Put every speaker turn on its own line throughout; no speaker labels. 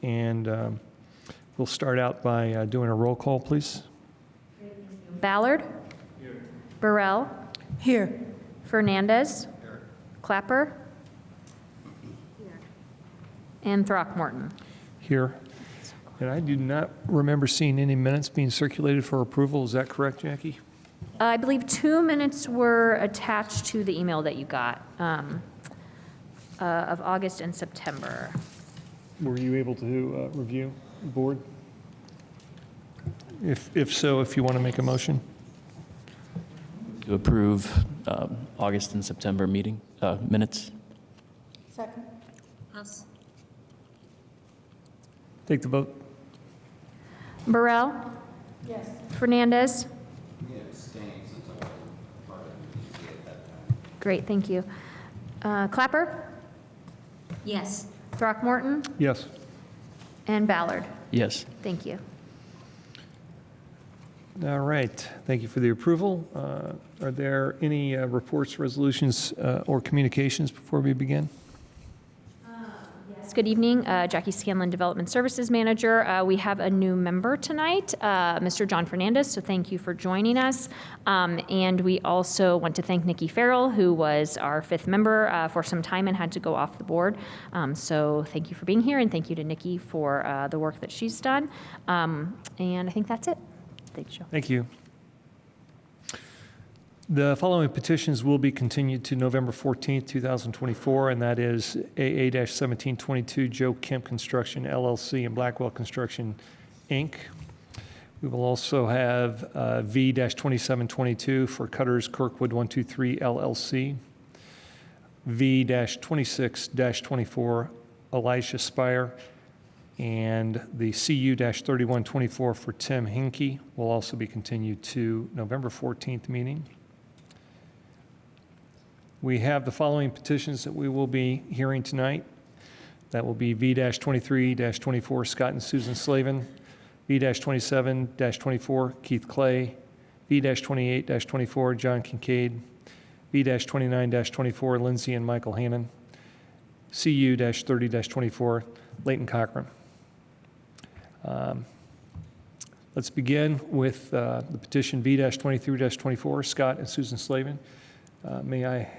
And we'll start out by doing a roll call, please.
Ballard. Here. Burrell.
Here.
Fernandez. Here. Clapper. Here. And Throckmorton.
Here. And I do not remember seeing any minutes being circulated for approval. Is that correct, Jackie?
I believe 2 minutes were attached to the email that you got of August and September.
Were you able to review the board? If so, if you want to make a motion.
To approve August and September meeting minutes.
Second.
Yes.
Take the vote.
Burrell.
Yes.
Fernandez. Great, thank you. Clapper.
Yes.
Throckmorton.
Yes.
And Ballard.
Yes.
Thank you.
All right. Thank you for the approval. Are there any reports, resolutions, or communications before we begin?
Yes. Good evening, Jackie Scanlon, Development Services Manager. We have a new member tonight, Mr. John Fernandez, so thank you for joining us. And we also want to thank Nikki Farrell, who was our 5th member for some time and had to go off the board. So thank you for being here, and thank you to Nikki for the work that she's done. And I think that's it. Thanks, Joe.
Thank you. The following petitions will be continued to November 14th, 2024, and that is AA-1722 Joe Kemp Construction, LLC, and Blackwell Construction, Inc. We will also have V-2722 for Cutters Kirkwood 123, LLC, V-26-24 Elisha Spire, and the CU-3124 for Tim Hinkie will also be continued to November 14th meeting. We have the following petitions that we will be hearing tonight. That will be V-23-24 Scott and Susan Slavin, V-27-24 Keith Clay, V-28-24 John Kincaid, V-29-24 Lindsay and Michael Hannon, CU-30-24 Leighton Cochran. Let's begin with the petition V-23-24 Scott and Susan Slavin. May I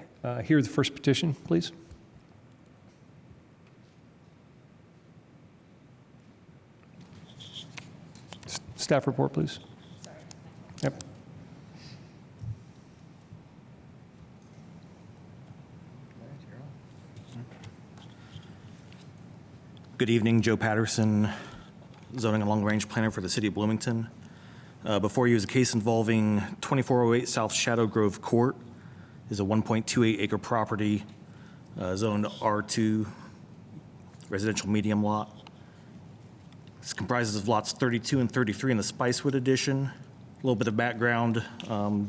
hear the first petition, please? Staff report, please.
Sorry.
Yep.
Good evening, Joe Patterson, zoning and long-range planner for the city of Bloomington. Before you is a case involving 2408 South Shadow Grove Court. Is a 1.28 acre property, zoned R2, residential medium lot. This comprises of lots 32 and 33 in the Spicewood edition. A little bit of background. The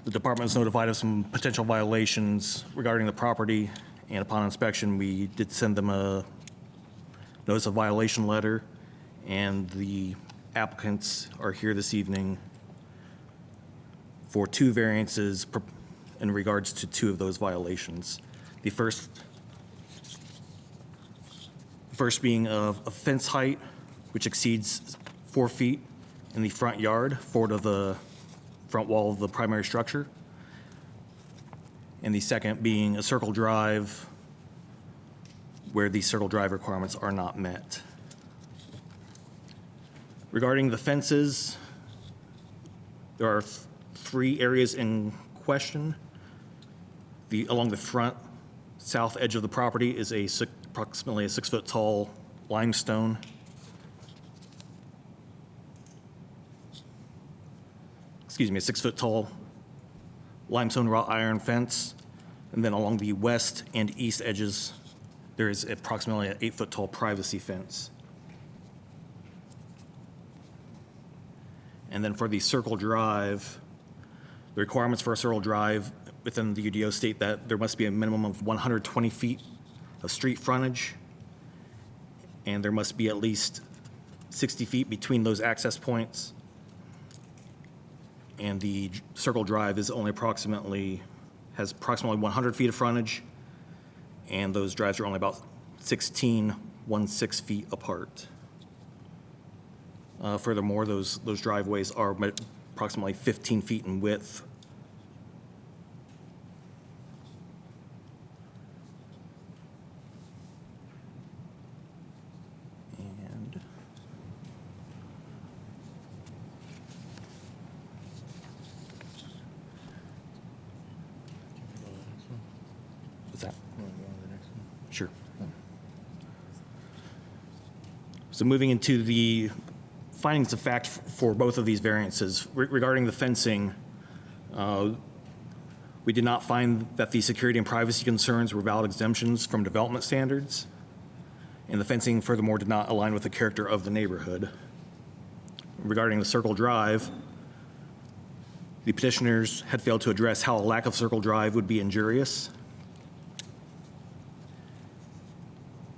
department was notified of some potential violations regarding the property, and upon inspection, we did send them a notice of violation letter, and the applicants are here this evening for 2 variances in regards to 2 of those violations. The first being a fence height which exceeds 4 feet in the front yard, forward of the front wall of the primary structure. And the second being a circle drive where the circle drive requirements are not met. Regarding the fences, there are 3 areas in question. Along the front south edge of the property is approximately a 6-foot tall limestone. A 6-foot tall limestone wrought iron fence. And then along the west and east edges, there is approximately an 8-foot tall privacy fence. And then for the circle drive, the requirements for a circle drive within the UDO state that there must be a minimum of 120 feet of street frontage, and there must be at least 60 feet between those access points. And the circle drive is only has approximately 100 feet of frontage, and those drives are only about 16 .16 feet apart. Furthermore, those driveways are approximately 15 feet in width. And what's that? Sure. So moving into the findings of fact for both of these variances. Regarding the fencing, we did not find that the security and privacy concerns were valid exemptions from development standards, and the fencing furthermore did not align with the character of the neighborhood. Regarding the circle drive, the petitioners had failed to address how a lack of circle drive would be injurious.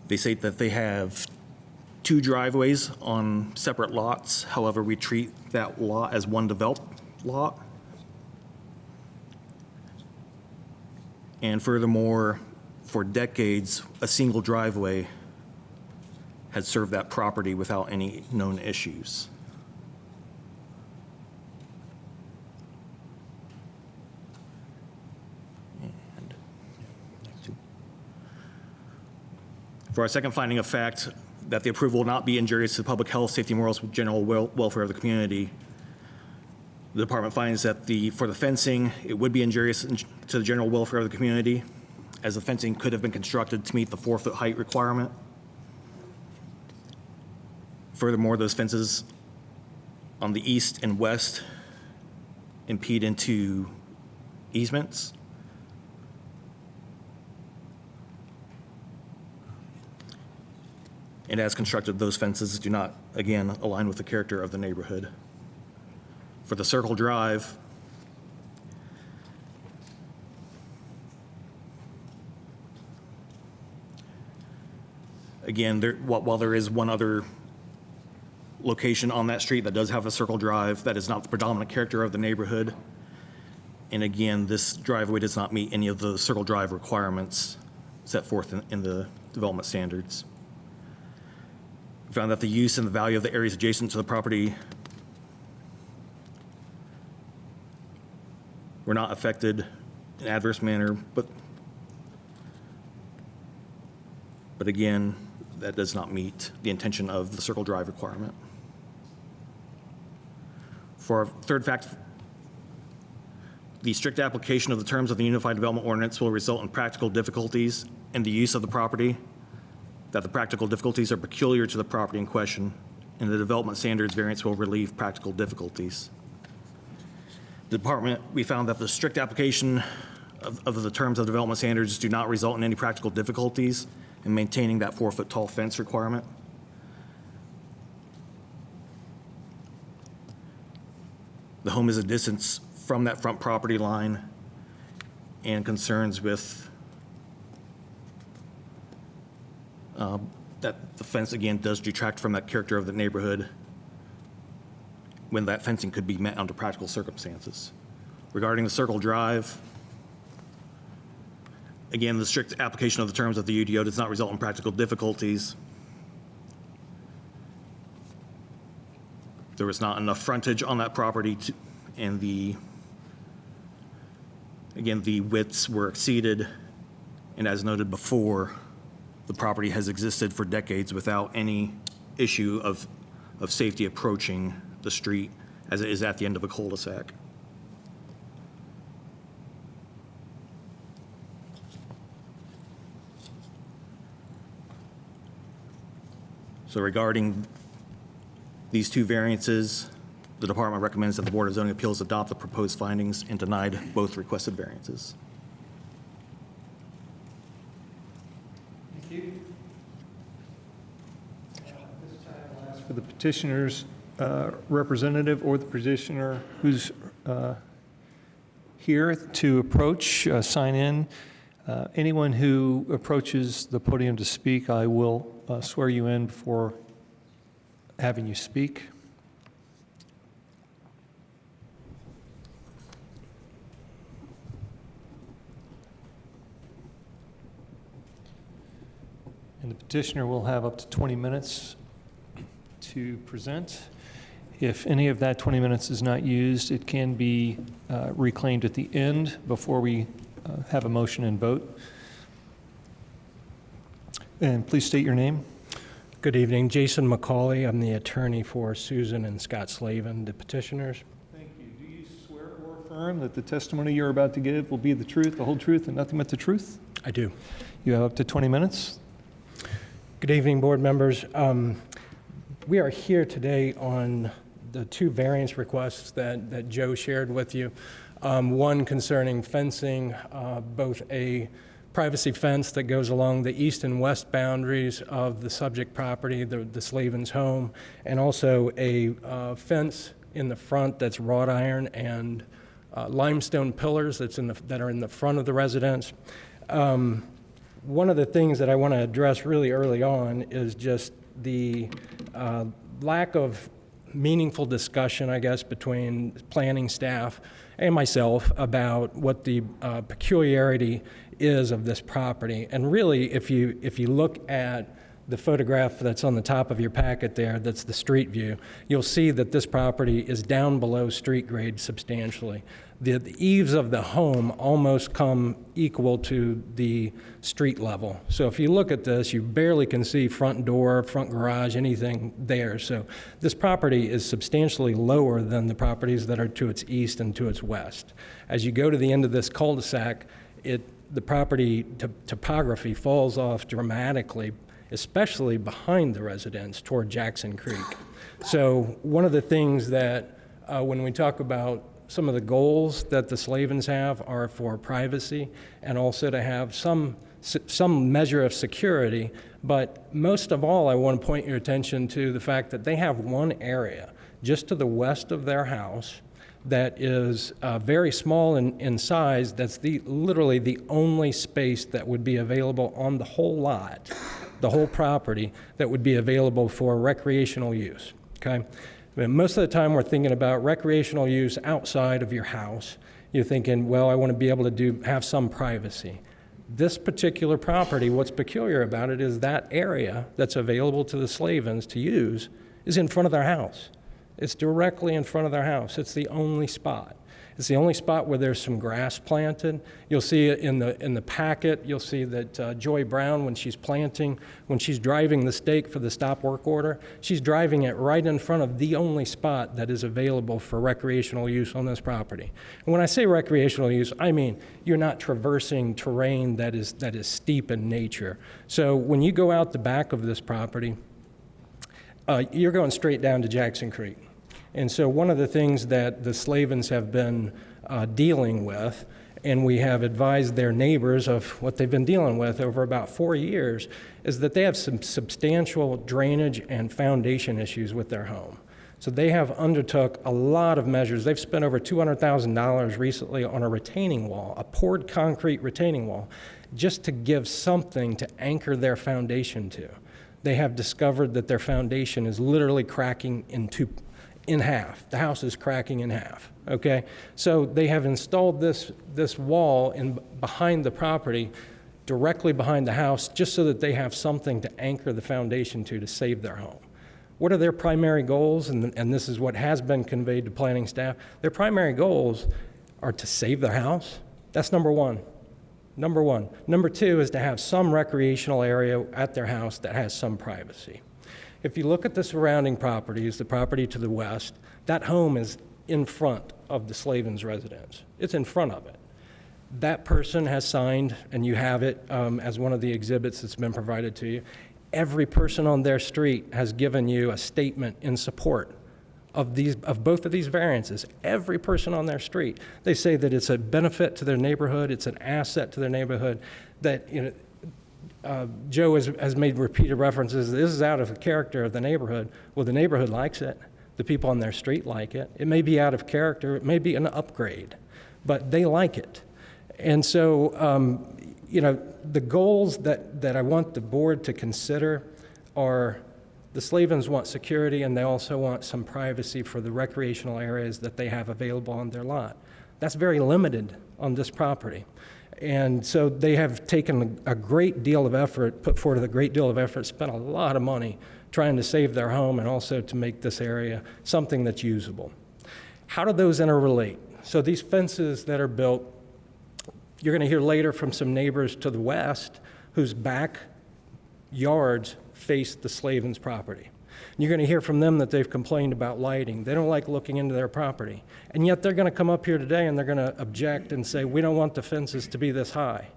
They state that they have 2 driveways on separate lots. However, we treat that lot as one developed lot. And furthermore, for decades, a single driveway had served that property without any known issues. And for our second finding of fact, that the approval will not be injurious to the public health, safety, morals, general welfare of the community. The department finds that for the fencing, it would be injurious to the general welfare of the community, as the fencing could have been constructed to meet the 4-foot height requirement. Furthermore, those fences on the east and west impede into easements. And as constructed, those fences do not, again, align with the character of the neighborhood. For the circle drive, again, while there is one other location on that street that does have a circle drive, that is not the predominant character of the neighborhood. And again, this driveway does not meet any of the circle drive requirements set forth in the development standards. We found that the use and the value of the areas adjacent to the property were not affected in an adverse manner, but again, that does not meet the intention of the circle drive requirement. For our third fact, the strict application of the terms of the Unified Development Ordinance will result in practical difficulties in the use of the property, that the practical difficulties are peculiar to the property in question, and the development standards variance will relieve practical difficulties. The department, we found that the strict application of the terms of development standards do not result in any practical difficulties in maintaining that 4-foot tall fence requirement. The home is a distance from that front property line, and concerns with that the fence, again, does detract from that character of the neighborhood when that fencing could be met under practical circumstances. Regarding the circle drive, again, the strict application of the terms of the UDO does not result in practical difficulties. There was not enough frontage on that property and the widths were exceeded, and as noted before, the property has existed for decades without any issue of safety approaching the street, as it is at the end of a cul-de-sac. So regarding these 2 variances, the department recommends that the Board of Zoning Appeals adopt the proposed findings and denied both requested variances.
Thank you. This time I'll ask for the petitioner's representative or the petitioner who's here to approach, sign in. Anyone who approaches the podium to speak, I will swear you in before having you speak. And the petitioner will have up to 20 minutes to present. If any of that 20 minutes is not used, it can be reclaimed at the end before we have a motion and vote. And please state your name.
Good evening, Jason McCauley. I'm the attorney for Susan and Scott Slavin, the petitioners.
Thank you. Do you swear or affirm that the testimony you're about to give will be the truth, the whole truth, and nothing but the truth?
I do.
You have up to 20 minutes.
Good evening, board members. We are here today on the two variance requests that Joe shared with you. One concerning fencing, both a privacy fence that goes along the east and west boundaries of the subject property, the Slavin's home, and also a fence in the front that's wrought iron and limestone pillars that are in the front of the residence. One of the things that I want to address really early on is just the lack of meaningful discussion, I guess, between planning staff and myself about what the peculiarity is of this property. And really, if you look at the photograph that's on the top of your packet there, that's the street view, you'll see that this property is down below street grade substantially. The eaves of the home almost come equal to the street level. So if you look at this, you barely can see front door, front garage, anything there. So this property is substantially lower than the properties that are to its east and to its west. As you go to the end of this cul-de-sac, the property topography falls off dramatically, especially behind the residence toward Jackson Creek. So one of the things that when we talk about some of the goals that the Slavins have are for privacy and also to have some measure of security. But most of all, I want to point your attention to the fact that they have one area just to the west of their house that is very small in size. That's literally the only space that would be available on the whole lot, the whole property, that would be available for recreational use, okay? Most of the time we're thinking about recreational use outside of your house. You're thinking, well, I want to be able to have some privacy. This particular property, what's peculiar about it is that area that's available to the Slavins to use is in front of their house. It's directly in front of their house. It's the only spot. It's the only spot where there's some grass planted. You'll see it in the packet. You'll see that Joy Brown, when she's planting, when she's driving the stake for the stop work order, she's driving it right in front of the only spot that is available for recreational use on this property. And when I say recreational use, I mean you're not traversing terrain that is steep in nature. So when you go out the back of this property, you're going straight down to Jackson Creek. And so one of the things that the Slavins have been dealing with, and we have advised their neighbors of what they've been dealing with over about 4 years, is that they have some substantial drainage and foundation issues with their home. So they have undertook a lot of measures. They've spent over $200,000 recently on a retaining wall, a poured concrete retaining wall, just to give something to anchor their foundation to. They have discovered that their foundation is literally cracking in half. The house is cracking in half, okay? So they have installed this wall behind the property, directly behind the house, just so that they have something to anchor the foundation to save their home. What are their primary goals? And this is what has been conveyed to planning staff. Their primary goals are to save their house. That's number one. Number one. Number two is to have some recreational area at their house that has some privacy. If you look at the surrounding properties, the property to the west, that home is in front of the Slavins' residence. It's in front of it. That person has signed, and you have it as one of the exhibits that's been provided to you. Every person on their street has given you a statement in support of both of these variances. Every person on their street. They say that it's a benefit to their neighborhood, it's an asset to their neighborhood, that, you know, Joe has made repeated references. This is out of the character of the neighborhood. Well, the neighborhood likes it. The people on their street like it. It may be out of character. It may be an upgrade, but they like it. And so, you know, the goals that I want the board to consider are the Slavins want security, and they also want some privacy for the recreational areas that they have available on their lot. That's very limited on this property. And so they have taken a great deal of effort, put forward a great deal of effort, spent a lot of money trying to save their home and also to make this area something that's usable. How do those interrelate? So these fences that are built, you're going to hear later from some neighbors to the west whose back yards face the Slavins' property. You're going to hear from them that they've complained about lighting. They don't like looking into their property. And yet they're going to come up here today and they're going to object and say, we don't want the fences to be this high.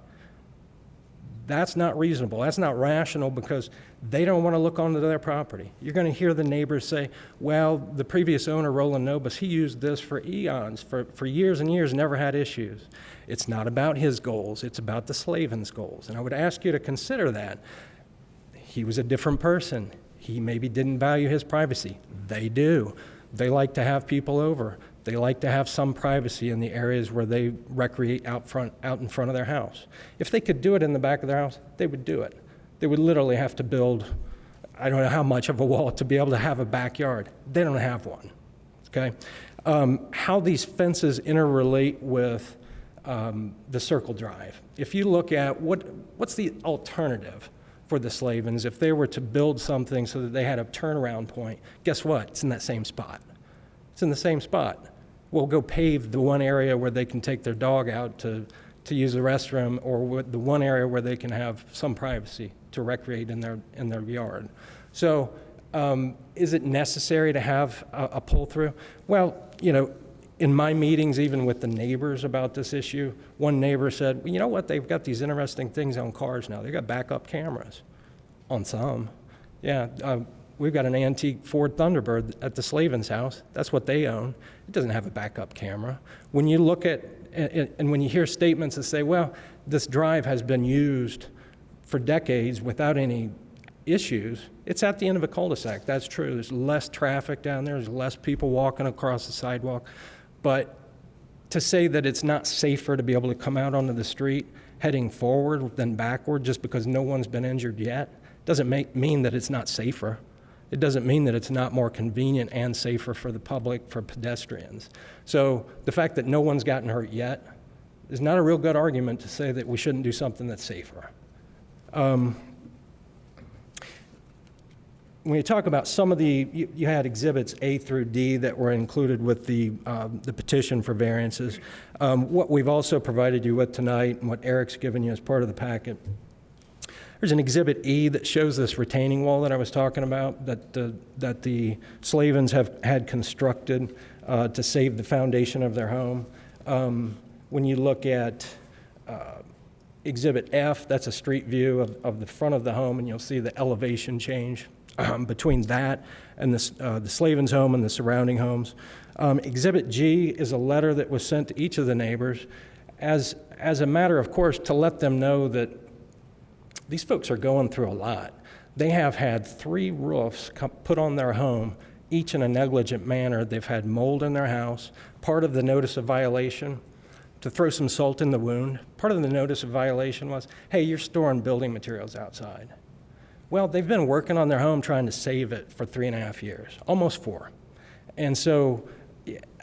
That's not reasonable. That's not rational because they don't want to look onto their property. You're going to hear the neighbors say, well, the previous owner, Roland Nobis, he used this for eons, for years and years, never had issues. It's not about his goals. It's about the Slavins' goals. And I would ask you to consider that. He was a different person. He maybe didn't value his privacy. They do. They like to have people over. They like to have some privacy in the areas where they recreate out in front of their house. If they could do it in the back of their house, they would do it. They would literally have to build, I don't know how much of a wall to be able to have a backyard. They don't have one, okay? How these fences interrelate with the Circle Drive. If you look at what's the alternative for the Slavins if they were to build something so that they had a turnaround point, guess what? It's in that same spot. It's in the same spot. We'll go pave the one area where they can take their dog out to use the restroom, or the one area where they can have some privacy to recreate in their yard. So is it necessary to have a pull-through? Well, you know, in my meetings, even with the neighbors about this issue, one neighbor said, well, you know what, they've got these interesting things on cars now. They've got backup cameras on some. Yeah, we've got an antique Ford Thunderbird at the Slavins' house. That's what they own. It doesn't have a backup camera. When you look at, and when you hear statements that say, well, this drive has been used for decades without any issues, it's at the end of a cul-de-sac. That's true. There's less traffic down there. There's less people walking across the sidewalk. But to say that it's not safer to be able to come out onto the street heading forward than backward just because no one's been injured yet doesn't mean that it's not safer. It doesn't mean that it's not more convenient and safer for the public, for pedestrians. So the fact that no one's gotten hurt yet is not a real good argument to say that we shouldn't do something that's safer. When you talk about some of you had exhibits A through D that were included with the petition for variances. What we've also provided you with tonight and what Eric's given you as part of the packet, there's an exhibit E that shows this retaining wall that I was talking about that the Slavins have had constructed to save the foundation of their home. When you look at exhibit F, that's a street view of the front of the home, and you'll see the elevation change between that and the Slavins' home and the surrounding homes. Exhibit G is a letter that was sent to each of the neighbors as a matter of course to let them know that these folks are going through a lot. They have had 3 roofs put on their home, each in a negligent manner. They've had mold in their house. Part of the notice of violation, to throw some salt in the wound, part of the notice of violation was, hey, you're storing building materials outside. Well, they've been working on their home trying to save it for 3.5 years, almost 4. And so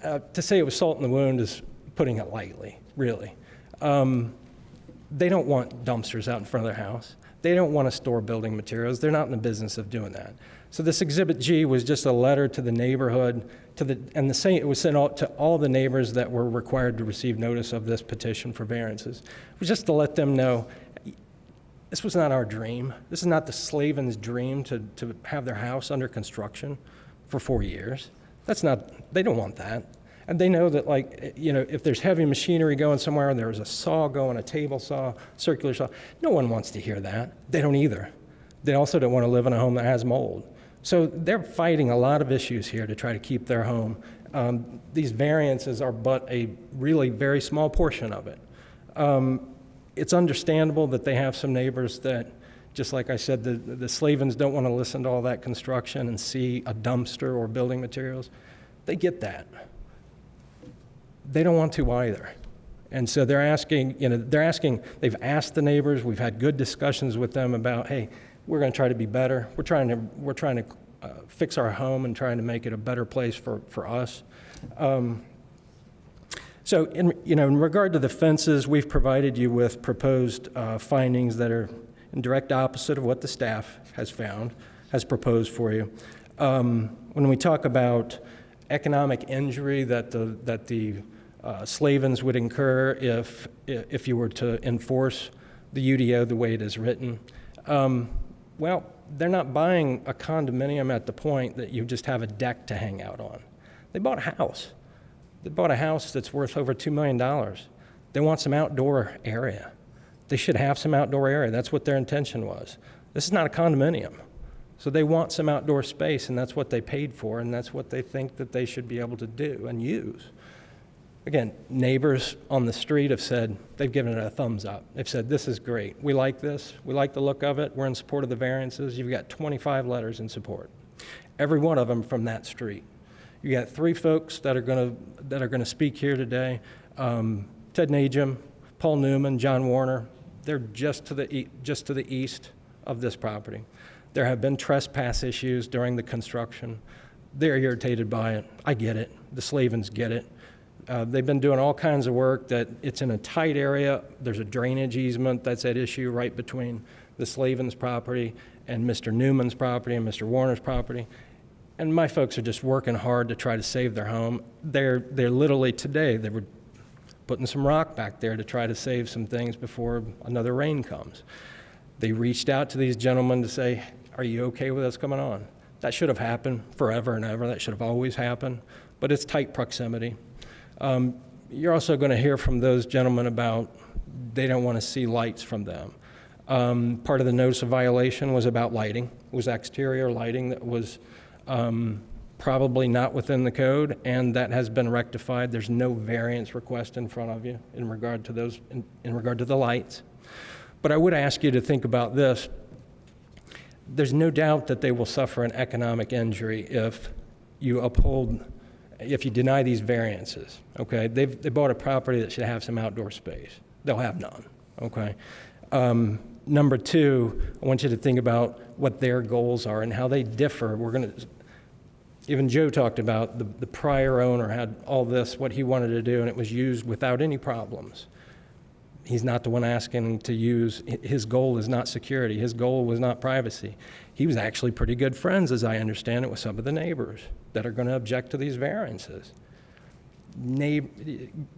to say it was salt in the wound is putting it lightly, really. They don't want dumpsters out in front of their house. They don't want to store building materials. They're not in the business of doing that. So this Exhibit G was just a letter to the neighborhood, it was sent out to all the neighbors that were required to receive notice of this petition for variances. It was just to let them know, this was not our dream. This is not the Slavins' dream to have their house under construction for 4 years. They don't want that. And they know that, like, you know, if there's heavy machinery going somewhere, and there's a saw going, a table saw, circular saw, no one wants to hear that. They don't either. They also don't want to live in a home that has mold. So they're fighting a lot of issues here to try to keep their home. These variances are but a really very small portion of it. It's understandable that they have some neighbors that, just like I said, the Slavins don't want to listen to all that construction and see a dumpster or building materials. They get that. They don't want to either. And so they've asked the neighbors, we've had good discussions with them about, hey, we're going to try to be better. We're trying to fix our home and trying to make it a better place for us. So, in regard to the fences, we've provided you with proposed findings that are in direct opposite of what the staff has proposed for you. When we talk about economic injury that the Slavens would incur if you were to enforce the UDO the way it is written, well, they're not buying a condominium at the point that you just have a deck to hang out on. They bought a house. They bought a house that's worth over $2 million. They want some outdoor area. They should have some outdoor area. That's what their intention was. This is not a condominium. So they want some outdoor space, and that's what they paid for, and that's what they think that they should be able to do and use. Again, neighbors on the street have said, they've given it a thumbs up. They've said, this is great. We like this. We like the look of it. We're in support of the variances. You've got 25 letters in support. Every one of them from that street. You got 3 folks that are going to speak here today. Ted Najim, Paul Newman, John Warner. They're just to the east of this property. There have been trespass issues during the construction. They're irritated by it. I get it. The Slavens get it. They've been doing all kinds of work that it's in a tight area. There's a drainage easement that's at issue right between the Slavens property and Mr. Newman's property and Mr. Warner's property. And my folks are just working hard to try to save their home. They're literally today, they were putting some rock back there to try to save some things before another rain comes. They reached out to these gentlemen to say, are you okay with us coming on? That should have happened forever and ever. That should have always happened, but it's tight proximity. You're also going to hear from those gentlemen about they don't want to see lights from them. Part of the notice of violation was about lighting. It was exterior lighting that was probably not within the code, and that has been rectified. There's no variance request in front of you in regard to those, in regard to the lights. But I would ask you to think about this. There's no doubt that they will suffer an economic injury if you deny these variances, okay? They bought a property that should have some outdoor space. They'll have none, okay? Number 2, I want you to think about what their goals are and how they differ. Even Joe talked about the prior owner had all this, what he wanted to do, and it was used without any problems. He's not the one asking to use, his goal is not security. His goal was not privacy. He was actually pretty good friends, as I understand it, with some of the neighbors that are going to object to these variances.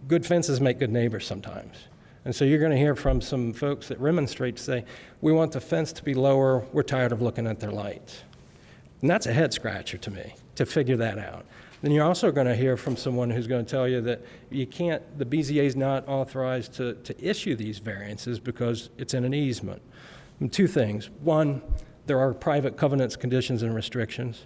Good fences make good neighbors sometimes. And so you're going to hear from some folks that remonstrate to say, we want the fence to be lower, we're tired of looking at their lights. And that's a head scratcher to me, to figure that out. Then you're also going to hear from someone who's going to tell you that the BZA is not authorized to issue these variances because it's in an easement. And 2 things. 1, there are private covenants, conditions, and restrictions.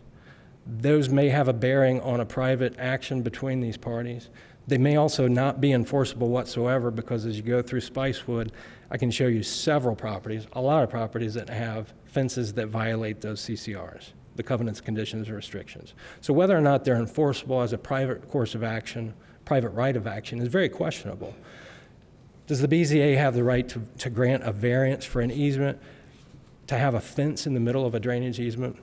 Those may have a bearing on a private action between these parties. They may also not be enforceable whatsoever because as you go through Spicewood, I can show you several properties, a lot of properties that have fences that violate those CCRs, the covenants, conditions, and restrictions. So whether or not they're enforceable as a private course of action, private right of action, is very questionable. Does the BZA have the right to grant a variance for an easement, to have a fence in the middle of a drainage easement?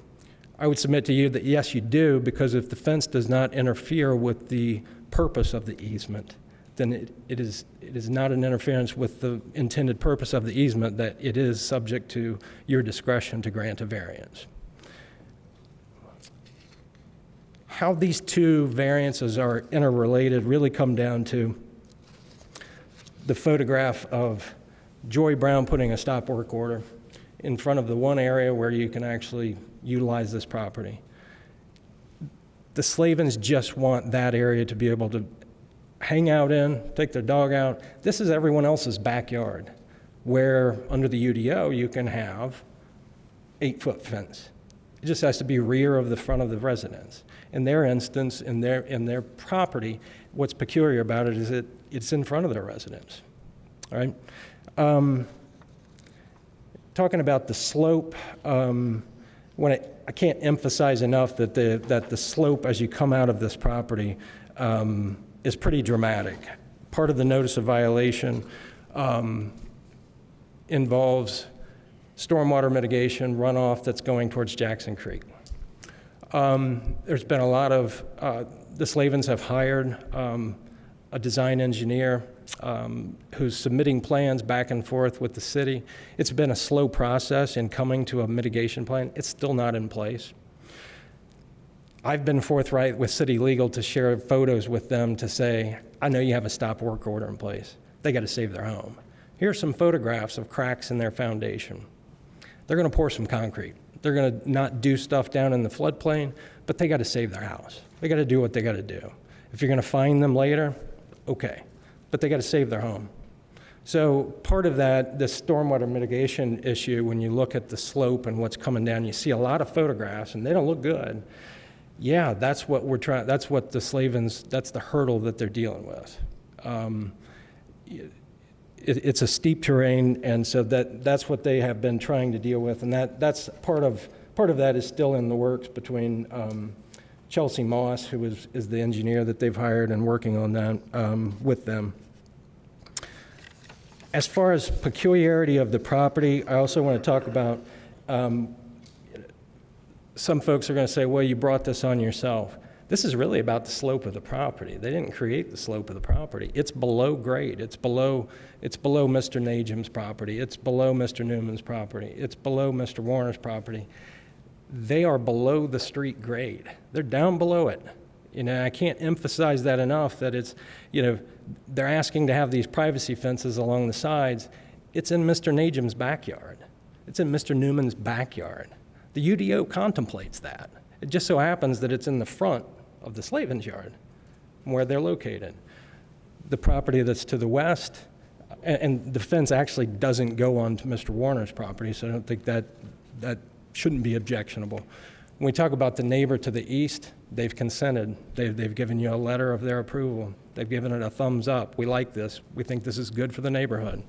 I would submit to you that yes, you do, because if the fence does not interfere with the purpose of the easement, then it is not an interference with the intended purpose of the easement, that it is subject to your discretion to grant a variance. How these 2 variances are interrelated really come down to the photograph of Joy Brown putting a stop work order in front of the one area where you can actually utilize this property. The Slavens just want that area to be able to hang out in, take their dog out. This is everyone else's backyard, where under the UDO you can have 8-foot fence. It just has to be rear of the front of the residence. In their instance, in their property, what's peculiar about it is it's in front of their residence. All right. Talking about the slope, I can't emphasize enough that the slope as you come out of this property is pretty dramatic. Part of the notice of violation involves stormwater mitigation runoff that's going towards Jackson Creek. There's been a lot of, the Slavens have hired a design engineer who's submitting plans back and forth with the city. It's been a slow process in coming to a mitigation plan. It's still not in place. I've been forthright with city legal to share photos with them to say, I know you have a stop work order in place. They got to save their home. Here's some photographs of cracks in their foundation. They're going to pour some concrete. They're going to not do stuff down in the floodplain, but they got to save their house. They got to do what they got to do. If you're going to fine them later, okay, but they got to save their home. So part of that, this stormwater mitigation issue, when you look at the slope and what's coming down, you see a lot of photographs and they don't look good. Yeah, that's what we're trying, that's what the Slavens, that's the hurdle that they're dealing with. It's a steep terrain, and so that's what they have been trying to deal with, and that's part of that is still in the works between Chelsea Moss, who is the engineer that they've hired and working on that with them. As far as peculiarity of the property, I also want to talk about, some folks are going to say, well, you brought this on yourself. This is really about the slope of the property. They didn't create the slope of the property. It's below grade. It's below Mr. Najim's property. It's below Mr. Newman's property. It's below Mr. Warner's property. They are below the street grade. They're down below it. You know, I can't emphasize that enough, that it's, you know, they're asking to have these privacy fences along the sides. It's in Mr. Najim's backyard. It's in Mr. Newman's backyard. The UDO contemplates that. It just so happens that it's in the front of the Slavens' yard, where they're located. The property that's to the west, and the fence actually doesn't go onto Mr. Warner's property, so I don't think that shouldn't be objectionable. When we talk about the neighbor to the east, they've consented. They've given you a letter of their approval. They've given it a thumbs up. We like this. We think this is good for the neighborhood.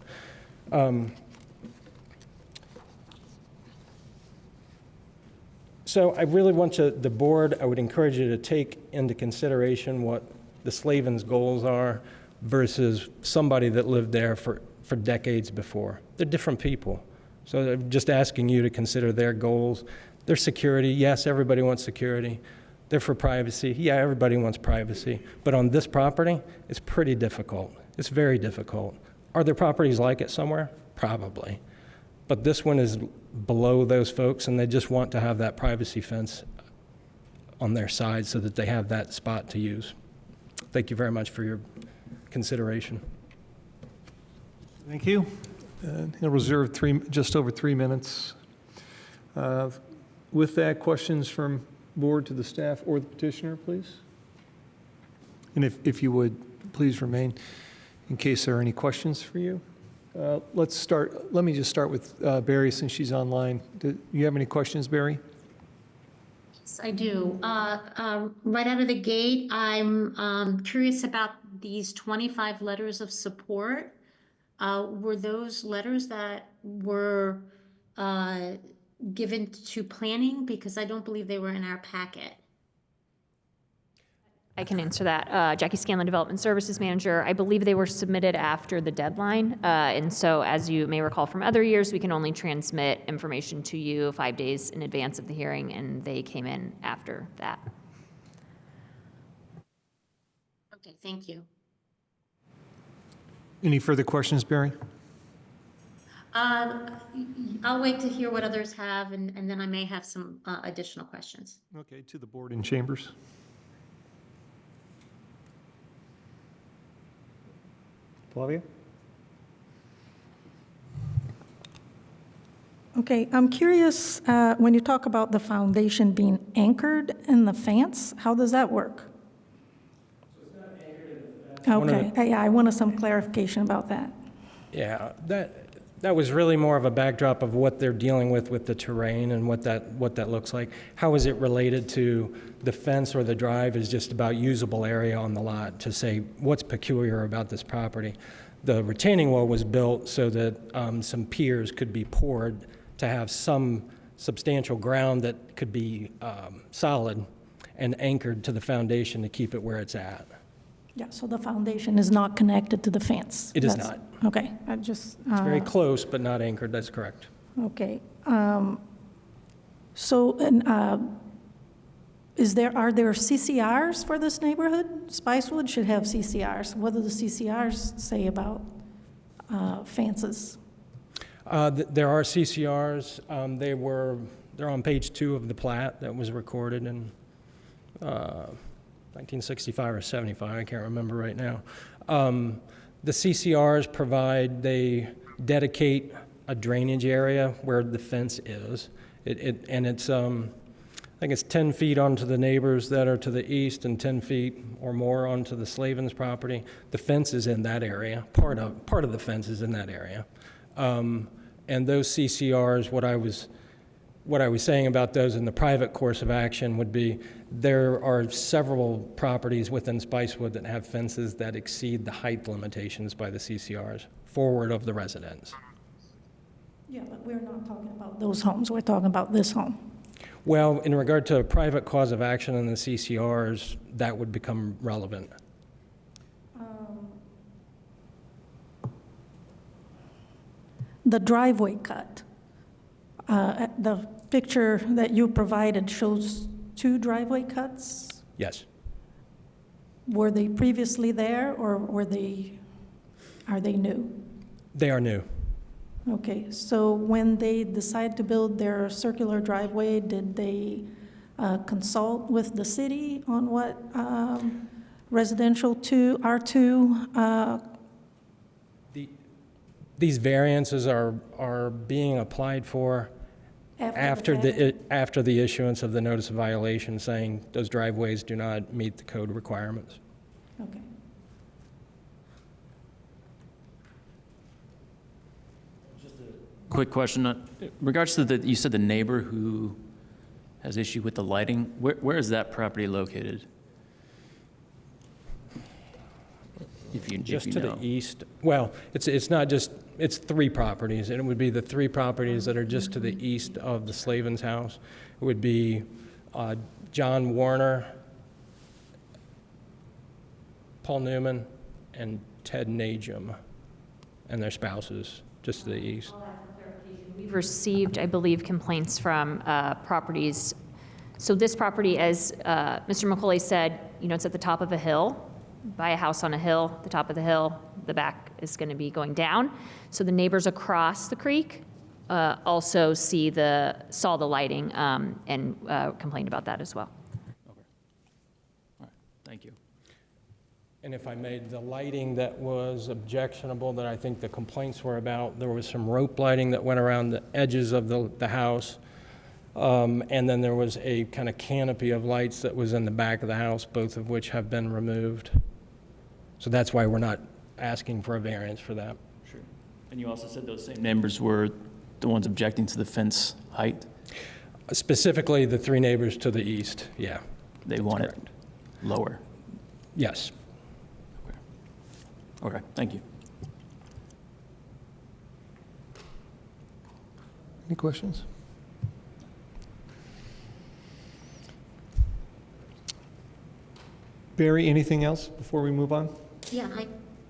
So I really want the board, I would encourage you to take into consideration what the Slavens' goals are versus somebody that lived there for decades before. They're different people. So I'm just asking you to consider their goals. Their security, yes, everybody wants security. They're for privacy, yeah, everybody wants privacy. But on this property, it's pretty difficult. It's very difficult. Are there properties like it somewhere? Probably. But this one is below those folks, and they just want to have that privacy fence on their side so that they have that spot to use. Thank you very much for your consideration.
Thank you. I'll reserve just over 3 minutes. With that, questions from board to the staff or the petitioner, please? And if you would, please remain in case there are any questions for you. Let's start. Let me just start with Barry, since she's online. Do you have any questions, Barry?
Yes, I do. Right out of the gate, I'm curious about these 25 letters of support. Were those letters that were given to planning? Because I don't believe they were in our packet.
I can answer that. Jackie Scanlon, Development Services Manager. I believe they were submitted after the deadline. And so as you may recall from other years, we can only transmit information to you 5 days in advance of the hearing, and they came in after that.
Okay, thank you.
Any further questions, Barry?
I'll wait to hear what others have, and then I may have some additional questions.
Okay, to the board in chambers. Flavia?
Okay, I'm curious, when you talk about the foundation being anchored in the fence, how does that work? Okay, yeah, I wanted some clarification about that.
Yeah, that was really more of a backdrop of what they're dealing with the terrain and what that looks like. How is it related to the fence or the drive is just about usable area on the lot to say what's peculiar about this property. The retaining wall was built so that some piers could be poured to have some substantial ground that could be solid and anchored to the foundation to keep it where it's at.
Yeah, so the foundation is not connected to the fence?
It is
That's-
not.
Okay, I just...
It's very close, but not anchored, that's correct.
Okay. So, and Are there CCRs for this neighborhood? Spicewood should have CCRs. What do the CCRs say about fences?
There are CCRs. They're on page 2 of the plat that was recorded in 1965 or 75, I can't remember right now. The CCRs they dedicate a drainage area where the fence is. And it's, I think it's 10 feet onto the neighbors that are to the east and 10 feet or more onto the Slavens property. The fence is in that area. Part of the fence is in that area. And those CCRs, what I was saying about those in the private course of action would be there are several properties within Spicewood that have fences that exceed the height limitations by the CCRs forward of the residence.
Yeah, but we're not talking about those homes. We're talking about this home.
Well, in regard to a private cause of action in the CCRs, that would become relevant.
The driveway cut. The picture that you provided shows 2 driveway cuts.
Yes.
Were they previously there, or are they new?
They are new.
Okay, so when they decided to build their circular driveway, did they consult with the city on what residential R2?
These variances are being applied for after the issuance of the notice of violation saying those driveways do not meet the code requirements.
Okay.
Quick question, in regards to you said the neighbor who has issue with the lighting, where is that property located? If you
Just to
know.
the east, well, it's not just, it's 3 properties, and it would be the 3 properties that are just to the east of the Slavens house. It would be John Warner, Paul Newman, and Ted Najum, and their spouses, just to the east.
We've received, I believe, complaints from properties. So this property, as Mr. McCauley said, it's at the top of a hill. Buy a house on a hill, the top of the hill, the back is going to be going down. So the neighbors across the creek also saw the lighting and complained about that as well.
Okay. All right, thank you.
And if I made the lighting that was objectionable, that I think the complaints were about, there was some rope lighting that went around the edges of the house. And then there was a kind of canopy of lights that was in the back of the house, both of which have been removed. So that's why we're not asking for a variance for that.
Sure. And you also said those same neighbors were the ones objecting to the fence height?
Specifically, the 3 neighbors to the east, yeah.
They want it
correct.
lower?
Yes.
Okay, thank you.
Any questions? Barry, anything else before we move on?
Yeah,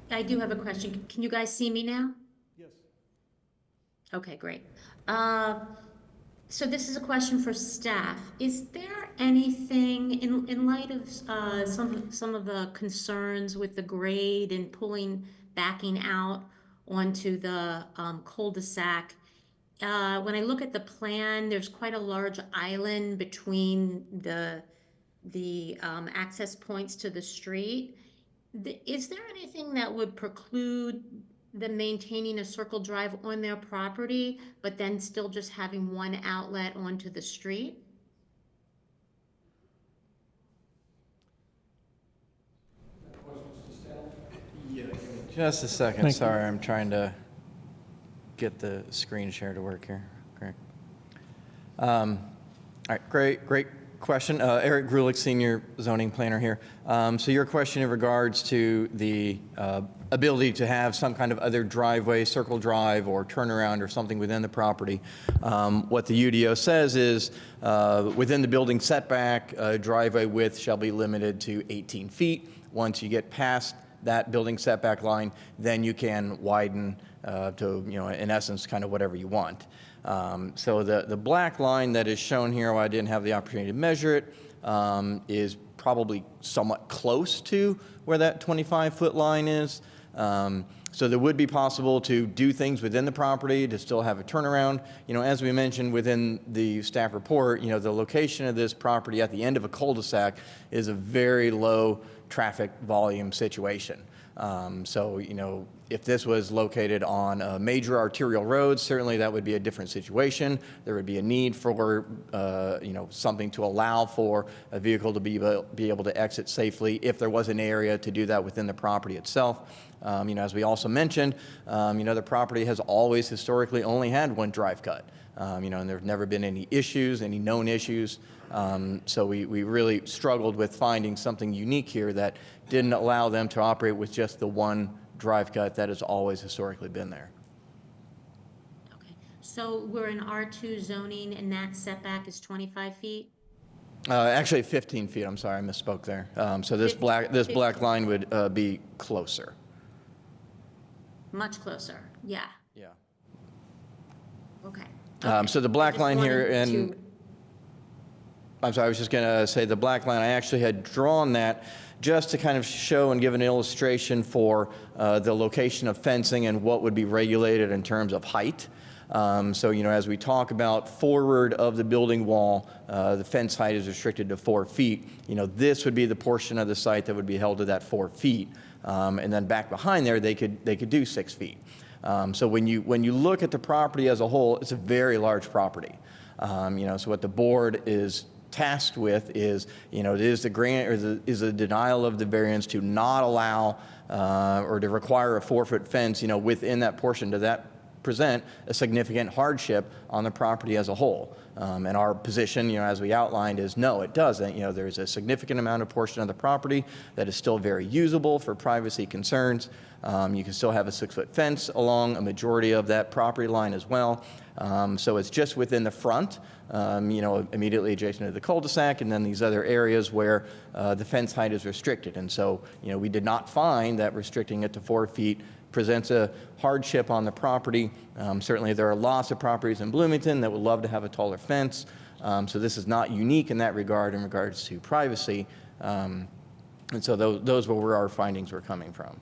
I do have a question. Can you guys see me now?
Yes.
Okay, great. So this is a question for staff. Is there anything, in light of some of the concerns with the grade and backing out onto the cul-de-sac, when I look at the plan, there's quite a large island between the access points to the street. Is there anything that would preclude them maintaining a circle drive on their property, but then still just having one outlet onto the street?
Just a second,
Thank you.
sorry, I'm trying to get the screen share to work here. Great. All right, great question. Eric Grulich, Senior Zoning Planner here. So your question in regards to the ability to have some kind of other driveway, circle drive, or turnaround or something within the property. What the UDO says is within the building setback, driveway width shall be limited to 18 feet. Once you get past that building setback line, then you can widen to, in essence, kind of whatever you want. So the black line that is shown here, while I didn't have the opportunity to measure it, is probably somewhat close to where that 25-foot line is. So there would be possible to do things within the property to still have a turnaround. As we mentioned within the staff report, the location of this property at the end of a cul-de-sac is a very low traffic volume situation. So, if this was located on a major arterial road, certainly that would be a different situation. There would be a need for, something to allow for a vehicle to be able to exit safely if there was an area to do that within the property itself. As we also mentioned, the property has always historically only had one drive cut. And there's never been any issues, any known issues. So we really struggled with finding something unique here that didn't allow them to operate with just the one drive cut that has always historically been there.
Okay, so we're in R2 zoning and that setback is 25 feet?
Actually, 15 feet. I'm sorry, I misspoke there. So this black line would be closer.
Much closer, yeah,
Yeah.
okay.
So the black
Just
line here,
wanted
and
to-
I'm sorry, I was just going to say the black line, I actually had drawn that just to kind of show and give an illustration for the location of fencing and what would be regulated in terms of height. So, as we talk about forward of the building wall, the fence height is restricted to 4 feet. This would be the portion of the site that would be held to that 4 feet. And then back behind there, they could do 6 feet. So when you look at the property as a whole, it's a very large property. So what the board is tasked with is, it is the grant or is the denial of the variance to not allow or to require a 4-foot fence, within that portion. Does that present a significant hardship on the property as a whole? And our position, as we outlined, is no, it doesn't. There's a significant amount of portion of the property that is still very usable for privacy concerns. You can still have a 6-foot fence along a majority of that property line as well. So it's just within the front, immediately adjacent to the cul-de-sac, and then these other areas where the fence height is restricted. And so, we did not find that restricting it to 4 feet presents a hardship on the property. Certainly there are lots of properties in Bloomington that would love to have a taller fence. So this is not unique in that regard in regards to privacy. And so those were where our findings were coming from.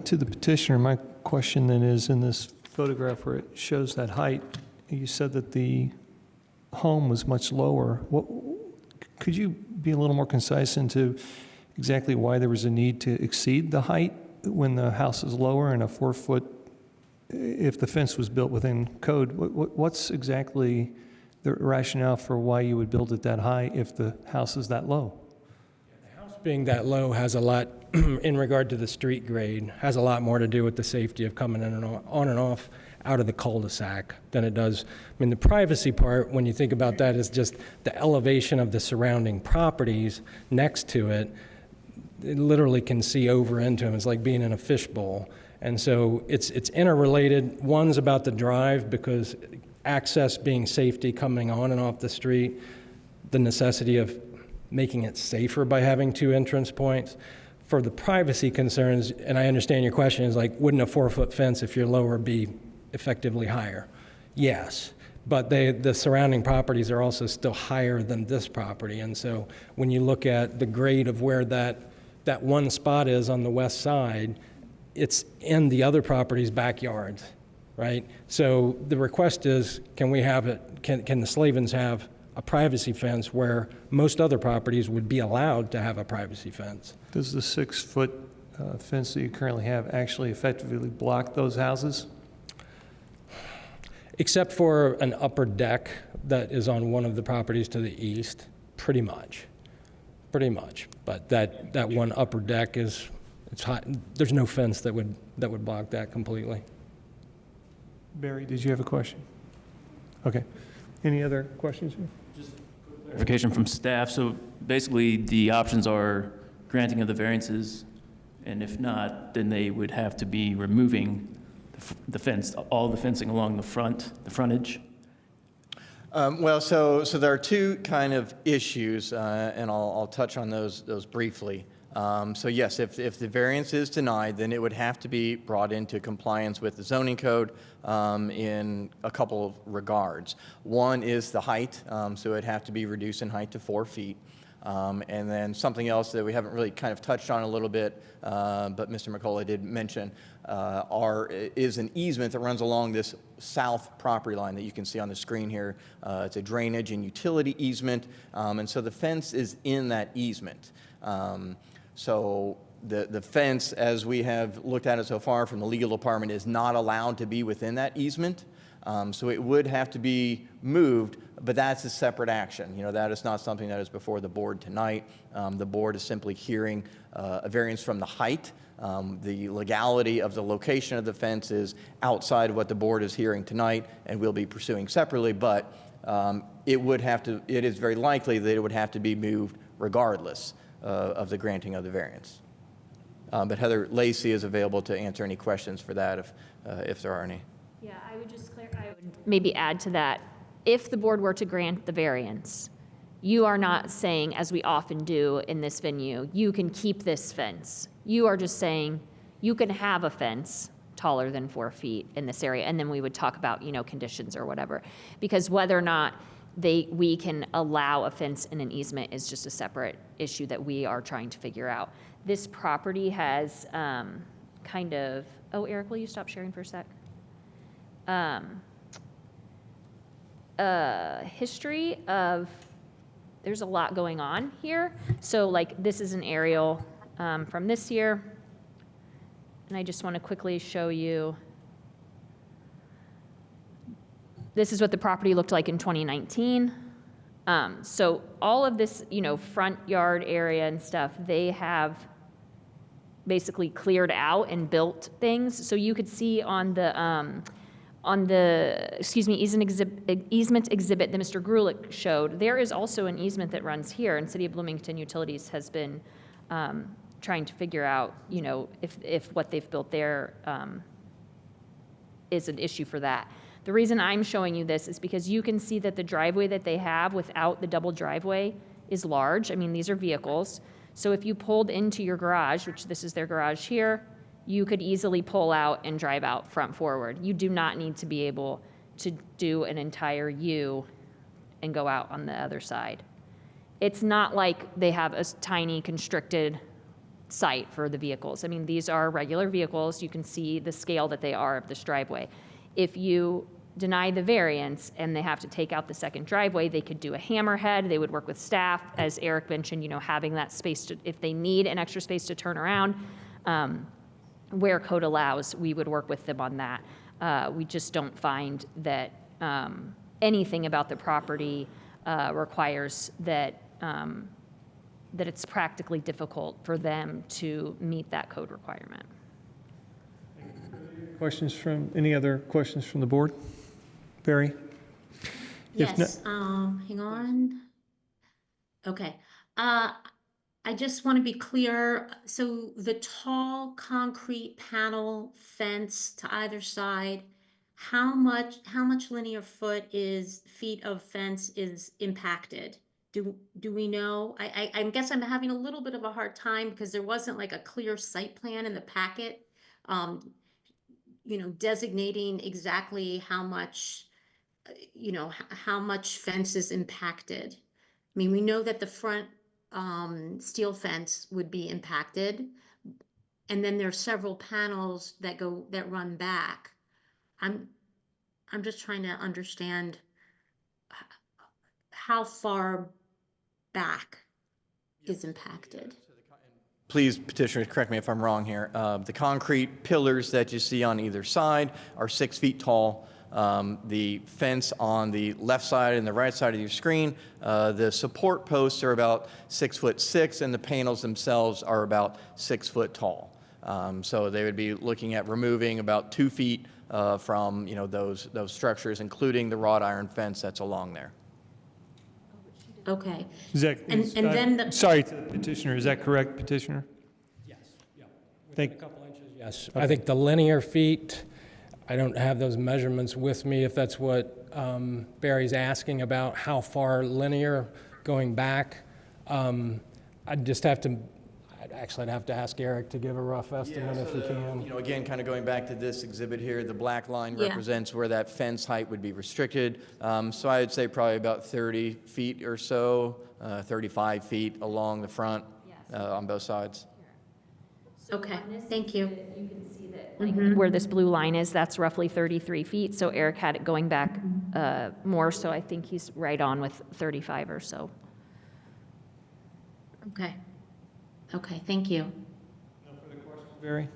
To the petitioner, my question then is, in this photograph where it shows that height, you said that the home was much lower. Could you be a little more concise into exactly why there was a need to exceed the height when the house is lower and a 4-foot, if the fence was built within code? What's exactly the rationale for why you would build it that high if the house is that low?
The house being that low has a lot, in regard to the street grade, has a lot more to do with the safety of coming in and on and off out of the cul-de-sac than it does. The privacy part, when you think about that, is just the elevation of the surrounding properties next to it. It literally can see over into them. It's like being in a fishbowl. And so it's interrelated. One's about the drive, because access being safety coming on and off the street, the necessity of making it safer by having 2 entrance points. For the privacy concerns, and I understand your question, is like, wouldn't a 4-foot fence, if you're lower, be effectively higher? Yes. But the surrounding properties are also still higher than this property. And so when you look at the grade of where that one spot is on the west side, it's in the other property's backyards, right? So the request is, can we have it, can the Slavins have a privacy fence where most other properties would be allowed to have a privacy fence?
Does the 6-foot fence that you currently have actually effectively block those houses?
Except for an upper deck that is on one of the properties to the east, pretty much. But that one upper deck it's high. There's no fence that would block that completely.
Barry, did you have a question? Okay. Any other questions here?
Clarification from staff. So basically, the options are granting of the variances, and if not, then they would have to be removing the fence, all the fencing along the frontage.
So there are 2 kind of issues, and I'll touch on those briefly. So yes, if the variance is denied, then it would have to be brought into compliance with the zoning code in a couple of regards. One is the height, so it'd have to be reduced in height to 4 feet. And then something else that we haven't really kind of touched on a little bit, but Mr. McCullough did mention, is an easement that runs along this south property line that you can see on the screen here. It's a drainage and utility easement, and so the fence is in that easement. So the fence, as we have looked at it so far from the legal department, is not allowed to be within that easement. So it would have to be moved, but that's a separate action. You know, that is not something that is before the board tonight. The board is simply hearing a variance from the height. The legality of the location of the fence is outside of what the board is hearing tonight, and we'll be pursuing separately, but it is very likely that it would have to be moved regardless of the granting of the variance. But Heather Lacey is available to answer any questions for that if there are any.
Yeah, I would maybe add to that. If the board were to grant the variance, you are not saying, as we often do in this venue, you can keep this fence. You are just saying you can have a fence taller than 4 feet in this area, and then we would talk about, conditions or whatever. Because whether or not we can allow a fence in an easement is just a separate issue that we are trying to figure out. This property has Eric, will you stop sharing for a sec? History of, there's a lot going on here. So this is an aerial from this year. And I just want to quickly show you. This is what the property looked like in 2019. So all of this, front yard area and stuff, they have basically cleared out and built things. So you could see on the easement exhibit that Mr. Grulich showed, there is also an easement that runs here, and City of Bloomington Utilities has been trying to figure out, if what they've built there is an issue for that. The reason I'm showing you this is because you can see that the driveway that they have without the double driveway is large. I mean, these are vehicles. So if you pulled into your garage, which this is their garage here, you could easily pull out and drive out front forward. You do not need to be able to do an entire U and go out on the other side. It's not like they have a tiny constricted site for the vehicles. I mean, these are regular vehicles. You can see the scale that they are of this driveway. If you deny the variance and they have to take out the second driveway, they could do a hammerhead. They would work with staff, as Eric mentioned, having that space if they need an extra space to turn around. Where code allows, we would work with them on that. We just don't find that anything about the property requires that it's practically difficult for them to meet that code requirement.
Any other questions from the board? Barry?
Yes, hang on. Okay. I just want to be clear. So the tall concrete panel fence to either side, how much linear feet of fence is impacted? Do we know? I guess I'm having a little bit of a hard time because there wasn't a clear site plan in the packet, designating exactly how much fence is impacted. I mean, we know that the front steel fence would be impacted, and then there are several panels that run back. I'm just trying to understand how far back is impacted.
Please, petitioner, correct me if I'm wrong here. The concrete pillars that you see on either side are 6 feet tall. The fence on the left side and the right side of your screen, the support posts are about 6'6", and the panels themselves are about 6 foot tall. So they would be looking at removing about 2 feet from those structures, including the wrought iron fence that's along there.
Okay.
Sorry, petitioner, is that correct, petitioner?
Yes, yeah.
Thank-
A couple inches, yes. I think the linear feet, I don't have those measurements with me, if that's what Barry's asking about, how far linear going back. I Actually, I'd have to ask Eric to give a rough estimate if he can.
You know, again, kind of going back to this exhibit here, the black line
Yeah.
represents where that fence height would be restricted. So I would say probably about 30 feet or so, 35 feet along the front on both sides.
Okay, thank you.
You can see that where this blue line is, that's roughly 33 feet. So Eric had it going back more, so I think he's right on with 35 or so.
Okay. Okay, thank you.
No further questions, Barry?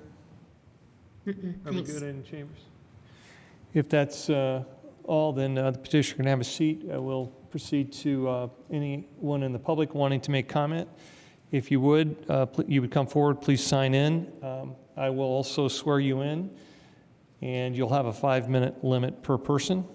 Are we
Thanks.
good in chambers? If that's all, then the petitioner can have a seat. We'll proceed to anyone in the public wanting to make comment. If you would, you would come forward, please sign in. I will also swear you in, and you'll have a 5-minute limit per person.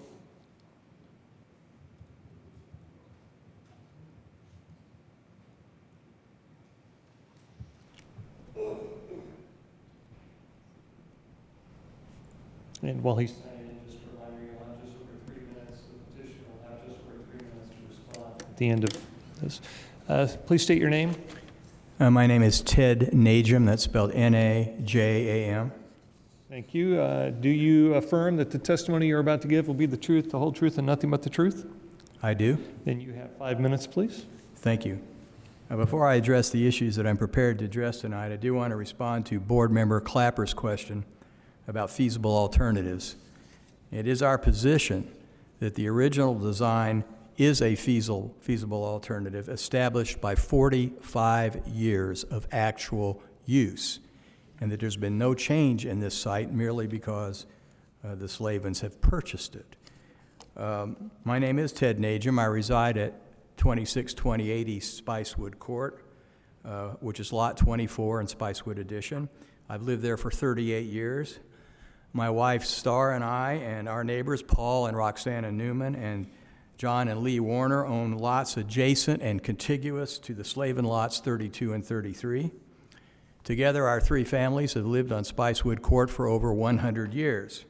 And while he's signing in, just a reminder, you'll have just over 3 minutes. The petitioner will have just over 3 minutes to respond at the end of this. Please state your name.
My name is Ted Najam, that's spelled Najam.
Thank you. Do you affirm that the testimony you're about to give will be the truth, the whole truth, and nothing but the truth?
I do.
Then you have 5 minutes, please.
Thank you. Before I address the issues that I'm prepared to address tonight, I do want to respond to Board Member Clapper's question about feasible alternatives. It is our position that the original design is a feasible alternative established by 45 years of actual use, and that there's been no change in this site merely because the Slavins have purchased it. My name is Ted Najam. I reside at 2628 East Spicewood Court, which is Lot 24 in Spicewood Addition. I've lived there for 38 years. My wife, Star, and I, and our neighbors, Paul and Roxana Newman, and John and Lee Warner, own lots adjacent and contiguous to the Slavin lots 32 and 33. Together, our three families have lived on Spicewood Court for over 100 years.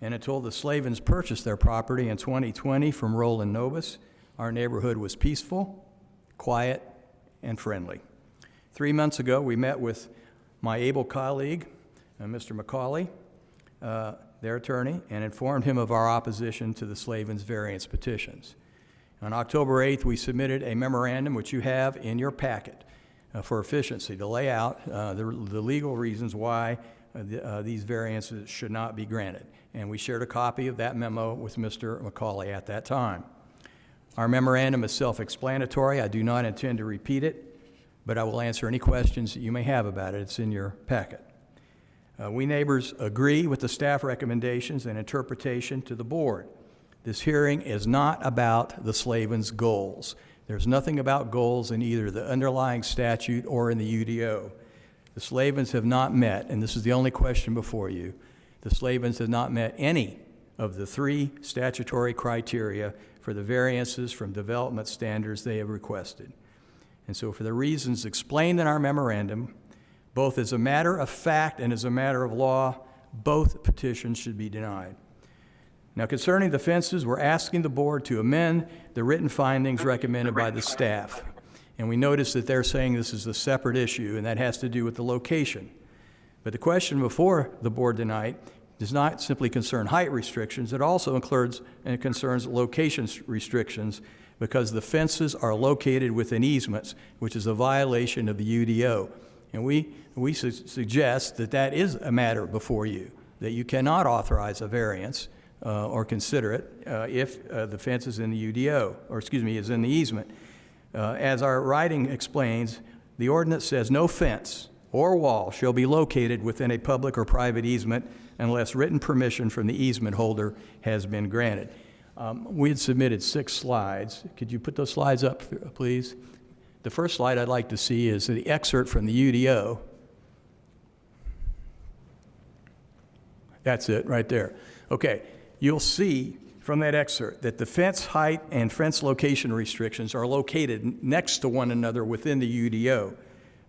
And until the Slavins purchased their property in 2020 from Roland Novus, our neighborhood was peaceful, quiet, and friendly. 3 months ago, we met with my able colleague, Mr. McCauley, their attorney, and informed him of our opposition to the Slavins variance petitions. On October 8th, we submitted a memorandum, which you have in your packet, for efficiency, to lay out the legal reasons why these variances should not be granted. And we shared a copy of that memo with Mr. McCauley at that time. Our memorandum is self-explanatory. I do not intend to repeat it, but I will answer any questions that you may have about it. It's in your packet. We neighbors agree with the staff recommendations and interpretation to the board. This hearing is not about the Slavins' goals. There's nothing about goals in either the underlying statute or in the UDO. The Slavins have not met, and this is the only question before you, the Slavins have not met any of the 3 statutory criteria for the variances from development standards they have requested. And so for the reasons explained in our memorandum, both as a matter of fact and as a matter of law, both petitions should be denied. Now, concerning the fences, we're asking the board to amend the written findings recommended by the staff. And we notice that they're saying this is a separate issue, and that has to do with the location. But the question before the board tonight does not simply concern height restrictions. It also includes and concerns location restrictions, because the fences are located within easements, which is a violation of the UDO. And we suggest that that is a matter before you, that you cannot authorize a variance or consider it if the fence is in the UDO, or excuse me, is in the easement. As our writing explains, the ordinance says no fence or wall shall be located within a public or private easement unless written permission from the easement holder has been granted. We had submitted 6 slides. Could you put those slides up, please? The first slide I'd like to see is the excerpt from the UDO. That's it, right there. Okay, you'll see from that excerpt that the fence height and fence location restrictions are located next to one another within the UDO.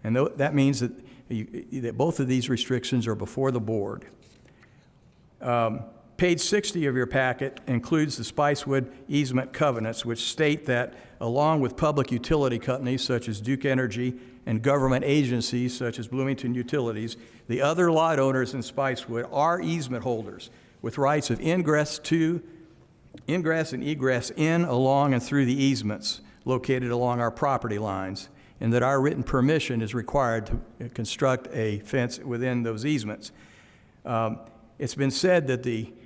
And that means that both of these restrictions are before the board. Page 60 of your packet includes the Spicewood easement covenants, which state that along with public utility companies such as Duke Energy and government agencies such as Bloomington Utilities, the other lot owners in Spicewood are easement holders with rights of ingress and egress in, along, and through the easements located along our property lines, and that our written permission is required to construct a fence within those easements. It's been said that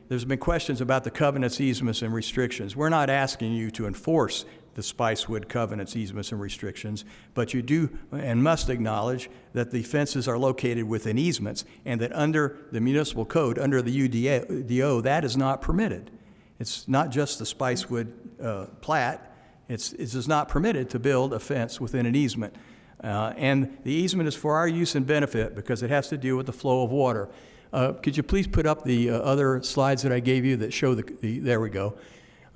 there's been questions about the covenants, easements, and restrictions. We're not asking you to enforce the Spicewood covenants, easements, and restrictions, but you do and must acknowledge that the fences are located within easements, and that under the municipal code, under the UDO, that is not permitted. It's not just the Spicewood plat. It is not permitted to build a fence within an easement. And the easement is for our use and benefit because it has to do with the flow of water. Could you please put up the other slides that I gave you that show there we go.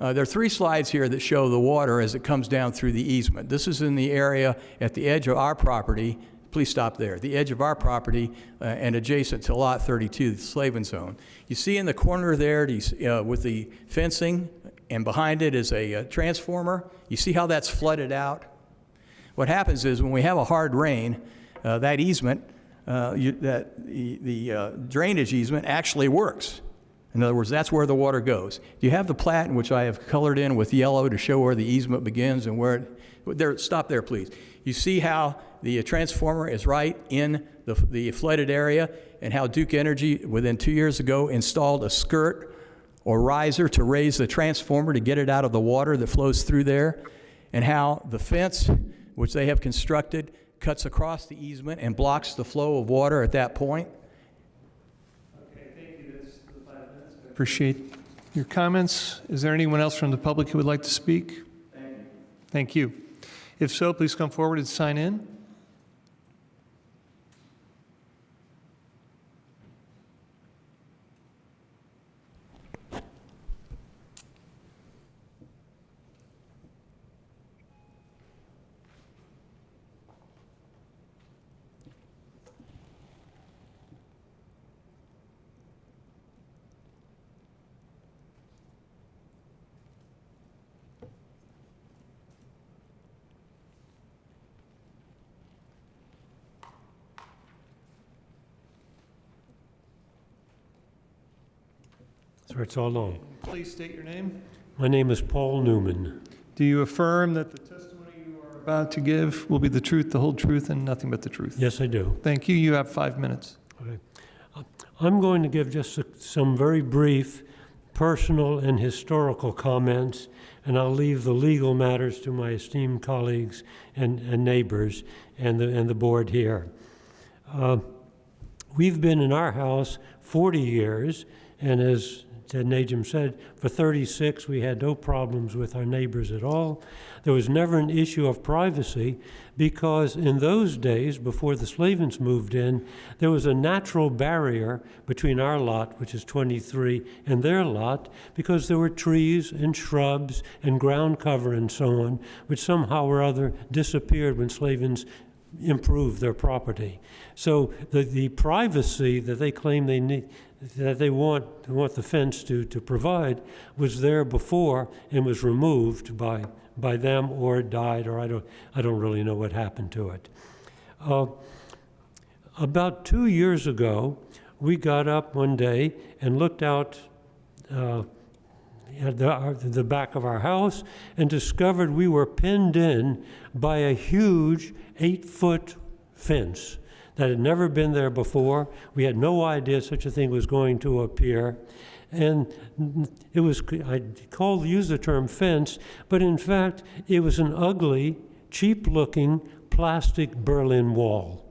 There are 3 slides here that show the water as it comes down through the easement. This is in the area at the edge of our property. Please stop there. The edge of our property and adjacent to Lot 32, the Slavin Zone. You see in the corner there with the fencing, and behind it is a transformer. You see how that's flooded out? What happens is when we have a hard rain, that easement, the drainage easement actually works. In other words, that's where the water goes. Do you have the plat in which I have colored in with yellow to show where the easement begins and where it, stop there, please. You see how the transformer is right in the flooded area, and how Duke Energy, within 2 years ago, installed a skirt or riser to raise the transformer to get it out of the water that flows through there, and how the fence, which they have constructed, cuts across the easement and blocks the flow of water at that point.
Okay, thank you. That's the 5 minutes. Appreciate your comments. Is there anyone else from the public who would like to speak? Thank you. Thank you. If so, please come forward and sign in.
Sir, it's all on.
Please state your name.
My name is Paul Newman.
Do you affirm that the testimony you are about to give will be the truth, the whole truth, and nothing but the truth?
Yes, I do.
Thank you. You have 5 minutes.
Okay. I'm going to give just some very brief personal and historical comments, and I'll leave the legal matters to my esteemed colleagues and neighbors and the board here. We've been in our house 40 years, and as Ted Najim said, for 36 we had no problems with our neighbors at all. There was never an issue of privacy because in those days, before the Slavins moved in, there was a natural barrier between our lot, which is 23, and their lot, because there were trees and shrubs and ground cover and so on, which somehow or other disappeared when Slavins improved their property. So the privacy that they claim they need, that they want the fence to provide, was there before and was removed by them, or it died, or I don't really know what happened to it. About 2 years ago, we got up one day and looked out at the back of our house and discovered we were pinned in by a huge 8-foot fence that had never been there before. We had no idea such a thing was going to appear. And it was, use the term fence, but in fact, it was an ugly, cheap-looking plastic Berlin Wall,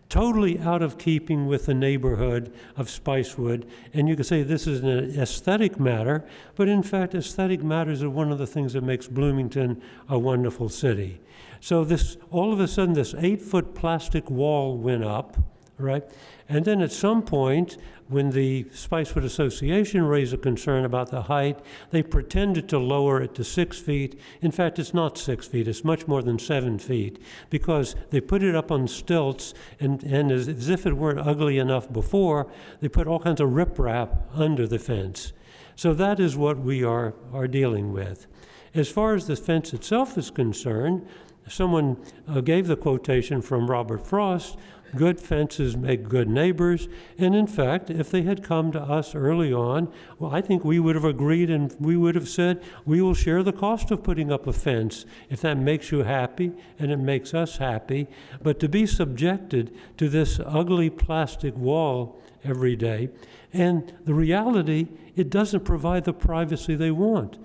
totally out of keeping with the neighborhood of Spicewood. And you could say this is an aesthetic matter, but in fact, aesthetic matters are one of the things that makes Bloomington a wonderful city. So this, all of a sudden, this 8-foot plastic wall went up, right? And then at some point, when the Spicewood Association raised a concern about the height, they pretended to lower it to 6 feet. In fact, it's not 6 feet, it's much more than 7 feet, because they put it up on stilts, and as if it weren't ugly enough before, they put all kinds of riprap under the fence. So that is what we are dealing with. As far as the fence itself is concerned, someone gave the quotation from Robert Frost, good fences make good neighbors. And in fact, if they had come to us early on, well, I think we would have agreed and we would have said, we will share the cost of putting up a fence if that makes you happy and it makes us happy. But to be subjected to this ugly plastic wall every day, and the reality, it doesn't provide the privacy they want.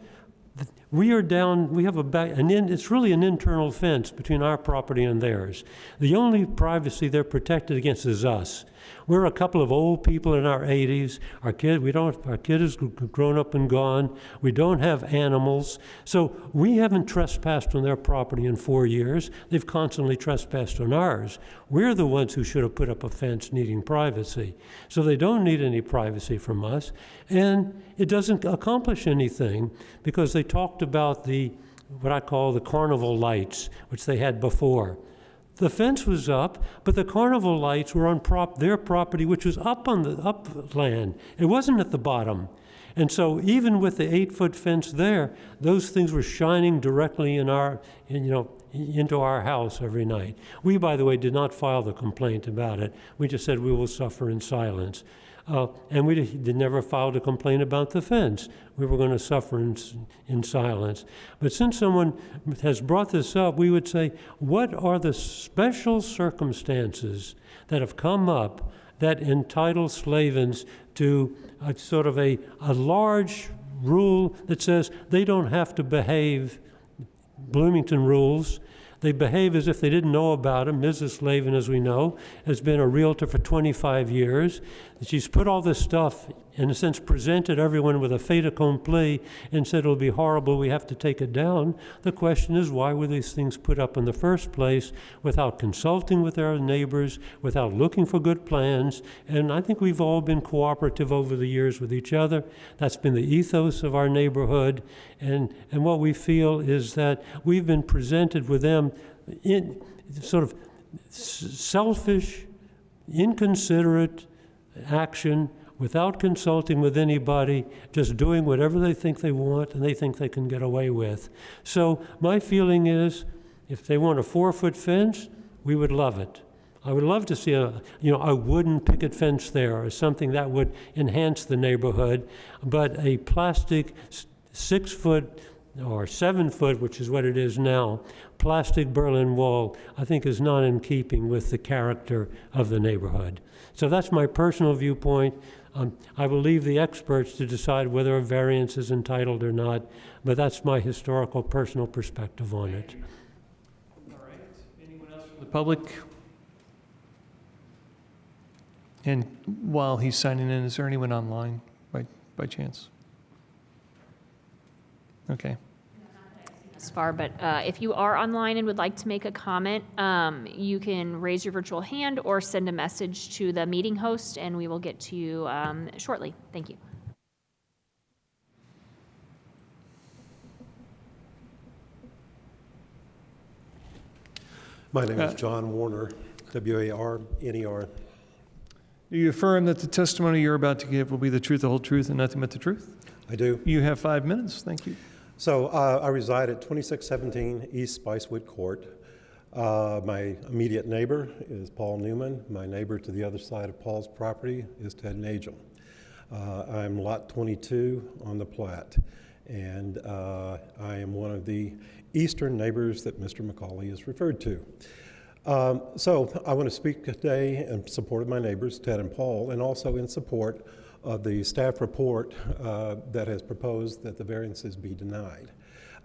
We are down, we have it's really an internal fence between our property and theirs. The only privacy they're protected against is us. We're a couple of old people in our 80s. Our kid is grown up and gone. We don't have animals. So we haven't trespassed on their property in 4 years. They've constantly trespassed on ours. We're the ones who should have put up a fence needing privacy. So they don't need any privacy from us. And it doesn't accomplish anything because they talked about what I call the carnival lights, which they had before. The fence was up, but the carnival lights were on their property, which was up on the upland. It wasn't at the bottom. And so even with the 8-foot fence there, those things were shining directly into our house every night. We, by the way, did not file the complaint about it. We just said we will suffer in silence. And we never filed a complaint about the fence. We were going to suffer in silence. But since someone has brought this up, we would say, what are the special circumstances that have come up that entitle Slavens to a sort of a large rule that says they don't have to behave Bloomington rules? They behave as if they didn't know about him. Mrs. Slavin, as we know, has been a realtor for 25 years. She's put all this stuff, in a sense, presented everyone with a fait accompli and said it'll be horrible, we have to take it down. The question is, why were these things put up in the first place without consulting with our neighbors, without looking for good plans? And I think we've all been cooperative over the years with each other. That's been the ethos of our neighborhood. And what we feel is that we've been presented with them in sort of selfish, inconsiderate action without consulting with anybody, just doing whatever they think they want and they think they can get away with. So my feeling is, if they want a 4-foot fence, we would love it. I would love to see a wooden picket fence there or something that would enhance the neighborhood, but a plastic 6-foot or 7-foot, which is what it is now, plastic Berlin wall, I think is not in keeping with the character of the neighborhood. So that's my personal viewpoint. I will leave the experts to decide whether a variance is entitled or not, but that's my historical personal perspective on it.
All right. Anyone else from the public? And while he's signing in, is there anyone online by chance? Okay.
As far, but if you are online and would like to make a comment, you can raise your virtual hand or send a message to the meeting host, and we will get to you shortly. Thank you.
My name is John Warner, W-A-R-N-E-R.
Do you affirm that the testimony you're about to give will be the truth, the whole truth, and nothing but the truth?
I do.
You have 5 minutes. Thank you.
So I reside at 2617 East Spicewood Court. My immediate neighbor is Paul Newman. My neighbor to the other side of Paul's property is Ted Nagel. I'm lot 22 on the plat, and I am one of the eastern neighbors that Mr. McCauley is referred to. So I want to speak today in support of my neighbors, Ted and Paul, and also in support of the staff report that has proposed that the variances be denied.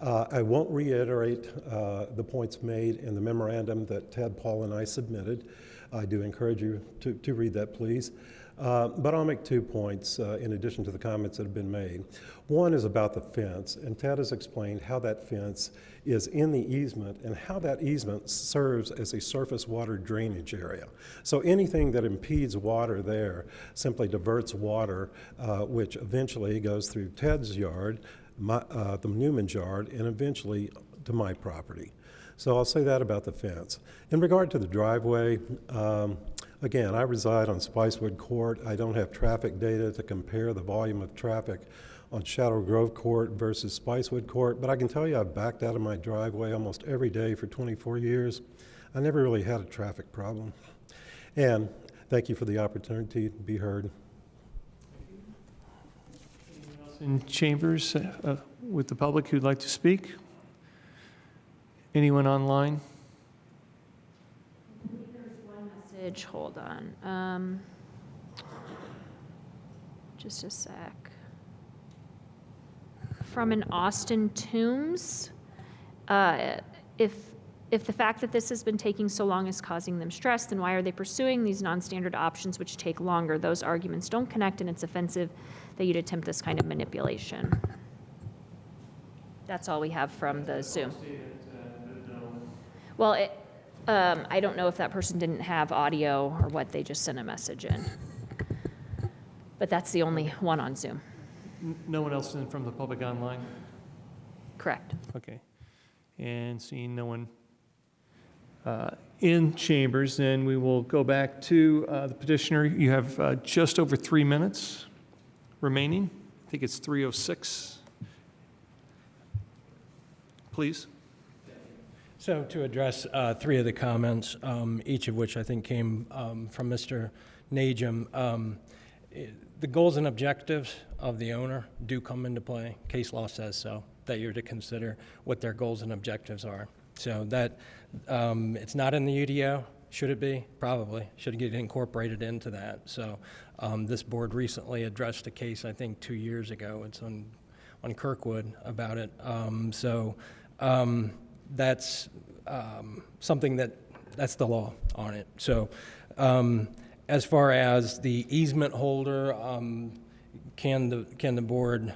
I won't reiterate the points made in the memorandum that Ted, Paul, and I submitted. I do encourage you to read that, please. But I'll make 2 points in addition to the comments that have been made. One is about the fence, and Ted has explained how that fence is in the easement and how that easement serves as a surface water drainage area. So anything that impedes water there simply diverts water, which eventually goes through Ted's yard, the Newman's yard, and eventually to my property. So I'll say that about the fence. In regard to the driveway, again, I reside on Spicewood Court. I don't have traffic data to compare the volume of traffic on Shadow Grove Court versus Spicewood Court, but I can tell you I've backed out of my driveway almost every day for 24 years. I never really had a traffic problem. And thank you for the opportunity to be heard.
In chambers with the public who'd like to speak? Anyone online?
There's one message, hold on. Just a sec. From an Austin Toombs, if the fact that this has been taking so long is causing them stress, then why are they pursuing these non-standard options which take longer? Those arguments don't connect, and it's offensive that you'd attempt this kind of manipulation. That's all we have from the Zoom. Well, I don't know if that person didn't have audio or what, they just sent a message in. But that's the only one on Zoom.
No one else in from the public online?
Correct.
Okay. And seeing no one in chambers, then we will go back to the petitioner. You have just over 3 minutes remaining. I think it's 3:06. Please.
So to address three of the comments, each of which I think came from Mr. Najum, the goals and objectives of the owner do come into play. Case law says so, that you're to consider what their goals and objectives are. So that it's not in the UDO. Should it be? Probably. Should get incorporated into that. So this board recently addressed a case, I think 2 years ago. It's on Kirkwood about it. That's something that's the law on it. So as far as the easement holder, can the board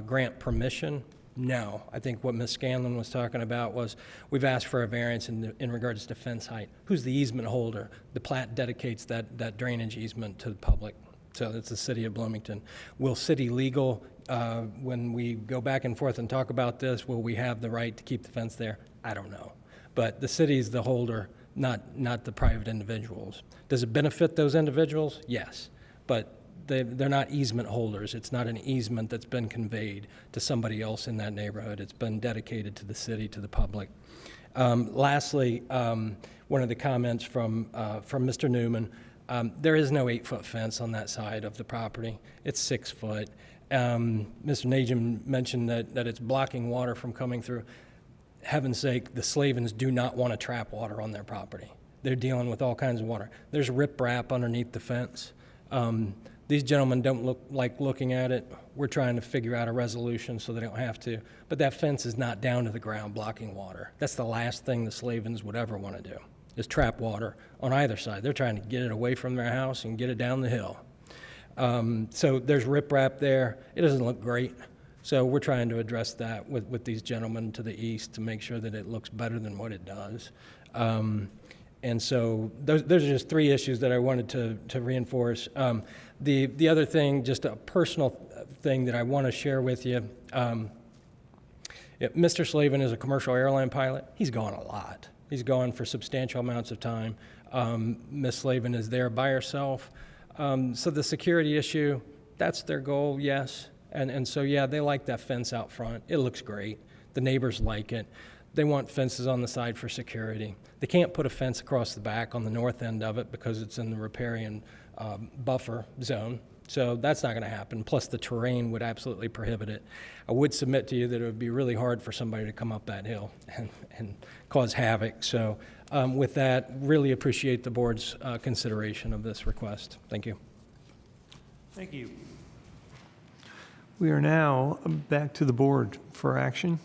grant permission? No. I think what Ms. Scanlon was talking about was we've asked for a variance in regards to fence height. Who's the easement holder? The plat dedicates that drainage easement to the public. So it's the city of Bloomington. Will city legal, when we go back and forth and talk about this, will we have the right to keep the fence there? I don't know. But the city's the holder, not the private individuals. Does it benefit those individuals? Yes. But they're not easement holders. It's not an easement that's been conveyed to somebody else in that neighborhood. It's been dedicated to the city, to the public. Lastly, one of the comments from Mr. Newman, there is no 8-foot fence on that side of the property. It's 6 foot. Mr. Najum mentioned that it's blocking water from coming through. Heaven's sake, the Slavens do not want to trap water on their property. They're dealing with all kinds of water. There's riprap underneath the fence. These gentlemen don't like looking at it. We're trying to figure out a resolution so they don't have to. But that fence is not down to the ground blocking water. That's the last thing the Slavens would ever want to do, is trap water on either side. They're trying to get it away from their house and get it down the hill. So there's riprap there. It doesn't look great. So we're trying to address that with these gentlemen to the east to make sure that it looks better than what it does. And so those are just three issues that I wanted to reinforce. The other thing, just a personal thing that I want to share with you, Mr. Slavin is a commercial airline pilot. He's gone a lot. He's gone for substantial amounts of time. Ms. Slavin is there by herself. So the security issue, that's their goal, yes. And so, yeah, they like that fence out front. It looks great. The neighbors like it. They want fences on the side for security. They can't put a fence across the back on the north end of it because it's in the riparian buffer zone. So that's not going to happen. Plus, the terrain would absolutely prohibit it. I would submit to you that it would be really hard for somebody to come up that hill and cause havoc. So with that, really appreciate the board's consideration of this request. Thank you.
Thank you. We are now back to the board for action.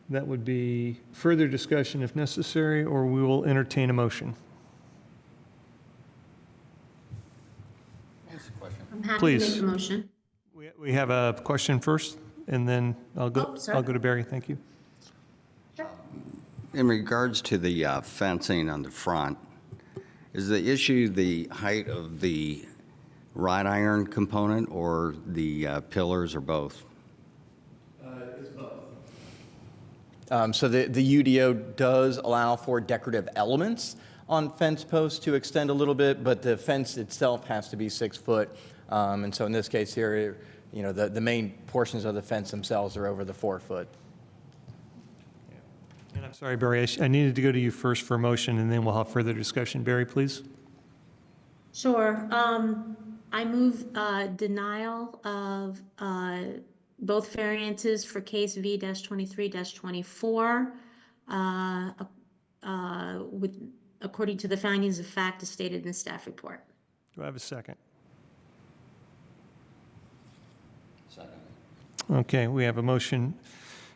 That would be further discussion if necessary, or we will entertain a motion.
I'm happy
Please.
to make a motion.
We have a question first, and then I'll go to Barry. Thank you.
In regards to the fencing on the front, is the issue the height of the wrought iron component or the pillars or both?
It's both.
So the UDO does allow for decorative elements on fence posts to extend a little bit, but the fence itself has to be 6 foot. And so in this case here, you know, the main portions of the fence themselves are over the 4 foot.
And I'm sorry, Barry, I needed to go to you first for a motion, and then we'll have further discussion. Barry, please.
Sure. I move denial of both variances for case V-23-24 according to the findings of fact as stated in the staff report.
Do I have a second?
Second.
Okay, we have a motion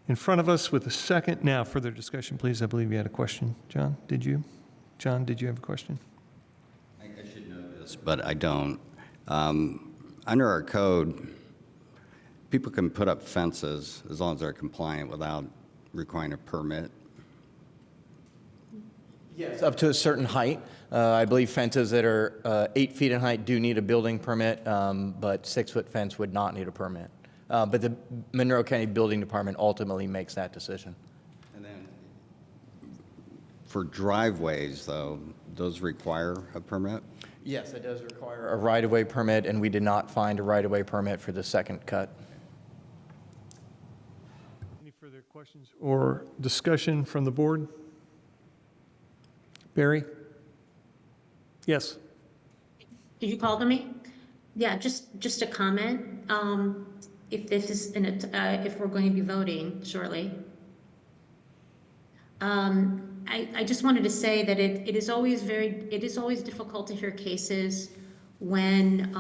in front of us with a second. Now, further discussion, please. I believe you had a question. John, did you? John, did you have a question?
I should know this, but I don't. Under our code, people can put up fences as long as they're compliant without requiring a permit.
Yes, up to a certain height. I believe fences that are 8 feet in height do need a building permit, but 6-foot fence would not need a permit. But the Monroe County Building Department ultimately makes that decision.
And then for driveways, though, those require a permit?
Yes, it does require a right-of-way permit, and we did not find a right-of-way permit for the second cut.
Any further questions or discussion from the board? Barry? Yes.
Did you call to me? Yeah, just a comment. If this is if we're going to be voting shortly, I just wanted to say that it is always difficult to hear cases when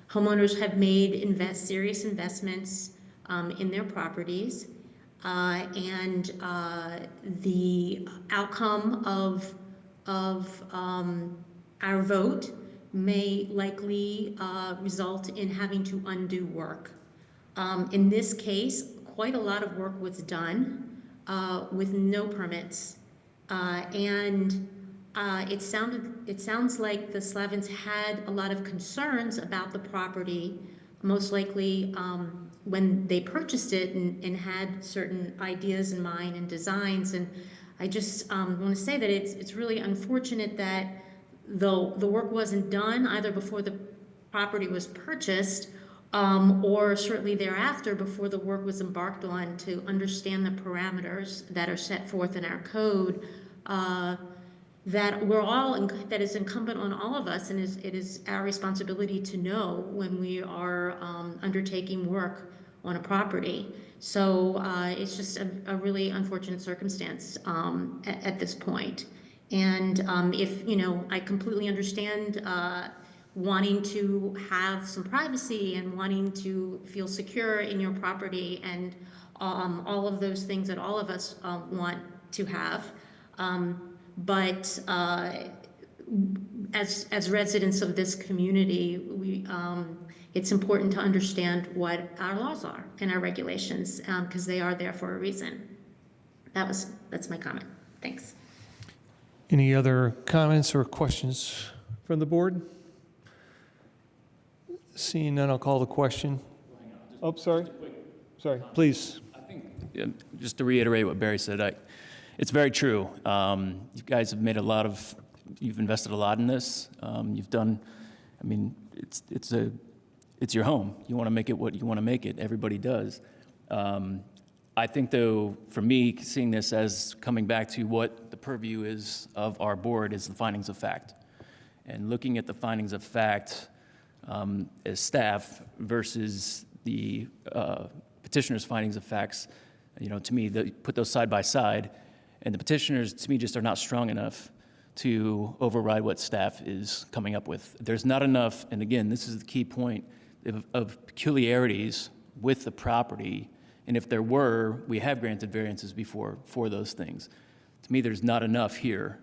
homeowners have made serious investments in their properties, and the outcome of our vote may likely result in having to undo work. In this case, quite a lot of work was done with no permits, and it sounds like the Slavins had a lot of concerns about the property, most likely when they purchased it and had certain ideas in mind and designs. And I just want to say that it's really unfortunate that though the work wasn't done either before the property was purchased or shortly thereafter before the work was embarked on to understand the parameters that are set forth in our code, that is incumbent on all of us, and it is our responsibility to know when we are undertaking work on a property. So it's just a really unfortunate circumstance at this point. And if, I completely understand wanting to have some privacy and wanting to feel secure in your property and all of those things that all of us want to have. But as residents of this community, it's important to understand what our laws are and our regulations, because they are there for a reason. That's my comment. Thanks.
Any other comments or questions from the board? Seeing none, I'll call the question. Oh, sorry. Sorry, please.
I think, just to reiterate what Barry said, it's very true. You guys have made you've invested a lot in this. You've done, it's your home. You want to make it what you want to make it. Everybody does. I think, though, for me, seeing this as coming back to what the purview is of our board is the findings of fact. And looking at the findings of fact as staff versus the petitioner's findings of facts, to me, put those side by side, and the petitioners, to me, just are not strong enough to override what staff is coming up with. There's not enough, and again, this is the key point, of peculiarities with the property. And if there were, we have granted variances before for those things. To me, there's not enough here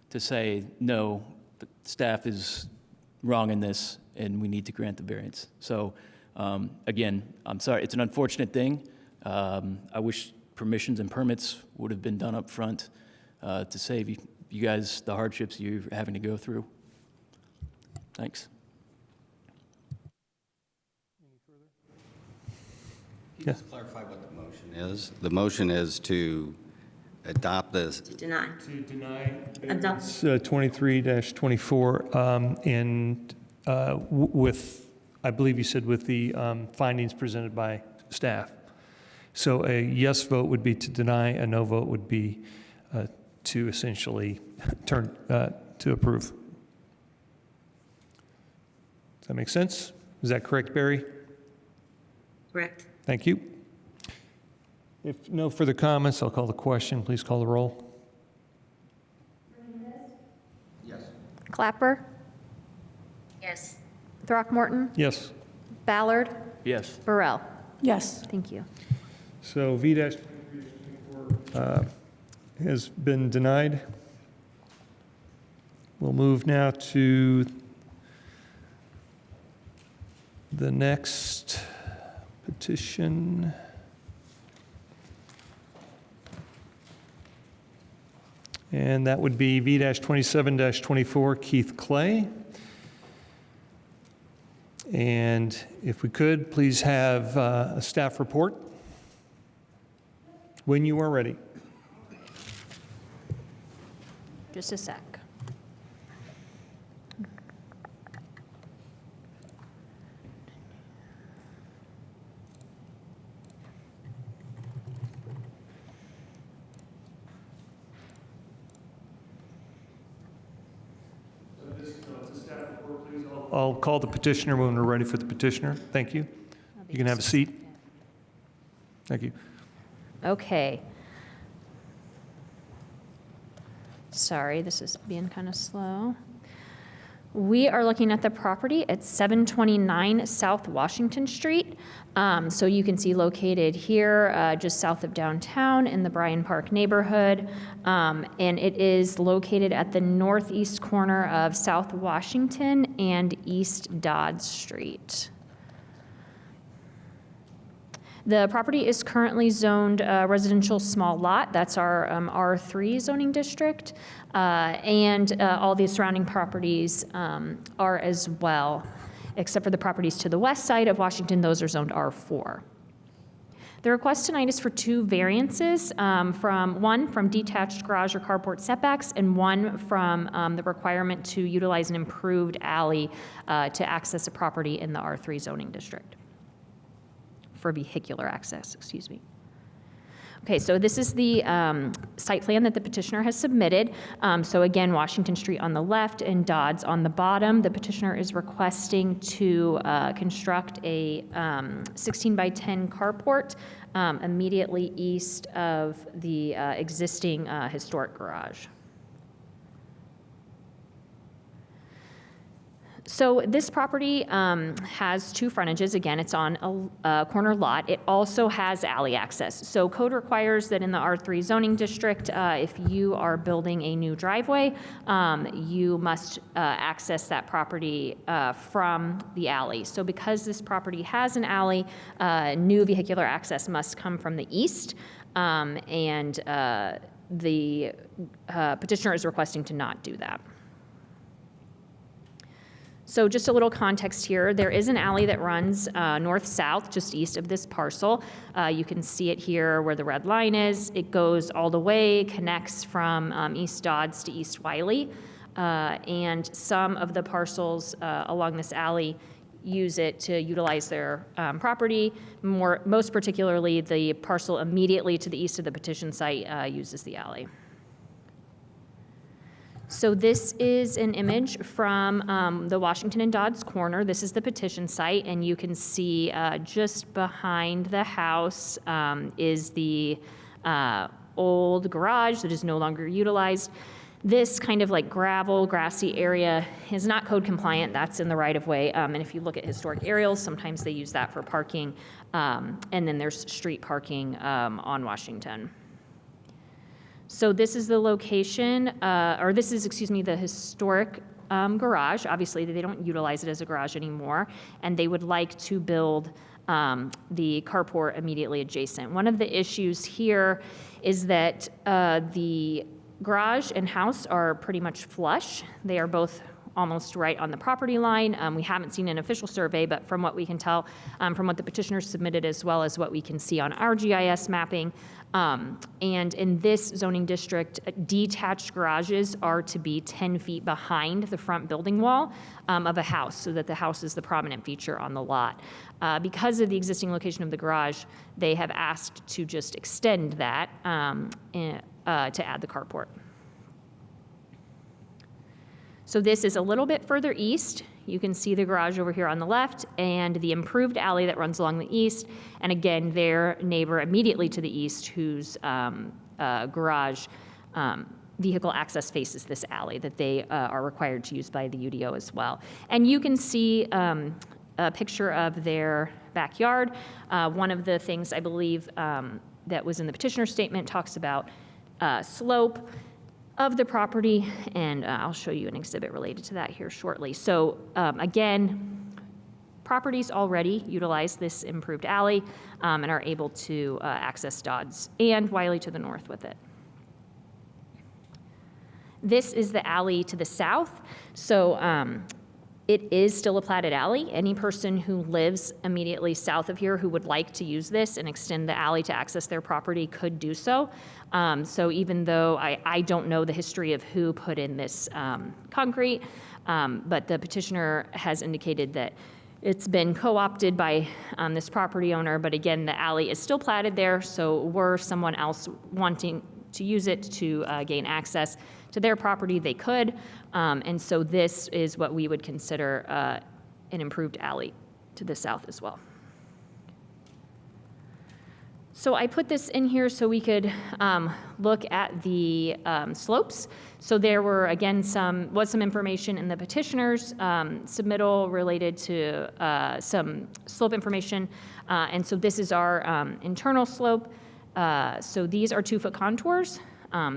to say, no, the staff is wrong in this and we need to grant the variance. So again, I'm sorry, it's an unfortunate thing. I wish permissions and permits would have been done up front to save you guys the hardships you're having to go through. Thanks.
Can you just clarify what the motion is? The motion is to adopt this.
Deny.
To deny
Adopt.
It's 23-24, and with, I believe you said with the findings presented by staff. So a yes vote would be to deny, a no vote would be to essentially turn to approve. Does that make sense? Is that correct, Barry?
Correct.
Thank you. If no further comments, I'll call the question. Please call the roll.
Clapper,
Yes.
Throckmorton,
Yes.
Ballard,
Yes.
Burrell.
Yes.
Thank you.
So V-24 has been denied. We'll move now to the next petition. And that would be V-27-24 Keith Clay. And if we could, please have a staff report when you are ready.
Just a sec.
I'll call the petitioner when we're ready for the petitioner. Thank you. You can have a seat. Thank you.
Okay. Sorry, this is being kind of slow. We are looking at the property at 729 South Washington Street. So you can see located here just south of downtown in the Bryan Park neighborhood. And it is located at the northeast corner of South Washington and East Dodge Street. The property is currently zoned residential small lot. That's our R3 zoning district. And all the surrounding properties are as well, except for the properties to the west side of Washington. Those are zoned R4. The request tonight is for two variances, from detached garage or carport setbacks, and one from the requirement to utilize an improved alley to access a property in the R3 zoning district. For vehicular access, excuse me. Okay, so this is the site plan that the petitioner has submitted. So again, Washington Street on the left and Dodds on the bottom. The petitioner is requesting to construct a 16 by 10 carport immediately east of the existing historic garage. So this property has two frontages. Again, it's on a corner lot. It also has alley access. So code requires that in the R3 zoning district, if you are building a new driveway, you must access that property from the alley. So because this property has an alley, new vehicular access must come from the east, and the petitioner is requesting to not do that. So just a little context here. There is an alley that runs north-south, just east of this parcel. You can see it here where the red line is. It goes all the way, connects from East Dodds to East Wiley. And some of the parcels along this alley use it to utilize their property. Most particularly, the parcel immediately to the east of the petition site uses the alley. So this is an image from the Washington and Dodds corner. This is the petition site, and you can see just behind the house is the old garage that is no longer utilized. This kind of like gravel, grassy area is not code compliant. That's in the right of way. And if you look at historic aerials, sometimes they use that for parking. And then there's street parking on Washington. So this is the location, the historic garage. Obviously, they don't utilize it as a garage anymore, and they would like to build the carport immediately adjacent. One of the issues here is that the garage and house are pretty much flush. They are both almost right on the property line. We haven't seen an official survey, but from what we can tell, from what the petitioner submitted as well as what we can see on our GIS mapping, and in this zoning district, detached garages are to be 10 feet behind the front building wall of a house, so that the house is the prominent feature on the lot. Because of the existing location of the garage, they have asked to just extend that to add the carport. So this is a little bit further east. You can see the garage over here on the left and the improved alley that runs along the east. And again, their neighbor immediately to the east, whose garage vehicle access faces this alley that they are required to use by the UDO as well. And you can see a picture of their backyard. One of the things I believe that was in the petitioner statement talks about slope of the property, and I'll show you an exhibit related to that here shortly. So again, properties already utilize this improved alley and are able to access Dodds and Wiley to the north with it. This is the alley to the south. So it is still a platted alley. Any person who lives immediately south of here who would like to use this and extend the alley to access their property could do so. So even though I don't know the history of who put in this concrete, but the petitioner has indicated that it's been co-opted by this property owner, but again, the alley is still platted there, so were someone else wanting to use it to gain access to their property, they could. And so this is what we would consider an improved alley to the south as well. So I put this in here so we could look at the slopes. So there were, again, some information in the petitioner's submittal related to some slope information. And so this is our internal slope. So these are 2-foot contours.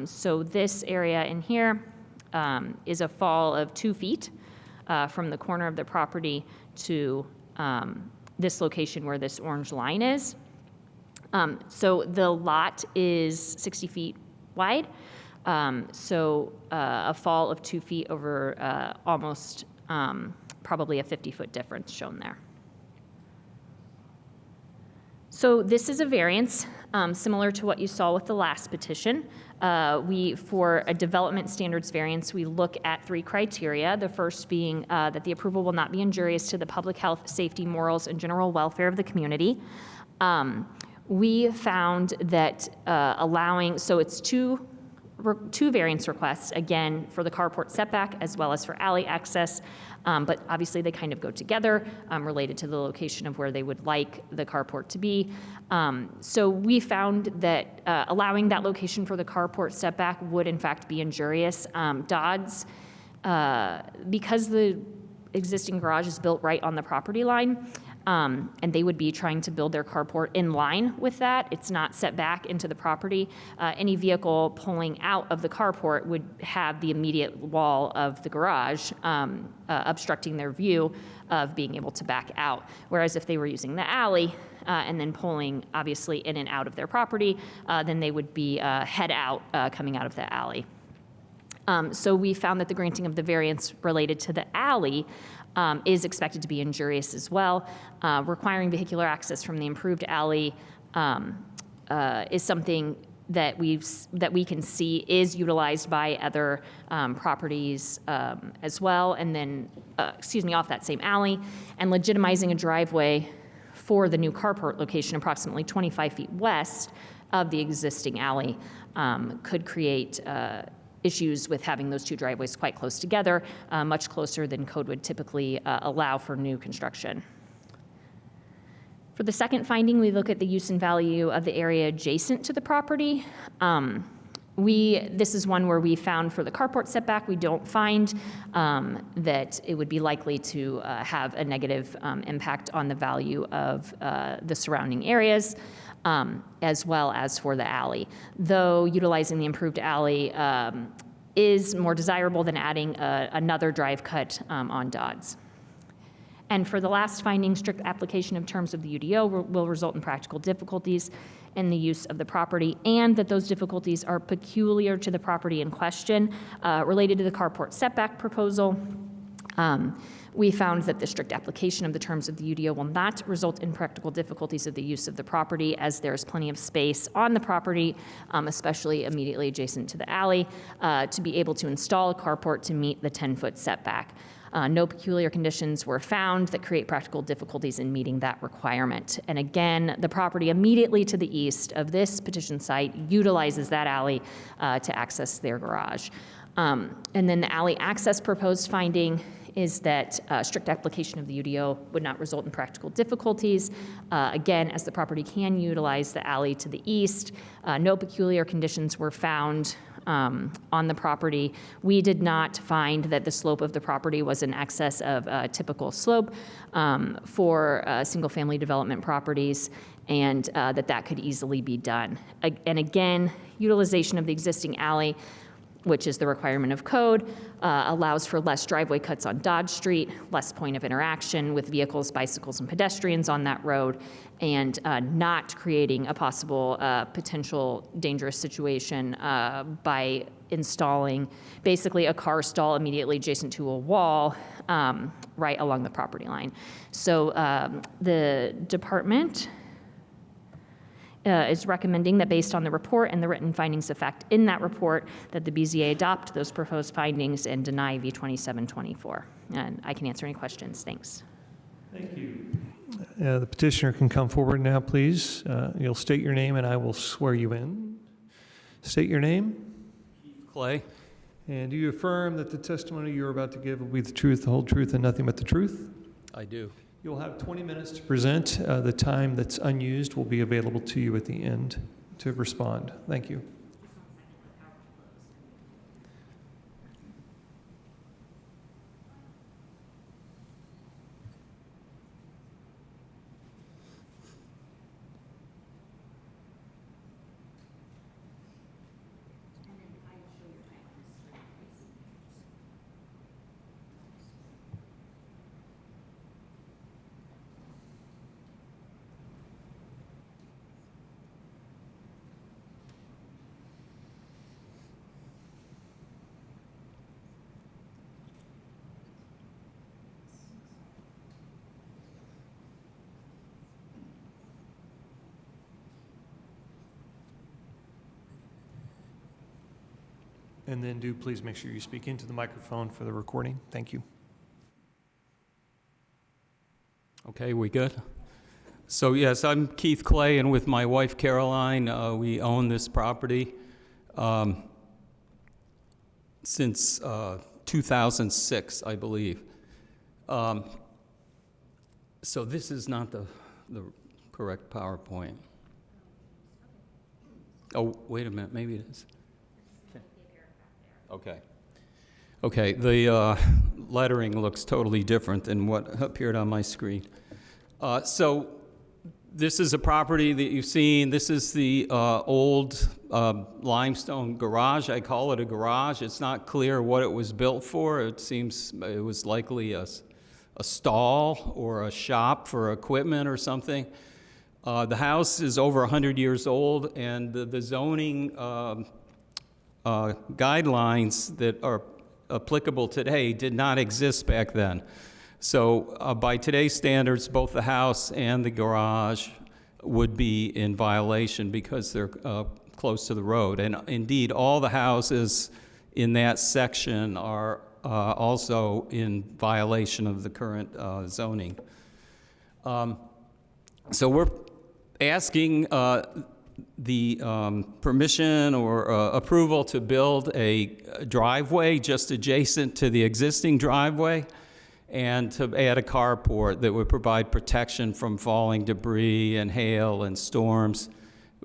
So this area in here is a fall of 2 feet from the corner of the property to this location where this orange line is. So the lot is 60 feet wide. So a fall of 2 feet over almost probably a 50-foot difference shown there. So this is a variance similar to what you saw with the last petition. For a development standards variance, we look at 3 criteria. The first being that the approval will not be injurious to the public health, safety, morals, and general welfare of the community. We found that so it's two variance requests, again, for the carport setback as well as for alley access, but obviously they kind of go together related to the location of where they would like the carport to be. So we found that allowing that location for the carport setback would in fact be injurious. Dodds, because the existing garage is built right on the property line, and they would be trying to build their carport in line with that. It's not set back into the property. Any vehicle pulling out of the carport would have the immediate wall of the garage obstructing their view of being able to back out. Whereas if they were using the alley and then pulling obviously in and out of their property, then they would be head out coming out of the alley. So we found that the granting of the variance related to the alley is expected to be injurious as well. Requiring vehicular access from the improved alley is something that we can see is utilized by other properties as well, and then, off that same alley, and legitimizing a driveway for the new carport location approximately 25 feet west of the existing alley could create issues with having those 2 driveways quite close together, much closer than code would typically allow for new construction. For the second finding, we look at the use and value of the area adjacent to the property. This is one where we found for the carport setback, we don't find that it would be likely to have a negative impact on the value of the surrounding areas. As well as for the alley. Though utilizing the improved alley is more desirable than adding another drive cut on Dodds. And for the last finding, strict application of terms of the UDO will result in practical difficulties in the use of the property, and that those difficulties are peculiar to the property in question related to the carport setback proposal. We found that the strict application of the terms of the UDO will not result in practical difficulties of the use of the property, as there's plenty of space on the property, especially immediately adjacent to the alley, to be able to install a carport to meet the 10-foot setback. No peculiar conditions were found that create practical difficulties in meeting that requirement. And again, the property immediately to the east of this petition site utilizes that alley to access their garage. And then the alley access proposed finding is that strict application of the UDO would not result in practical difficulties. Again, as the property can utilize the alley to the east, no peculiar conditions were found on the property. We did not find that the slope of the property was in excess of a typical slope for single-family development properties, and that could easily be done. And again, utilization of the existing alley, which is the requirement of code, allows for less driveway cuts on Dodge Street, less point of interaction with vehicles, bicycles, and pedestrians on that road, and not creating a possible potential dangerous situation by installing basically a car stall immediately adjacent to a wall right along the property line. So the department is recommending that based on the report and the written findings of fact in that report, that the BZA adopt those proposed findings and deny V2724. And I can answer any questions. Thanks.
Thank you. The petitioner can come forward now, please. You'll state your name and I will swear you in. State your name.
Clay.
And do you affirm that the testimony you're about to give will be the truth, the whole truth, and nothing but the truth?
I do.
You'll have 20 minutes to present. The time that's unused will be available to you at the end to respond. Thank you. And then do please make sure you speak into the microphone for the recording. Thank you.
Okay, we good? So yes, I'm Keith Clay, and with my wife Caroline, we own this property since 2006, I believe. So this is not the correct PowerPoint. Oh, wait a minute, maybe it is. Okay. Okay, the lettering looks totally different than what appeared on my screen. So this is a property that you've seen. This is the old limestone garage. I call it a garage. It's not clear what it was built for. It seems it was likely a stall or a shop for equipment or something. The house is over 100 years old, and the zoning guidelines that are applicable today did not exist back then. So by today's standards, both the house and the garage would be in violation because they're close to the road. And indeed, all the houses in that section are also in violation of the current zoning. So we're asking the permission or approval to build a driveway just adjacent to the existing driveway, and to add a carport that would provide protection from falling debris and hail and storms.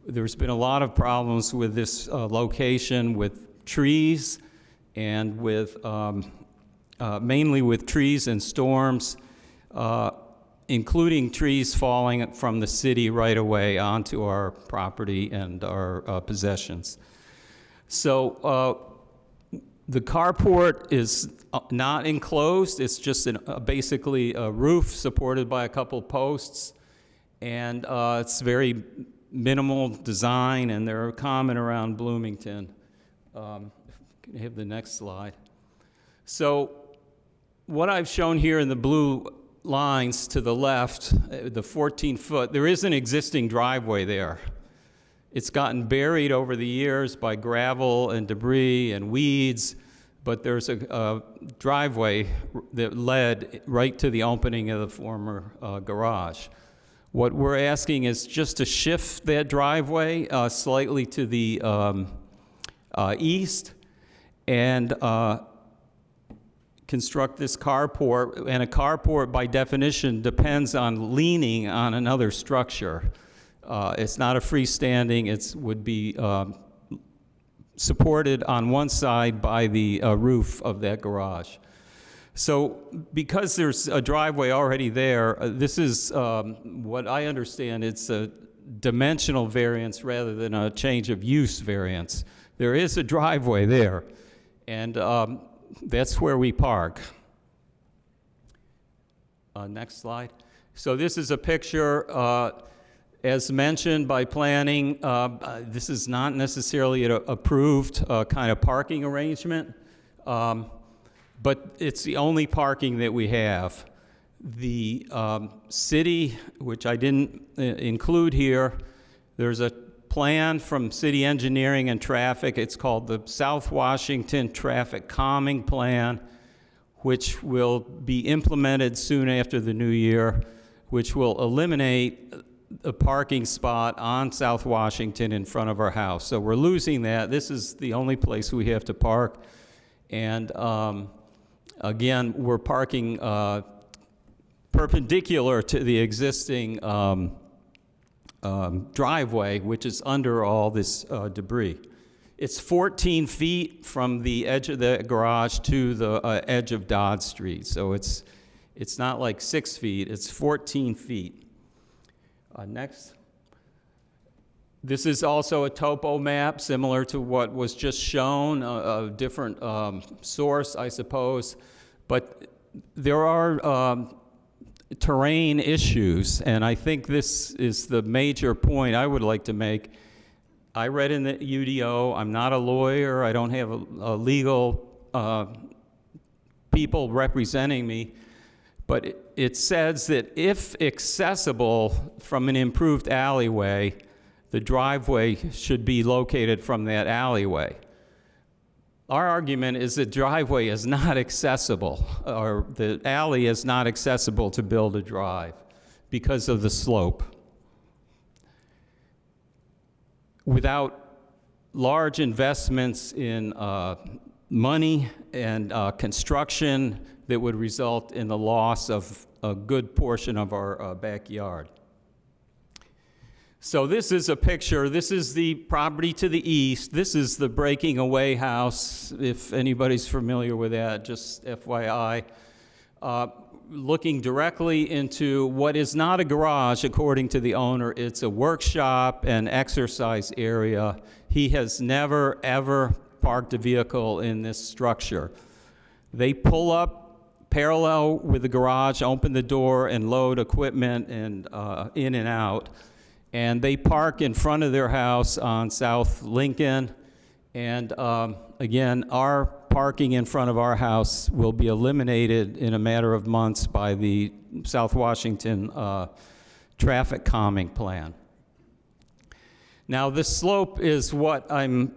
There's been a lot of problems with this location with trees and with mainly with trees and storms, including trees falling from the city right away onto our property and our possessions. So the carport is not enclosed. It's just basically a roof supported by a couple posts, and it's very minimal design, and they're common around Bloomington. Can you have the next slide? So what I've shown here in the blue lines to the left, the 14-foot, there is an existing driveway there. It's gotten buried over the years by gravel and debris and weeds, but there's a driveway that led right to the opening of the former garage. What we're asking is just to shift that driveway slightly to the east and construct this carport. And a carport, by definition, depends on leaning on another structure. It's not a freestanding, it would be supported on one side by the roof of that garage. So because there's a driveway already there, this is what I understand, it's a dimensional variance rather than a change of use variance. There is a driveway there, and that's where we park. Next slide. So this is a picture, as mentioned by planning, this is not necessarily an approved kind of parking arrangement, but it's the only parking that we have. The city, which I didn't include here, there's a plan from city engineering and traffic. It's called the South Washington Traffic Calming Plan, which will be implemented soon after the new year, which will eliminate a parking spot on South Washington in front of our house. So we're losing that. This is the only place we have to park. And again, we're parking perpendicular to the existing driveway, which is under all this debris. It's 14 feet from the edge of the garage to the edge of Dodd Street. So it's not like 6 feet, it's 14 feet. Next. This is also a topo map similar to what was just shown, a different source, I suppose. But there are terrain issues, and I think this is the major point I would like to make. I read in the UDO, I'm not a lawyer, I don't have a legal people representing me, but it says that if accessible from an improved alleyway, the driveway should be located from that alleyway. Our argument is the driveway is not accessible, or the alley is not accessible to build a drive because of the slope. Without large investments in money and construction that would result in the loss of a good portion of our backyard. So this is a picture. This is the property to the east. This is the breaking away house, if anybody's familiar with that, just FYI. Looking directly into what is not a garage, according to the owner. It's a workshop and exercise area. He has never, ever parked a vehicle in this structure. They pull up parallel with the garage, open the door, and load equipment and in and out. And they park in front of their house on South Lincoln. And again, our parking in front of our house will be eliminated in a matter of months by the South Washington Traffic Calming Plan. Now, the slope is what I'm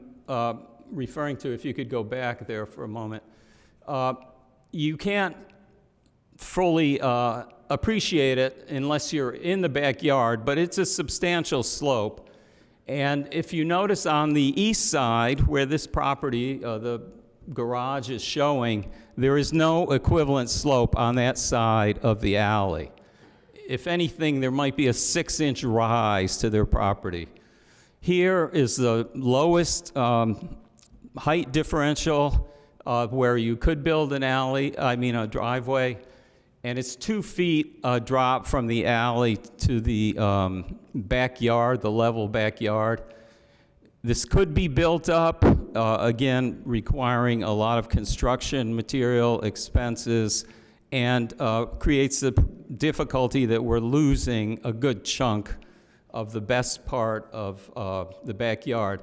referring to. If you could go back there for a moment. You can't fully appreciate it unless you're in the backyard, but it's a substantial slope. And if you notice on the east side, where this property, the garage is showing, there is no equivalent slope on that side of the alley. If anything, there might be a 6-inch rise to their property. Here is the lowest height differential where you could build an a driveway, and it's 2 feet drop from the alley to the backyard, the level backyard. This could be built up, again, requiring a lot of construction material expenses, and creates the difficulty that we're losing a good chunk of the best part of the backyard.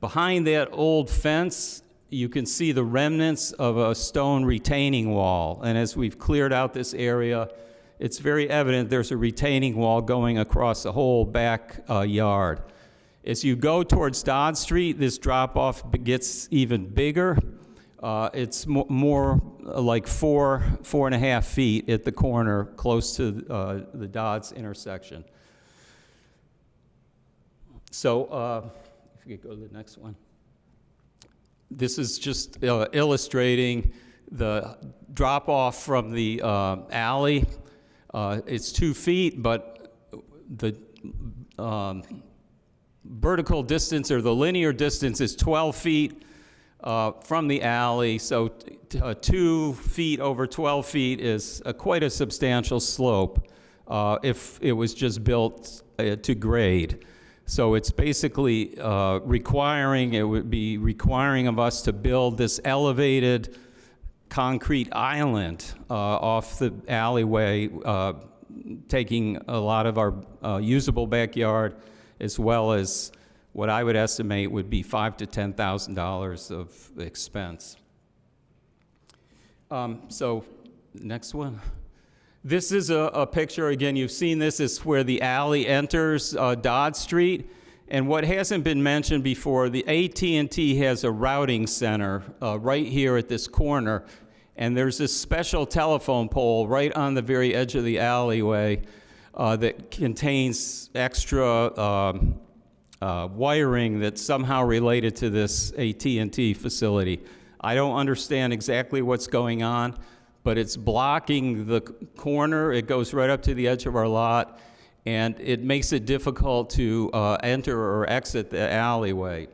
Behind that old fence, you can see the remnants of a stone retaining wall. And as we've cleared out this area, it's very evident there's a retaining wall going across the whole back yard. As you go towards Dodd Street, this drop-off gets even bigger. It's more like 4.5 feet at the corner, close to the Dodds intersection. So, if you could go to the next one. This is just illustrating the drop-off from the alley. It's 2 feet, but the vertical distance or the linear distance is 12 feet from the alley. So 2 feet over 12 feet is quite a substantial slope if it was just built to grade. So it's basically it would be requiring of us to build this elevated concrete island off the alleyway, taking a lot of our usable backyard, as well as what I would estimate would be $5,000 to $10,000 of expense. So, next one. This is a picture, again, you've seen this, is where the alley enters Dodd Street. And what hasn't been mentioned before, the AT&T has a routing center right here at this corner. And there's this special telephone pole right on the very edge of the alleyway that contains extra wiring that's somehow related to this AT&T facility. I don't understand exactly what's going on, but it's blocking the corner. It goes right up to the edge of our lot, and it makes it difficult to enter or exit the alleyway.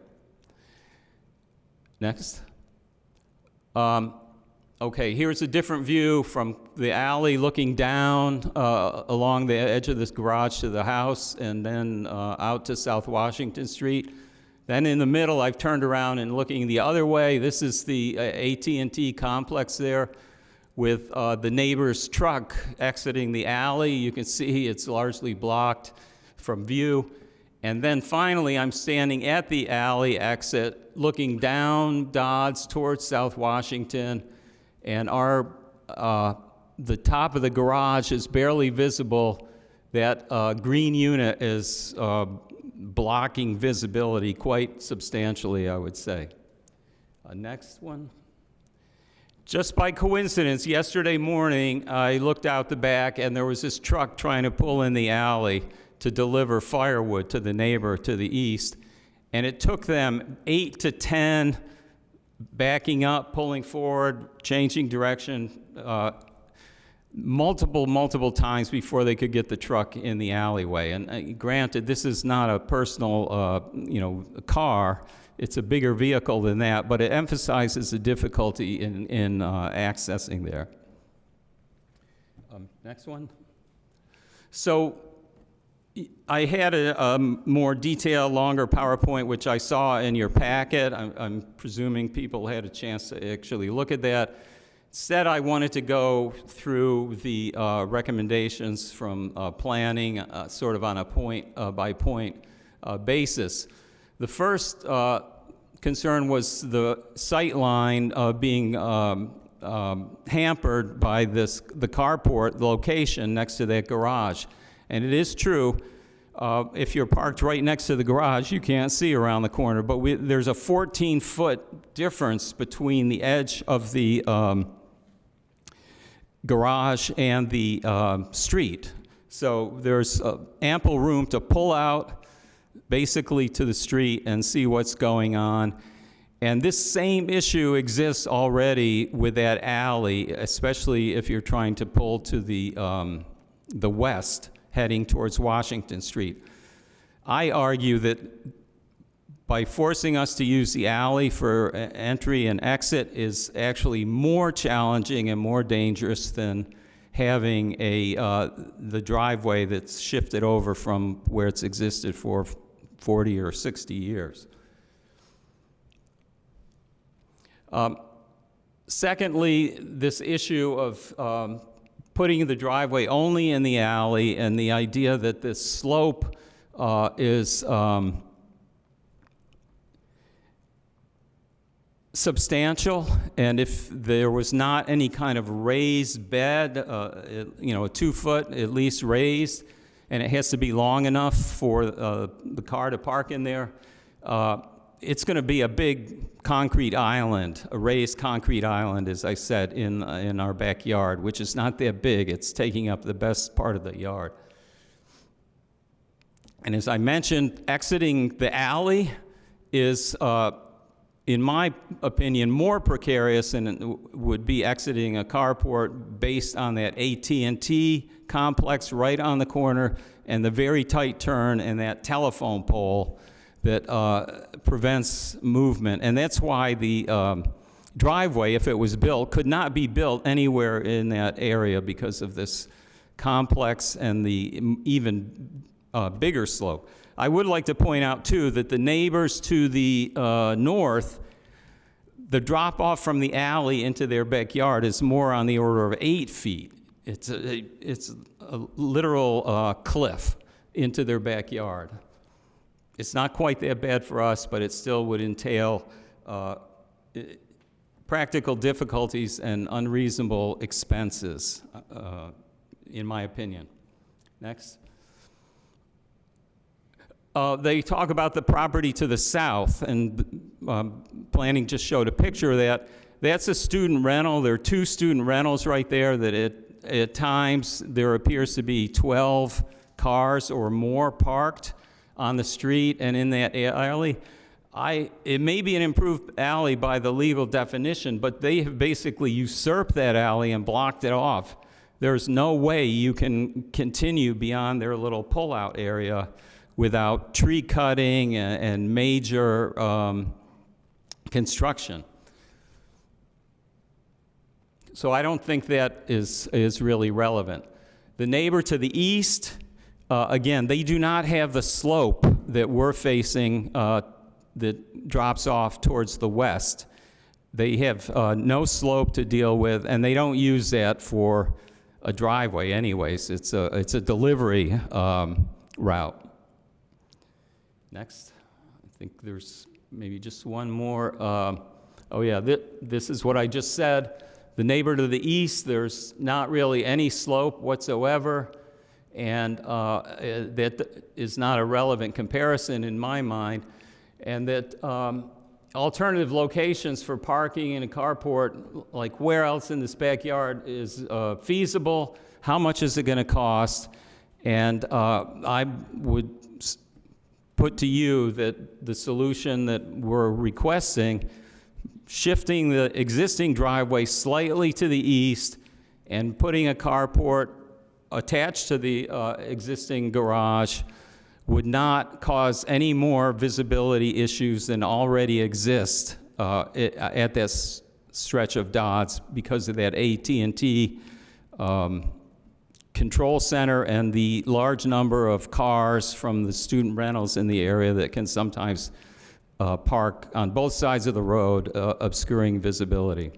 Next. Okay, here's a different view from the alley looking down along the edge of this garage to the house, and then out to South Washington Street. Then in the middle, I've turned around and looking the other way. This is the AT&T complex there, with the neighbor's truck exiting the alley. You can see it's largely blocked from view. And then finally, I'm standing at the alley exit, looking down Dodds towards South Washington, and the top of the garage is barely visible. That green unit is blocking visibility quite substantially, I would say. Next one. Just by coincidence, yesterday morning, I looked out the back, and there was this truck trying to pull in the alley to deliver firewood to the neighbor to the east. And it took them 8 to 10 backing up, pulling forward, changing direction, multiple times before they could get the truck in the alleyway. And granted, this is not a personal, car. It's a bigger vehicle than that, but it emphasizes the difficulty in accessing there. Next one. So I had a more detailed, longer PowerPoint, which I saw in your packet. I'm presuming people had a chance to actually look at that. Instead, I wanted to go through the recommendations from planning, sort of on a point-by-point basis. The first concern was the sight line being hampered by the carport location next to that garage. And it is true, if you're parked right next to the garage, you can't see around the corner. But there's a 14-foot difference between the edge of the garage and the street. So there's ample room to pull out basically to the street and see what's going on. And this same issue exists already with that alley, especially if you're trying to pull to the west, heading towards Washington Street. I argue that by forcing us to use the alley for entry and exit is actually more challenging and more dangerous than having the driveway that's shifted over from where it's existed for 40 or 60 years. Secondly, this issue of putting the driveway only in the alley, and the idea that this slope is substantial, and if there was not any kind of raised bed, a 2 foot at least raised, and it has to be long enough for the car to park in there, it's going to be a big concrete island, a raised concrete island, as I said, in our backyard, which is not that big. It's taking up the best part of the yard. And as I mentioned, exiting the alley is, in my opinion, more precarious than it would be exiting a carport based on that AT&T complex right on the corner and the very tight turn and that telephone pole that prevents movement. And that's why the driveway, if it was built, could not be built anywhere in that area because of this complex and the even bigger slope. I would like to point out, too, that the neighbors to the north, the drop-off from the alley into their backyard is more on the order of 8 feet. It's a literal cliff into their backyard. It's not quite that bad for us, but it still would entail practical difficulties and unreasonable expenses, in my opinion. Next. They talk about the property to the south, and planning just showed a picture of that. That's a student rental. There are 2 student rentals right there that at times there appears to be 12 cars or more parked on the street and in that alley. It may be an improved alley by the legal definition, but they have basically usurped that alley and blocked it off. There's no way you can continue beyond their little pull-out area without tree cutting and major construction. So I don't think that is really relevant. The neighbor to the east, again, they do not have the slope that we're facing that drops off towards the west. They have no slope to deal with, and they don't use that for a driveway anyways. It's a delivery route. Next. I think there's maybe just one more. This is what I just said. The neighbor to the east, there's not really any slope whatsoever, and that is not a relevant comparison in my mind, and that alternative locations for parking in a carport, like where else in this backyard is feasible, how much is it going to cost, and I would put to you that the solution that we're requesting, shifting the existing driveway slightly to the east and putting a carport attached to the existing garage, would not cause any more visibility issues than already exist at this stretch of Dodds because of that AT&T control center and the large number of cars from the student rentals in the area that can sometimes park on both sides of the road, obscuring visibility.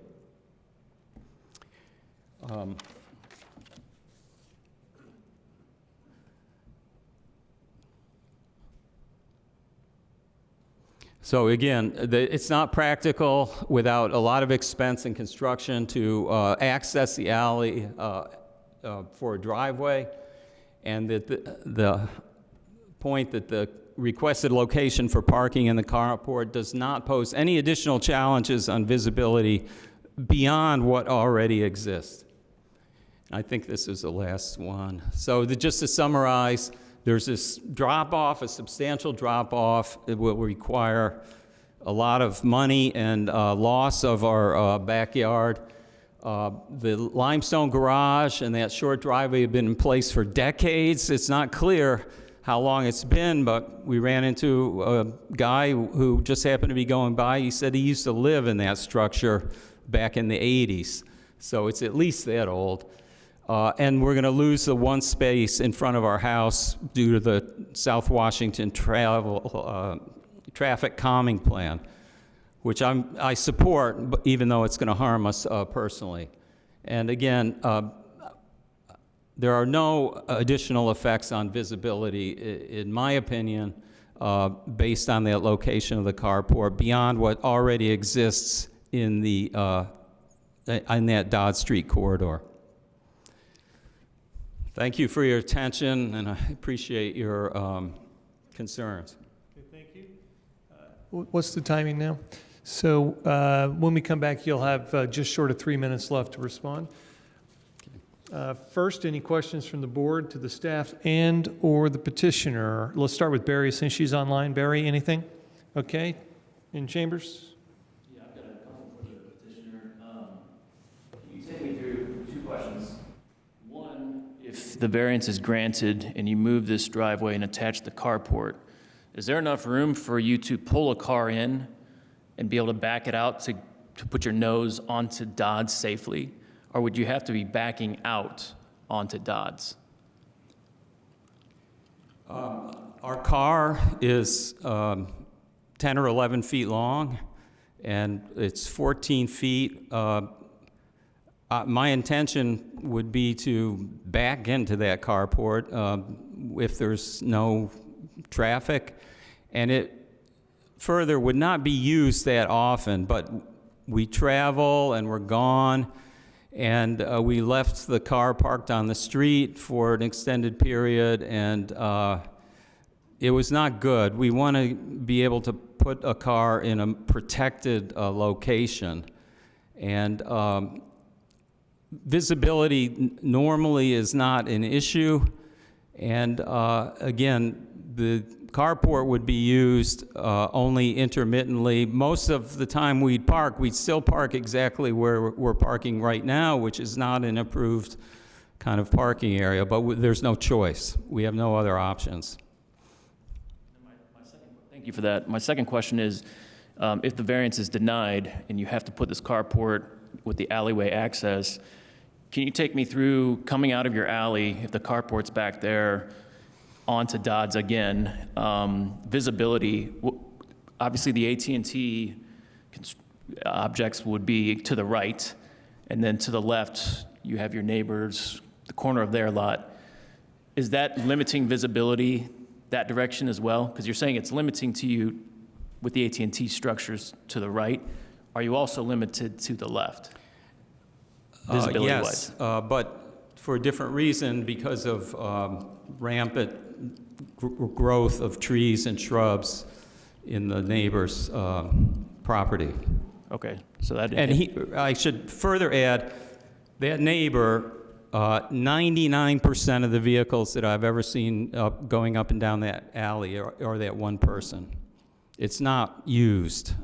So again, it's not practical without a lot of expense and construction to access the alley for a driveway, and that the point that the requested location for parking in the carport does not pose any additional challenges on visibility beyond what already exists. I think this is the last one. So just to summarize, there's this drop-off, a substantial drop-off. It will require a lot of money and loss of our backyard. The limestone garage and that short driveway have been in place for decades. It's not clear how long it's been, but we ran into a guy who just happened to be going by. He said he used to live in that structure back in the 80s. So it's at least that old. And we're going to lose the one space in front of our house due to the South Washington traffic calming plan, which I support, but even though it's going to harm us personally. And again, there are no additional effects on visibility, in my opinion, based on that location of the carport beyond what already exists in that Dodd Street corridor. Thank you for your attention, and I appreciate your concerns.
Okay, thank you. What's the timing now? So when we come back, you'll have just short of 3 minutes left to respond. First, any questions from the board to the staff and/or the petitioner? Let's start with Barry since she's online. Barry, anything? Okay. In chambers?
Yeah, I've got a couple for the petitioner. Can you take me through two questions? One, if the variance is granted and you move this driveway and attach the carport, is there enough room for you to pull a car in and be able to back it out to put your nose onto Dodds safely? Or would you have to be backing out onto Dodds?
Our car is 10 or 11 feet long, and it's 14 feet. My intention would be to back into that carport if there's no traffic, and it further would not be used that often, but we travel and we're gone, and we left the car parked on the street for an extended period, and it was not good. We want to be able to put a car in a protected location, and visibility normally is not an issue, and again, the carport would be used only intermittently. Most of the time we'd still park exactly where we're parking right now, which is not an approved kind of parking area, but there's no choice. We have no other options.
Thank you for that. My second question is, if the variance is denied and you have to put this carport with the alleyway access, can you take me through coming out of your alley, if the carport's back there, onto Dodds again, visibility? Obviously, the AT&T objects would be to the right, and then to the left, you have your neighbors, the corner of their lot. Is that limiting visibility that direction as well? Because you're saying it's limiting to you with the AT&T structures to the right. Are you also limited to the left, visibility-wise?
Yes, but for a different reason, because of rampant growth of trees and shrubs in the neighbor's property.
Okay, so that...
And I should further add, that neighbor, 99% of the vehicles that I've ever seen going up and down that alley are that one person. It's not used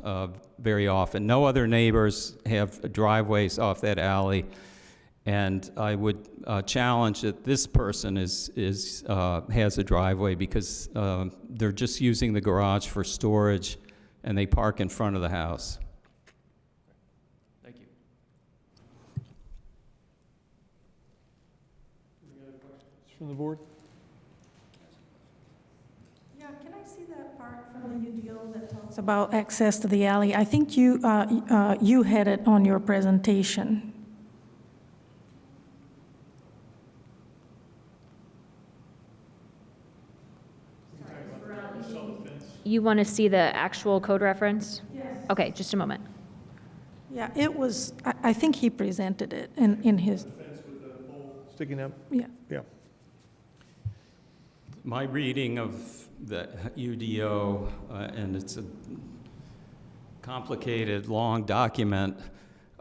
very often. No other neighbors have driveways off that alley, and I would challenge that this person has a driveway because they're just using the garage for storage, and they park in front of the house.
Thank you.
Any other questions from the board?
Yeah, can I see that part from the UDO that talks about access to the alley? I think you had it on your presentation.
You want to see the actual code reference? Yes. Okay, just a moment.
Yeah, it was, I think he presented it in his,
Fence with the pole sticking up?
yeah.
Yeah.
My reading of the UDO, and it's a complicated, long document,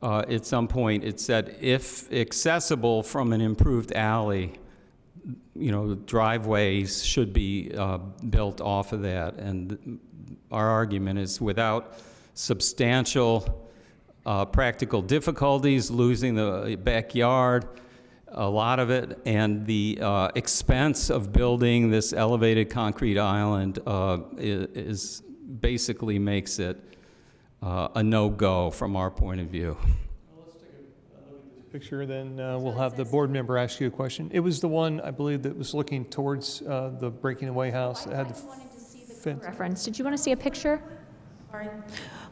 at some point it said, if accessible from an improved alley, driveways should be built off of that. And our argument is without substantial practical difficulties, losing the backyard, a lot of it, and the expense of building this elevated concrete island is basically makes it a no-go from our point of view.
Well, let's take a look at this picture, then we'll have the board member ask you a question. It was the one, I believe, that was looking towards the breaking away house that had the fence.
Reference. Did you want to see a picture?
Sorry.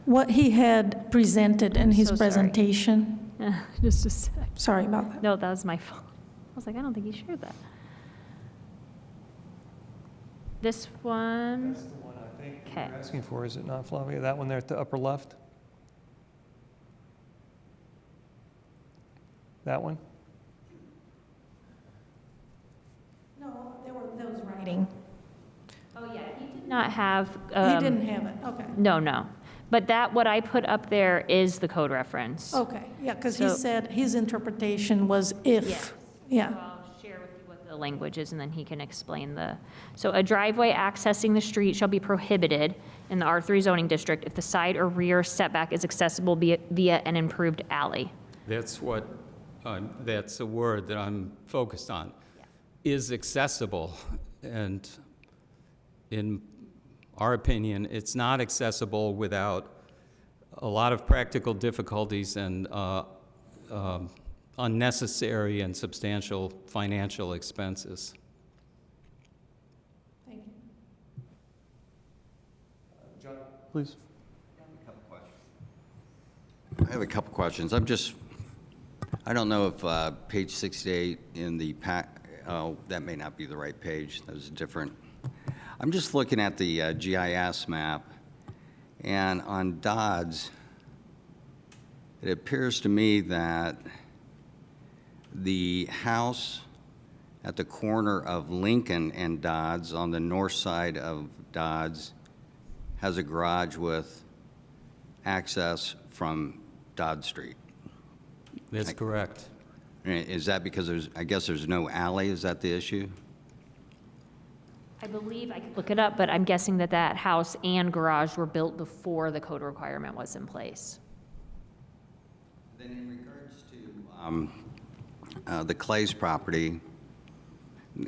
What he had presented in his
So sorry.
presentation.
Just a sec.
Sorry about that.
No, that was my fault. I was like, I don't think he shared that. This one.
That's the one
Okay.
you're asking for, is it not, Flavia? That one there at the upper left? That one?
No, that was writing.
Oh, yeah, he did not have.
He didn't have it, okay.
No, no. But that, what I put up there is the code reference.
Okay, yeah, because he
So-
said his interpretation was if,
Yes.
yeah.
So I'll share with you what the language is, and then he can explain the, so a driveway accessing the street shall be prohibited in the R3 zoning district if the side or rear setback is accessible via an improved alley.
That's what, that's a word that I'm focused on, is accessible. And in our opinion, it's not accessible without a lot of practical difficulties and unnecessary and substantial financial expenses.
Thank you.
Please.
I have a couple questions. I don't know if page 68 in the pack, oh, that may not be the right page. That was different. I'm just looking at the GIS map, and on Dodds, it appears to me that the house at the corner of Lincoln and Dodds on the north side of Dodds has a garage with access from Dodd Street.
That's correct.
Is that because I guess there's no alley? Is that the issue?
I believe, I could look it up, but I'm guessing that that house and garage were built before the code requirement was in place.
Then in regards to the Clay's property,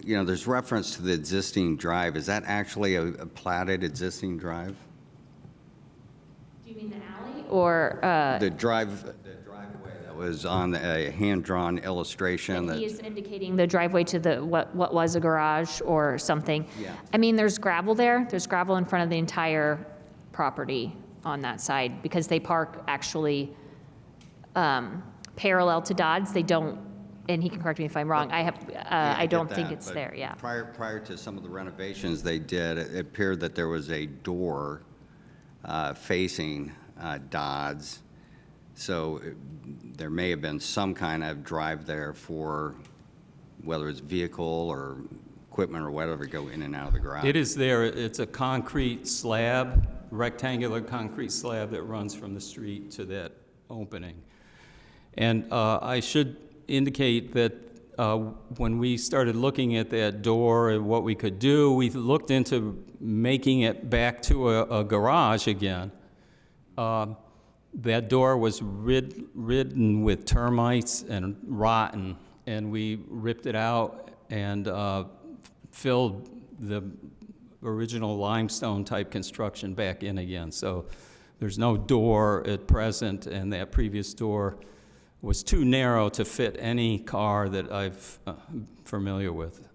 you know, there's reference to the existing drive. Is that actually a platted existing drive?
Do you mean the alley? Or,
The driveway that was on a hand-drawn illustration
he
that,
is indicating the driveway to the, what was a garage or something.
Yeah.
I mean, there's gravel there. There's gravel in front of the entire property on that side because they park actually parallel to Dodds. They don't, and he can correct me if I'm wrong. I don't think it's there, yeah.
Prior to some of the renovations they did, it appeared that there was a door facing Dodds. So there may have been some kind of drive there for whether it's vehicle or equipment or whatever go in and out of the garage.
It is there. It's a concrete slab, rectangular concrete slab that runs from the street to that opening. And I should indicate that when we started looking at that door and what we could do, we looked into making it back to a garage again. That door was ridden with termites and rotten, and we ripped it out and filled the original limestone-type construction back in again. So there's no door at present, and that previous door was too narrow to fit any car that I've familiar with.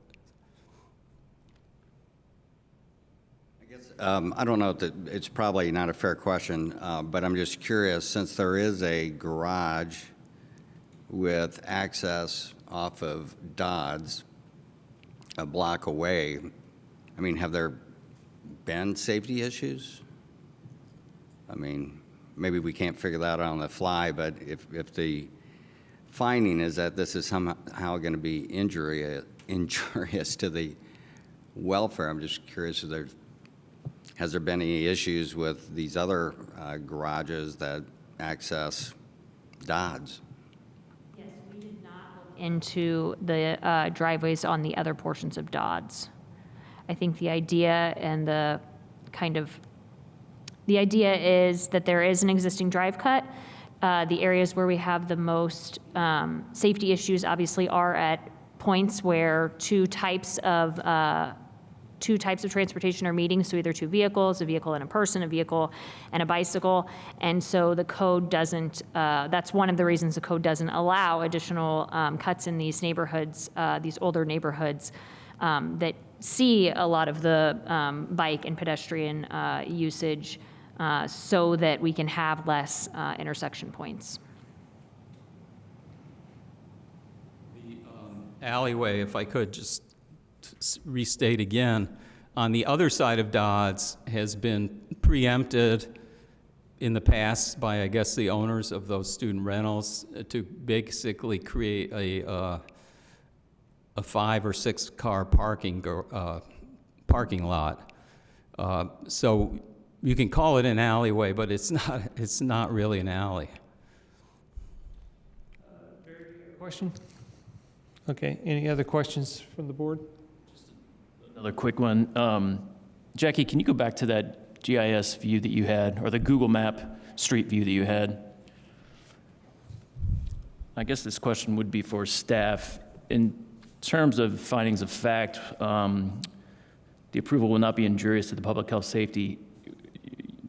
I don't know, it's probably not a fair question, but I'm just curious, since there is a garage with access off of Dodds a block away, I mean, have there been safety issues? I mean, maybe we can't figure that out on the fly, but if the finding is that this is somehow going to be injurious to the welfare, I'm just curious if has there been any issues with these other garages that access Dodds?
Yes, we did not look into the driveways on the other portions of Dodds. I think the idea and the idea is that there is an existing drive cut. The areas where we have the most safety issues obviously are at points where two types of transportation are meeting, so either two vehicles, a vehicle and a person, a vehicle and a bicycle. And so the code doesn't, that's one of the reasons the code doesn't allow additional cuts in these neighborhoods, these older neighborhoods that see a lot of the bike and pedestrian usage so that we can have less intersection points.
The alleyway, if I could just restate again, on the other side of Dodds has been preempted in the past by, I guess, the owners of those student rentals to basically create a 5 or 6 car parking lot. So you can call it an alleyway, but it's not really an alley.
Question? Okay, any other questions from the board?
Another quick one. Jackie, can you go back to that GIS view that you had, or the Google Map street view that you had? I guess this question would be for staff. In terms of findings of fact, the approval will not be injurious to the public health safety.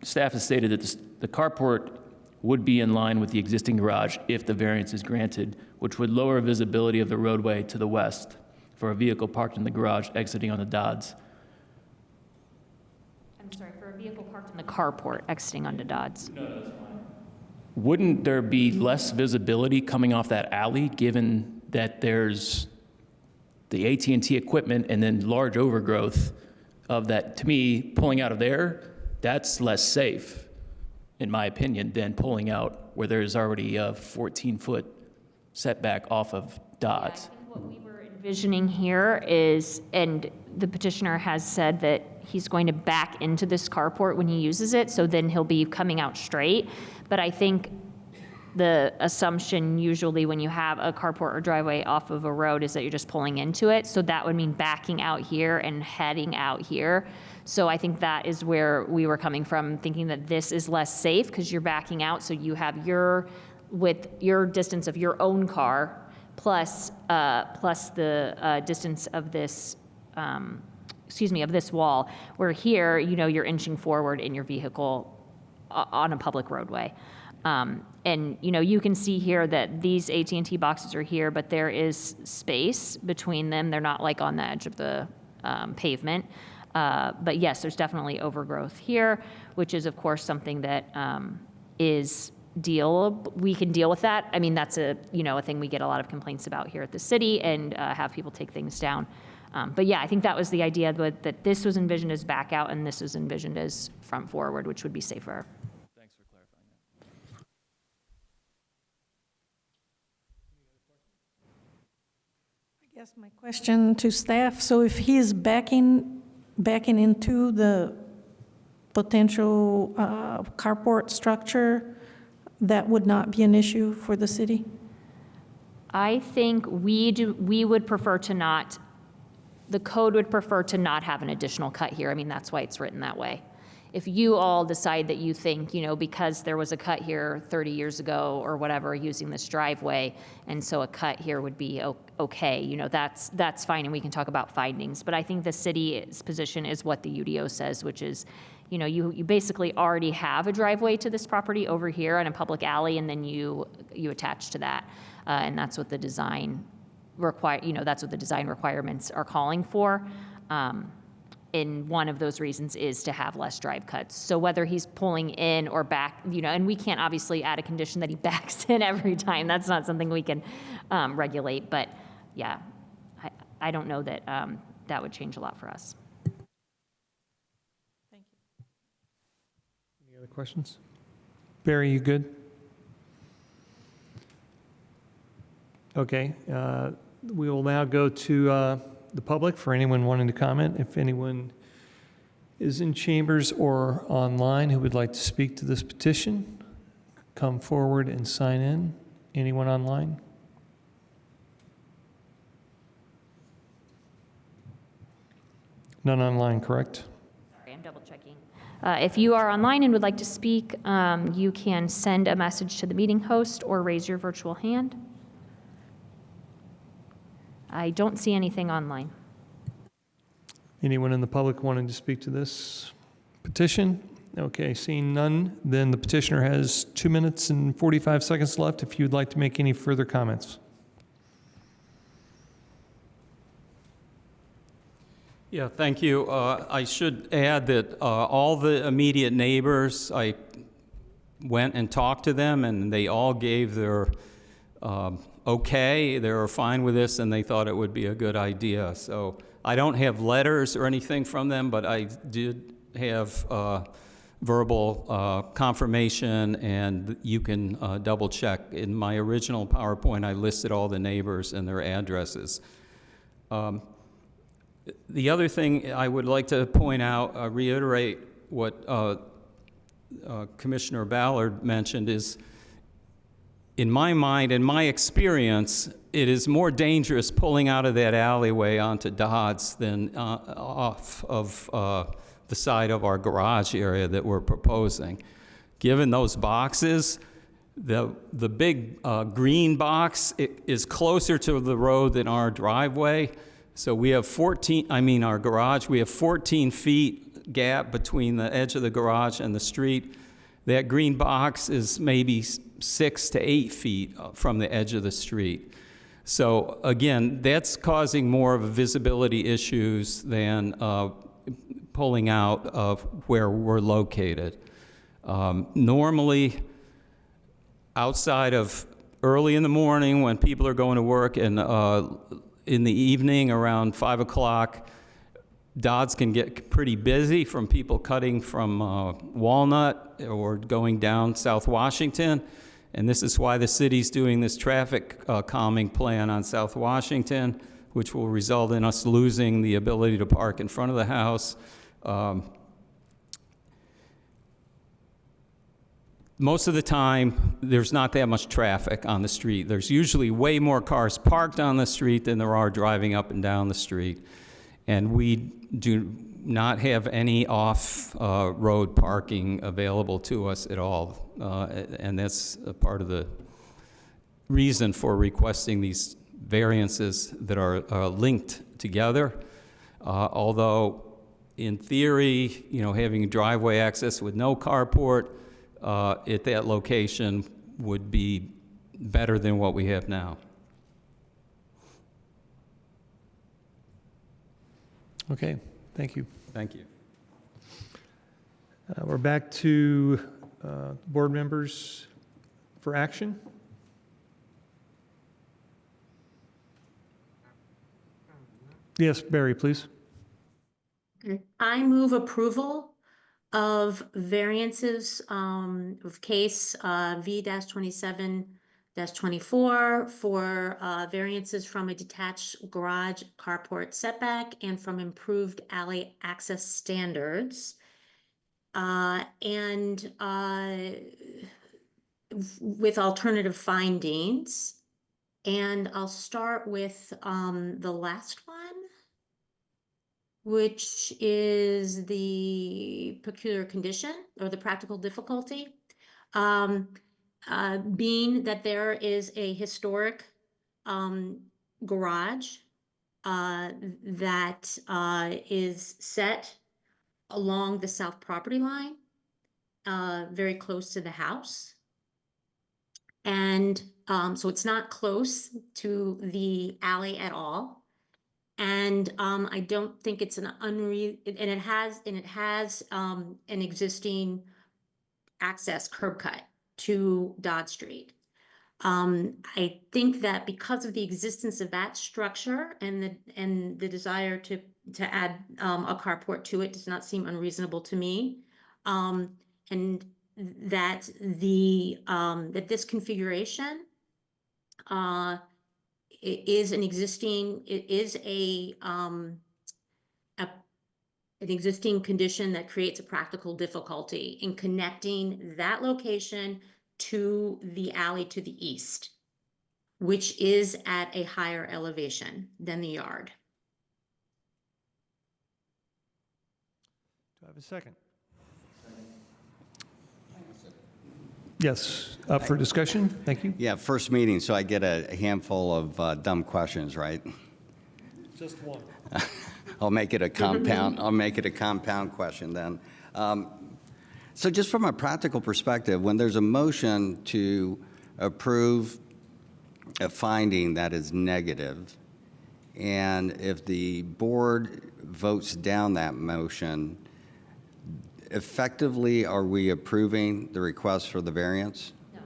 Staff has stated that the carport would be in line with the existing garage if the variance is granted, which would lower visibility of the roadway to the west for a vehicle parked in the garage exiting onto Dodds.
I'm sorry, for a vehicle parked in the carport exiting onto Dodds.
No, that's fine. Wouldn't there be less visibility coming off that alley, given that there's the AT&T equipment and then large overgrowth of that? To me, pulling out of there, that's less safe, in my opinion, than pulling out where there's already a 14-foot setback off of Dodds.
Yeah, I think what we were envisioning here is, and the petitioner has said that he's going to back into this carport when he uses it, so then he'll be coming out straight. But I think the assumption usually when you have a carport or driveway off of a road is that you're just pulling into it. So that would mean backing out here and heading out here. So I think that is where we were coming from, thinking that this is less safe because you're backing out. So you have with your distance of your own car plus the distance of this, of this wall. Where here, you're inching forward in your vehicle on a public roadway. And you can see here that these AT&T boxes are here, but there is space between them. They're not like on the edge of the pavement. But yes, there's definitely overgrowth here, which is of course something that we can deal with that. I mean, that's a thing we get a lot of complaints about here at the city and have people take things down. But yeah, I think that was the idea, that this was envisioned as back out and this was envisioned as front forward, which would be safer.
Thanks for clarifying that.
I guess my question to staff, so if he is backing into the potential carport structure, that would not be an issue for the city?
I think we would prefer to not, the code would prefer to not have an additional cut here. I mean, that's why it's written that way. If you all decide that you think, because there was a cut here 30 years ago or whatever using this driveway, and so a cut here would be okay, that's fine, and we can talk about findings. But I think the city's position is what the UDO says, which is, you basically already have a driveway to this property over here on a public alley, and then you attach to that, and that's what the design that's what the design requirements are calling for. And one of those reasons is to have less drive cuts. So whether he's pulling in or back, and we can't obviously add a condition that he backs in every time. That's not something we can regulate. But yeah, I don't know that that would change a lot for us.
Thank you.
Any other questions? Barry, you good? Okay, we will now go to the public for anyone wanting to comment. If anyone is in chambers or online who would like to speak to this petition, come forward and sign in. Anyone online? None online, correct?
Sorry, I'm double checking. If you are online and would like to speak, you can send a message to the meeting host or raise your virtual hand. I don't see anything online.
Anyone in the public wanting to speak to this petition? Okay, seeing none, then the petitioner has 2 minutes and 45 seconds left if you'd like to make any further comments.
Yeah, thank you. I should add that all the immediate neighbors, I went and talked to them, and they all gave their okay, they were fine with this, and they thought it would be a good idea. So I don't have letters or anything from them, but I did have verbal confirmation, and you can double check. In my original PowerPoint, I listed all the neighbors and their addresses. The other thing I would like to point out, reiterate what Commissioner Ballard mentioned, is in my mind, in my experience, it is more dangerous pulling out of that alleyway onto Dodds than off of the side of our garage area that we're proposing. Given those boxes, the big green box is closer to the road than our driveway. So we have our garage, we have 14 feet gap between the edge of the garage and the street. That green box is maybe 6 to 8 feet from the edge of the street. So again, that's causing more of a visibility issues than pulling out of where we're located. Normally, outside of early in the morning when people are going to work and in the evening around 5 o'clock, Dodds can get pretty busy from people cutting from Walnut or going down South Washington. And this is why the city's doing this traffic calming plan on South Washington, which will result in us losing the ability to park in front of the house. Most of the time, there's not that much traffic on the street. There's usually way more cars parked on the street than there are driving up and down the street. And we do not have any off-road parking available to us at all. And that's a part of the reason for requesting these variances that are linked together. Although, in theory, having driveway access with no carport at that location would be better than what we have now.
Okay, thank you.
Thank you.
We're back to board members for action. Yes, Barry, please.
I move approval of variances of case V-27-24 for variances from a detached garage carport setback and from improved alley access standards. And with alternative findings. And I'll start with the last one, which is the peculiar condition or the practical difficulty. Being that there is a historic garage that is set along the south property line, very close to the house. And so it's not close to the alley at all. And I don't think it's an and it has an existing access curb cut to Dodd Street. I think that because of the existence of that structure and the desire to add a carport to it does not seem unreasonable to me, and that that this configuration is an existing an existing condition that creates a practical difficulty in connecting that location to the alley to the east, which is at a higher elevation than the yard.
Do I have a second? Yes, up for discussion. Thank you.
Yeah, first meeting, so I get a handful of dumb questions, right?
Just one.
I'll make it a compound. I'll make it a compound question then. So just from a practical perspective, when there's a motion to approve a finding that is negative, and if the board votes down that motion, effectively, are we approving the request for the variance?
No.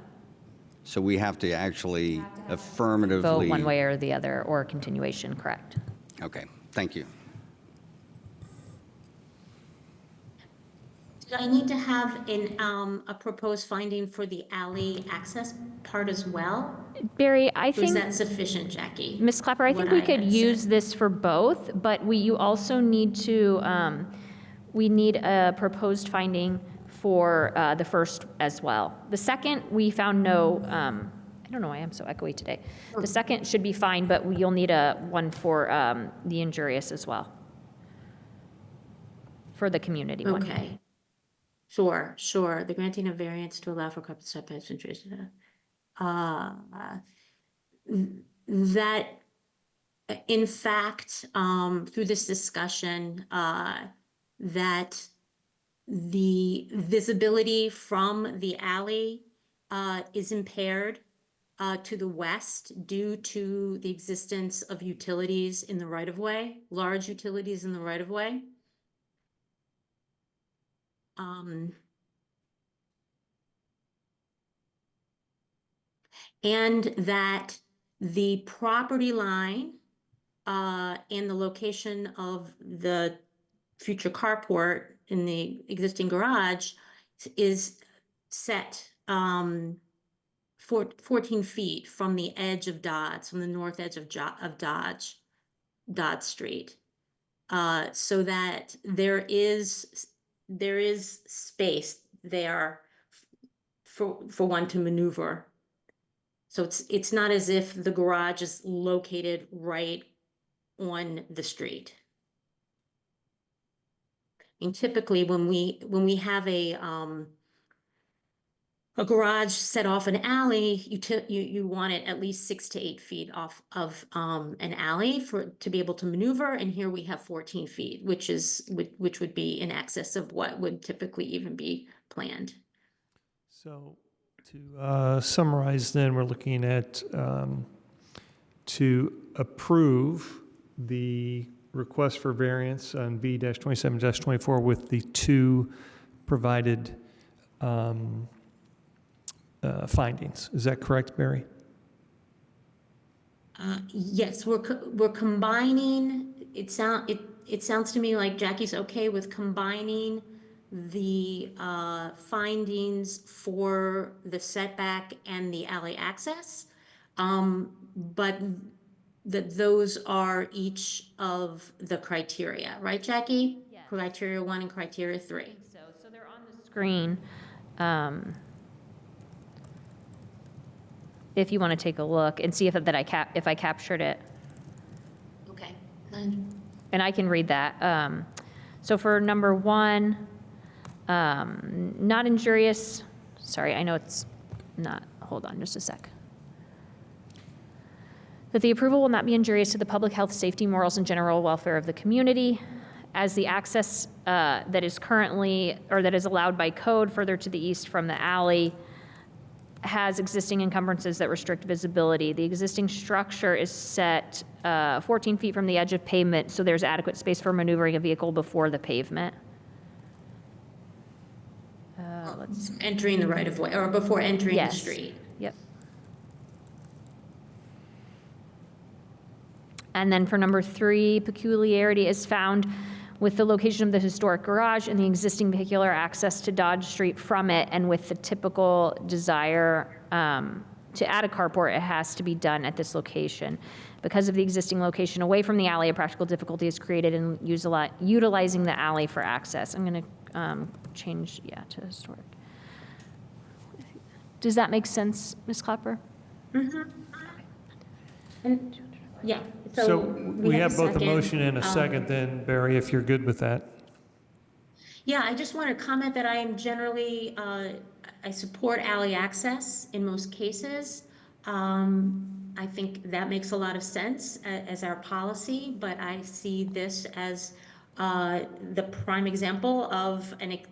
So we have to actually affirmatively
Vote one way or the other, or continuation, correct?
Okay, thank you.
Do I need to have a proposed finding for the alley access part as well?
Barry, I
Or is
think,
that sufficient, Jackie?
Ms. Clapper, I think
what
we
I
could
had
use
said?
this for both, but you also need to, we need a proposed finding for the first as well. The second, we found no, I don't know why I'm so echoey today. The second should be fine, but you'll need one for the injurious as well, for the community one.
Okay. Sure. The granting of variance to allow for carpet setbacks and trees. That, in fact, through this discussion, that the visibility from the alley is impaired to the west due to the existence of utilities in the right-of-way, large utilities in the right-of-way. And that the property line and the location of the future carport in the existing garage is set 14 feet from the edge of Dodds, from the north edge of Dodge Street. So that there is space there for one to maneuver. So it's not as if the garage is located right on the street. And typically when we have a garage set off an alley, you want it at least 6 to 8 feet off of an alley to be able to maneuver. And here we have 14 feet, which would be in excess of what would typically even be planned.
So to summarize then, we're looking at to approve the request for variance on B-27-24 with the two provided findings. Is that correct, Barry?
Yes, we're combining, it sounds to me like Jackie's okay with combining the findings for the setback and the alley access, but that those are each of the criteria, right, Jackie?
Yes.
Criteria 1 and criteria 3.
So they're on the screen. If you want to take a look and see if I captured it.
Okay.
And I can read that. So for number 1, not injurious, sorry, I know it's not, hold on just a sec. That the approval will not be injurious to the public health, safety, morals, and general welfare of the community, as the access that is currently, or that is allowed by code further to the east from the alley has existing encumbrances that restrict visibility. The existing structure is set 14 feet from the edge of pavement, so there's adequate space for maneuvering a vehicle before the pavement.
Entering the right of way, or before entering the
Yes.
street.
Yep. And then for number 3, peculiarity is found with the location of the historic garage and the existing vehicular access to Dodge Street from it, and with the typical desire to add a carport, it has to be done at this location. Because of the existing location away from the alley, a practical difficulty is created in utilizing the alley for access. I'm going to change, to historic. Does that make sense, Ms. Clapper?
And, yeah.
So we have both a
second.
motion and a second then, Barry, if you're good with that.
Yeah, I just want to comment that I am generally, I support alley access in most cases. I think that makes a lot of sense as our policy, but I see this as the prime example of a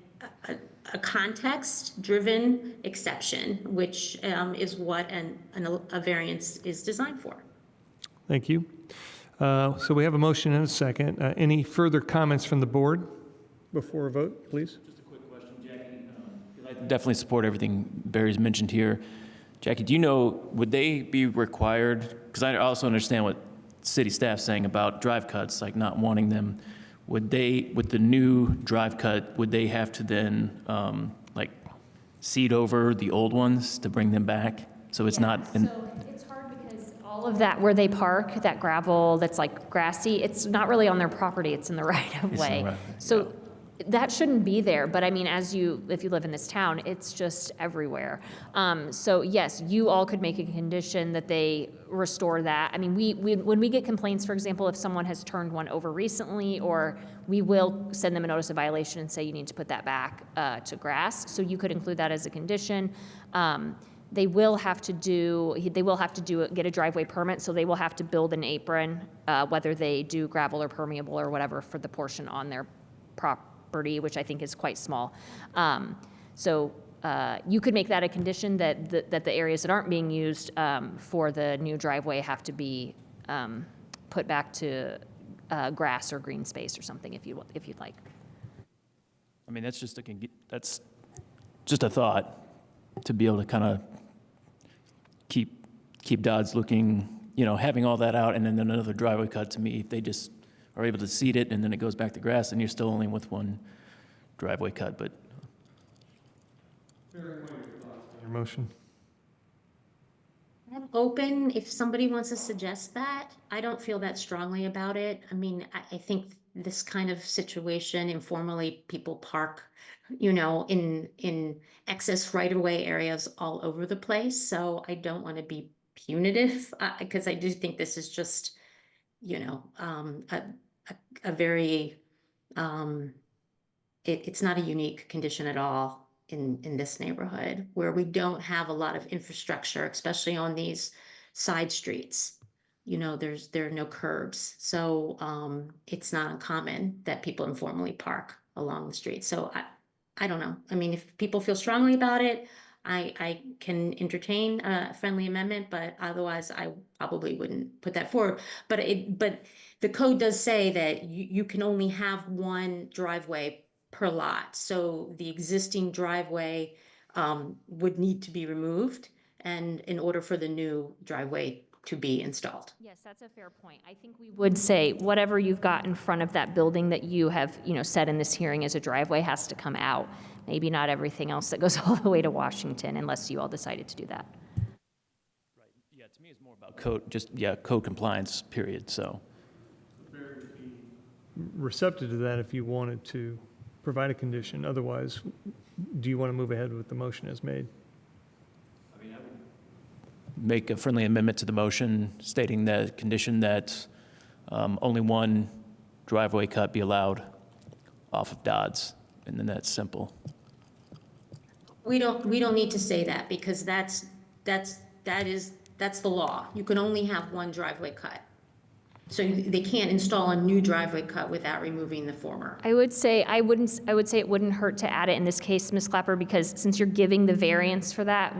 context-driven exception, which is what a variance is designed for.
Thank you. So we have a motion and a second. Any further comments from the board before a vote, please?
Just a quick question, Jackie. I definitely support everything Barry's mentioned here. Jackie, do you know, would they be required, because I also understand what city staff's saying about drive cuts, like not wanting them. would they, with the new drive cut, would they have to then, like, seed over the old ones to bring them back? So it's not,
So it's hard because all of that where they park, that gravel that's like grassy, it's not really on their property, it's in the right of
It's in the
way.
right-
So that shouldn't be there, but I mean, if you live in this town, it's just everywhere. So yes, you all could make a condition that they restore that. I mean, when we get complaints, for example, if someone has turned one over recently, or we will send them a notice of violation and say you need to put that back to grass. So you could include that as a condition. They will have to get a driveway permit, so they will have to build an apron, whether they do gravel or permeable or whatever for the portion on their property, which I think is quite small. So you could make that a condition that the areas that aren't being used for the new driveway have to be put back to grass or green space or something if you'd like.
I mean, that's just a thought, to be able to kind of keep Dodds looking, having all that out, and then another driveway cut. To me, if they just are able to seed it and then it goes back to grass, and you're still only with one driveway cut, but.
Your motion?
I'm open if somebody wants to suggest that. I don't feel that strongly about it. I mean, I think this kind of situation, informally, people park, in excess right-of-way areas all over the place. So I don't want to be punitive, because I do think this is just, a very, it's not a unique condition at all in this neighborhood, where we don't have a lot of infrastructure, especially on these side streets. There are no curbs, so it's not uncommon that people informally park along the street. So I don't know. I mean, if people feel strongly about it, I can entertain a friendly amendment, but otherwise I probably wouldn't put that forward. But the code does say that you can only have one driveway per lot. So the existing driveway would need to be removed, and in order for the new driveway to be installed.
Yes, that's a fair point. I think we would say whatever you've got in front of that building that you have, said in this hearing as a driveway has to come out. Maybe not everything else that goes all the way to Washington, unless you all decided to do that.
Right. Yeah, to me, it's more about code compliance, period, so.
Receptive to that if you wanted to provide a condition. Otherwise, do you want to move ahead with the motion as made?
Make a friendly amendment to the motion stating the condition that only one driveway cut be allowed off of Dodds, and then that's simple.
We don't need to say that, because that's the law. You can only have one driveway cut. So they can't install a new driveway cut without removing the former.
I would say it wouldn't hurt to add it in this case, Ms. Clapper, because since you're giving the variance for that,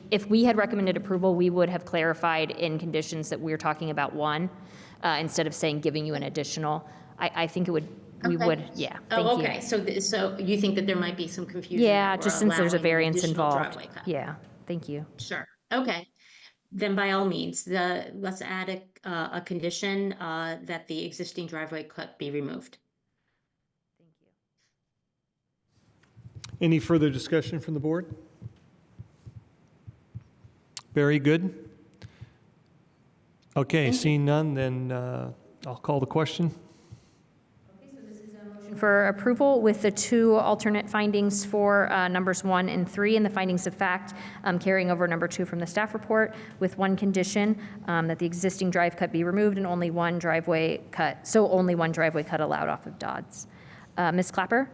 if we had recommended approval, we would have clarified in conditions that we're talking about one, instead of saying giving you an additional. I think we would, yeah, thank you.
Okay, so you think that there might be some confusion?
Yeah,
that we're
just since there's a
allowing
variance
additional
involved.
driveway cut?
Yeah, thank you.
Sure, okay. Then by all means, let's add a condition that the existing driveway cut be removed.
Thank you.
Any further discussion from the board? Very good. Okay, seeing none, then I'll call the question.
For approval with the two alternate findings for numbers 1 and 3 and the findings of fact, carrying over number 2 from the staff report, with one condition, that the existing drive cut be removed and only one driveway cut allowed off of Dodds. Ms. Clapper?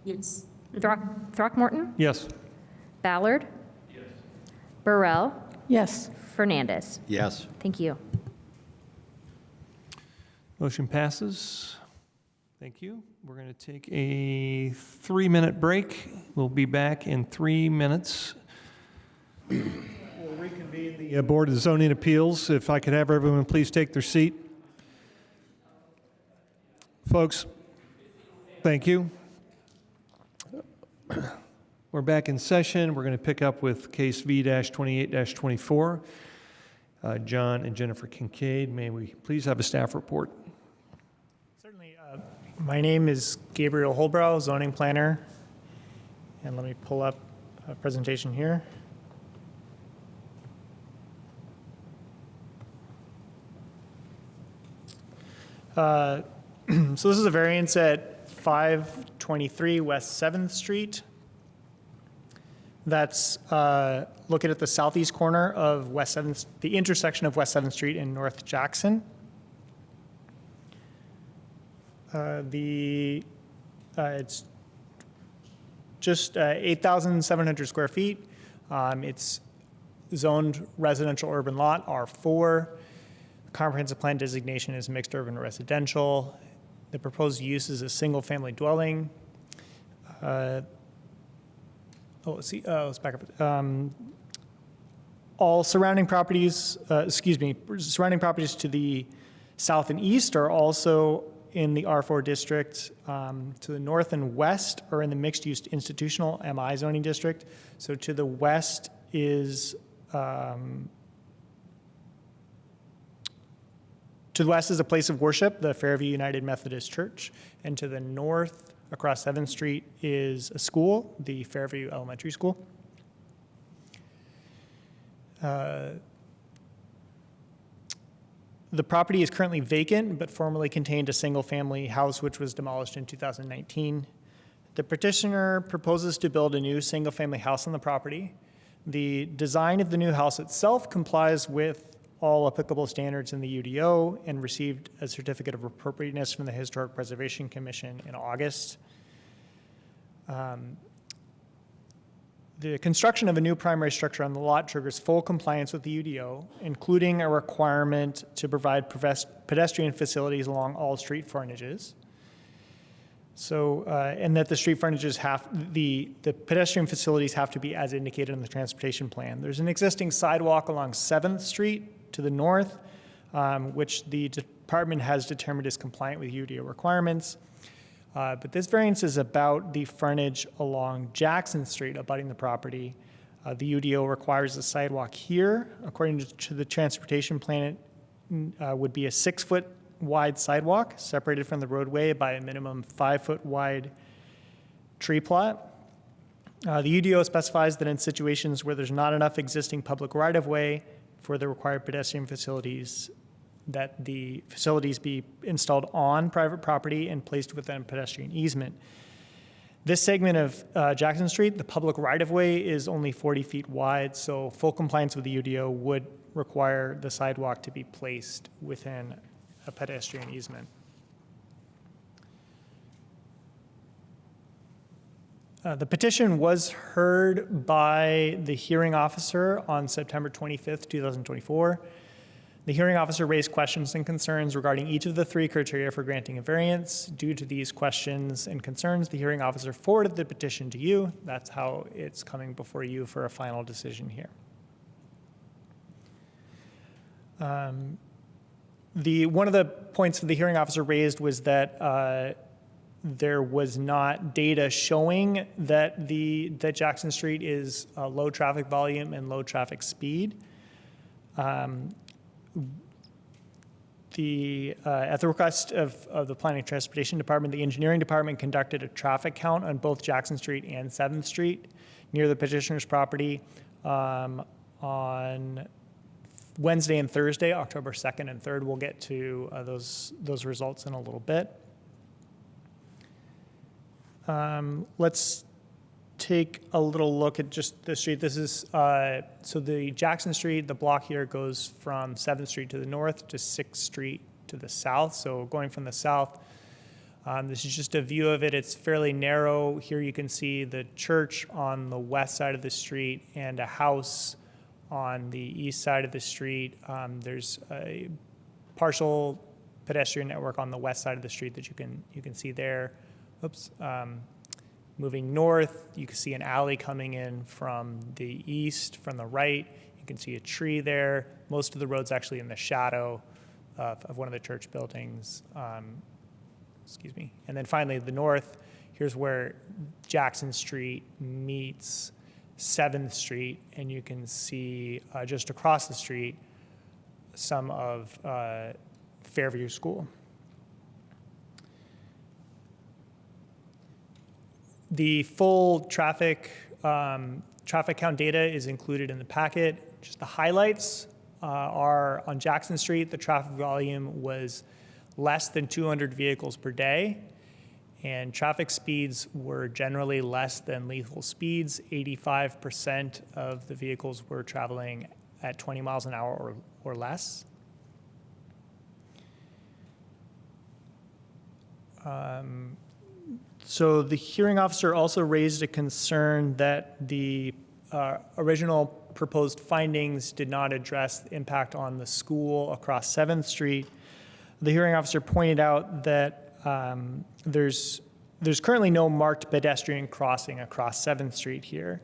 Yes.
Throckmorton?
Yes.
Ballard? Yes. Burrell?
Yes.
Fernandez?
Yes.
Thank you.
Motion passes. Thank you. We're going to take a 3-minute break. We'll be back in 3 minutes. We'll reconvene the Board of Zoning Appeals. If I could have everyone please take their seat. Folks, thank you. We're back in session. We're going to pick up with case V-28-24. John and Jennifer Kincaid. May we please have a staff report?
Certainly. My name is Gabriel Holbrow, zoning planner. And let me pull up a presentation here. So this is a variance at 523 West 7th Street. That's located at the southeast corner of West 7th, the intersection of West 7th Street and North Jackson. It's just 8,700 square feet. It's zoned residential urban lot, R4. Comprehensive plan designation is mixed urban residential. The proposed use is a single-family dwelling. Let's back up. All surrounding properties, surrounding properties to the south and east are also in the R4 district. To the north and west are in the mixed-use institutional MI zoning district. So to the west is a place of worship, the Fairview United Methodist Church, and to the north, across 7th Street, is a school, the Fairview Elementary School. The property is currently vacant, but formerly contained a single-family house which was demolished in 2019. The petitioner proposes to build a new single-family house on the property. The design of the new house itself complies with all applicable standards in the UDO and received a certificate of appropriateness from the Historic Preservation Commission in August. The construction of a new primary structure on the lot triggers full compliance with the UDO, including a requirement to provide pedestrian facilities along all street frontages. So, and that the street frontages the pedestrian facilities have to be as indicated in the transportation plan. There's an existing sidewalk along 7th Street to the north, which the department has determined is compliant with UDO requirements. But this variance is about the frontage along Jackson Street abutting the property. The UDO requires a sidewalk here. According to the transportation plan, it would be a 6-foot wide sidewalk separated from the roadway by a minimum 5-foot wide tree plot. The UDO specifies that in situations where there's not enough existing public right-of-way for the required pedestrian facilities, that the facilities be installed on private property and placed within a pedestrian easement. This segment of Jackson Street, the public right-of-way is only 40 feet wide, so full compliance with the UDO would require the sidewalk to be placed within a pedestrian easement. The petition was heard by the hearing officer on September 25th, 2024. The hearing officer raised questions and concerns regarding each of the 3 criteria for granting a variance. Due to these questions and concerns, the hearing officer forwarded the petition to you. That's how it's coming before you for a final decision here. One of the points that the hearing officer raised was that there was not data showing that that Jackson Street is low traffic volume and low traffic speed. At the request of the Planning and Transportation Department, the Engineering Department conducted a traffic count on both Jackson Street and 7th Street near the petitioner's property on Wednesday and Thursday, October 2nd and 3rd. We'll get to those results in a little bit. Let's take a little look at just the street. This is, so the Jackson Street, the block here goes from 7th Street to the north to 6th Street to the south. So going from the south, this is just a view of it. It's fairly narrow. Here you can see the church on the west side of the street and a house on the east side of the street. There's a partial pedestrian network on the west side of the street that you can see there. Oops. Moving north, you can see an alley coming in from the east, from the right. You can see a tree there. Most of the road's actually in the shadow of one of the church buildings. Excuse me. And then finally, the north, here's where Jackson Street meets 7th Street, and you can see just across the street some of Fairview School. The full traffic count data is included in the packet. Just the highlights are on Jackson Street, the traffic volume was less than 200 vehicles per day, and traffic speeds were generally less than lethal speeds. 85% of the vehicles were traveling at 20 miles an hour or less. So the hearing officer also raised a concern that the original proposed findings did not address the impact on the school across 7th Street. The hearing officer pointed out that there's currently no marked pedestrian crossing across 7th Street here.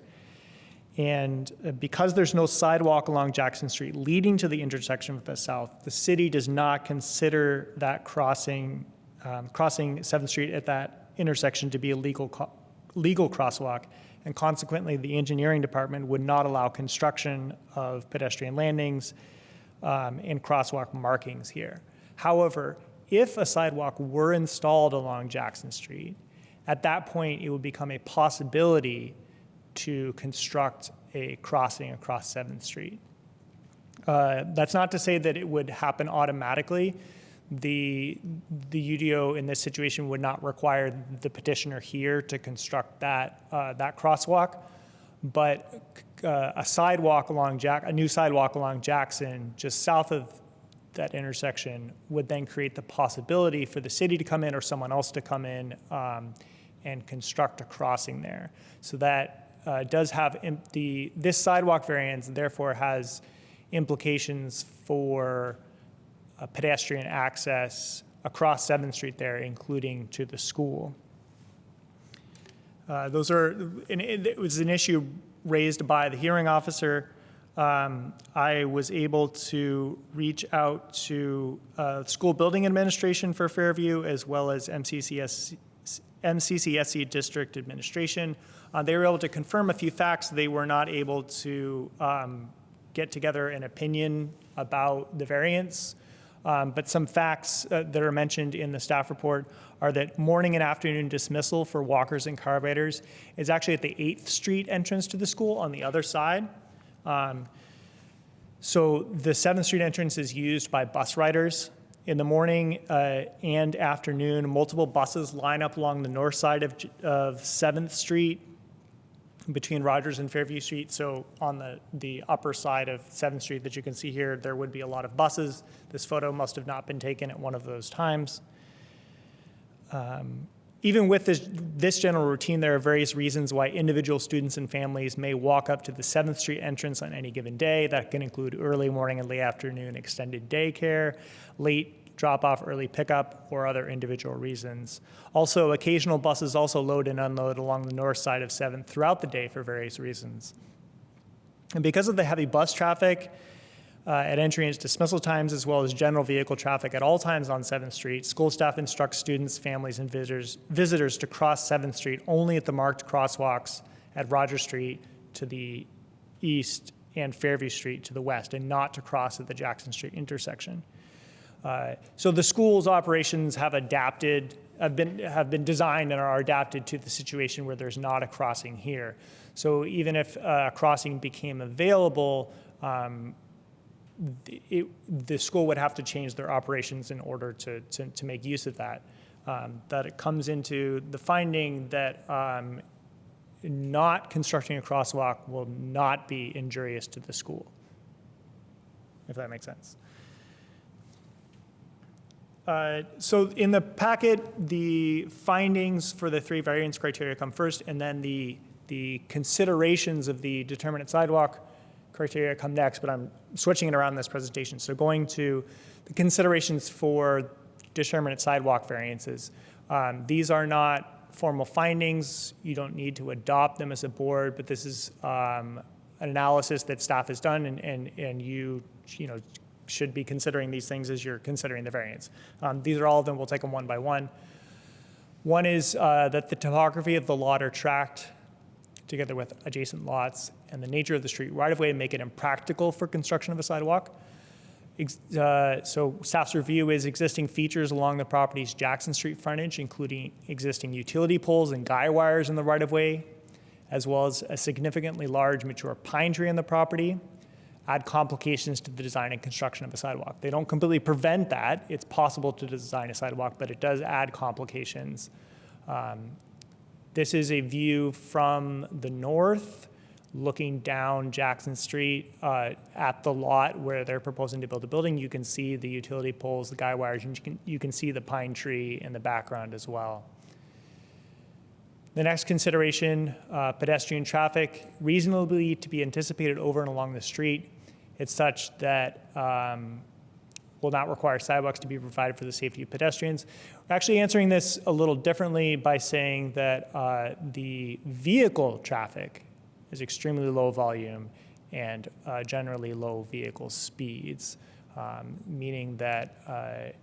And because there's no sidewalk along Jackson Street leading to the intersection with the south, the city does not consider that crossing 7th Street at that intersection to be a legal crosswalk, and consequently the engineering department would not allow construction of pedestrian landings and crosswalk markings here. However, if a sidewalk were installed along Jackson Street, at that point it would become a possibility to construct a crossing across 7th Street. That's not to say that it would happen automatically. The UDO in this situation would not require the petitioner here to construct that crosswalk, but a new sidewalk along Jackson, just south of that intersection, would then create the possibility for the city to come in or someone else to come in and construct a crossing there. So that does have this sidewalk variance, therefore has implications for pedestrian access across 7th Street there, including to the school. It was an issue raised by the hearing officer. I was able to reach out to school building administration for Fairview as well as MCCSC district administration. They were able to confirm a few facts. They were not able to get together an opinion about the variance. But some facts that are mentioned in the staff report are that morning and afternoon dismissal for walkers and car riders is actually at the 8th Street entrance to the school on the other side. So the 7th Street entrance is used by bus riders. In the morning and afternoon, multiple buses line up along the north side of 7th Street between Rogers and Fairview Street. So on the upper side of 7th Street that you can see here, there would be a lot of buses. This photo must have not been taken at one of those times. Even with this general routine, there are various reasons why individual students and families may walk up to the 7th Street entrance on any given day. That can include early morning and late afternoon extended daycare, late drop-off, early pickup, or other individual reasons. Also, occasional buses also load and unload along the north side of 7th throughout the day for various reasons. And because of the heavy bus traffic at entry and dismissal times, as well as general vehicle traffic at all times on 7th Street, school staff instructs students, families, and visitors to cross 7th Street only at the marked crosswalks at Rogers Street to the east and Fairview Street to the west, and not to cross at the Jackson Street intersection. So the school's operations have been designed and are adapted to the situation where there's not a crossing here. So even if a crossing became available, the school would have to change their operations in order to make use of that. That it comes into the finding that not constructing a crosswalk will not be injurious to the school, if that makes sense. So in the packet, the findings for the 3 variance criteria come first, and then the considerations of the determinate sidewalk criteria come next, but I'm switching it around in this presentation. So going to the considerations for determinate sidewalk variances. These are not formal findings. You don't need to adopt them as a board, but this is an analysis that staff has done, and you should be considering these things as you're considering the variance. These are all of them. We'll take them one by one. One is that the topography of the lot or tract, together with adjacent lots, and the nature of the street right-of-way make it impractical for construction of a sidewalk. So staff's review is existing features along the property's Jackson Street frontage, including existing utility poles and guy wires in the right-of-way, as well as a significantly large mature pine tree on the property, add complications to the design and construction of a sidewalk. They don't completely prevent that. It's possible to design a sidewalk, but it does add complications. This is a view from the north, looking down Jackson Street at the lot where they're proposing to build a building. You can see the utility poles, the guy wires, and you can see the pine tree in the background as well. The next consideration, pedestrian traffic, reasonably to be anticipated over and along the street. It's such that will not require sidewalks to be provided for the safety of pedestrians. We're actually answering this a little differently by saying that the vehicle traffic is extremely low volume and generally low vehicle speeds, meaning that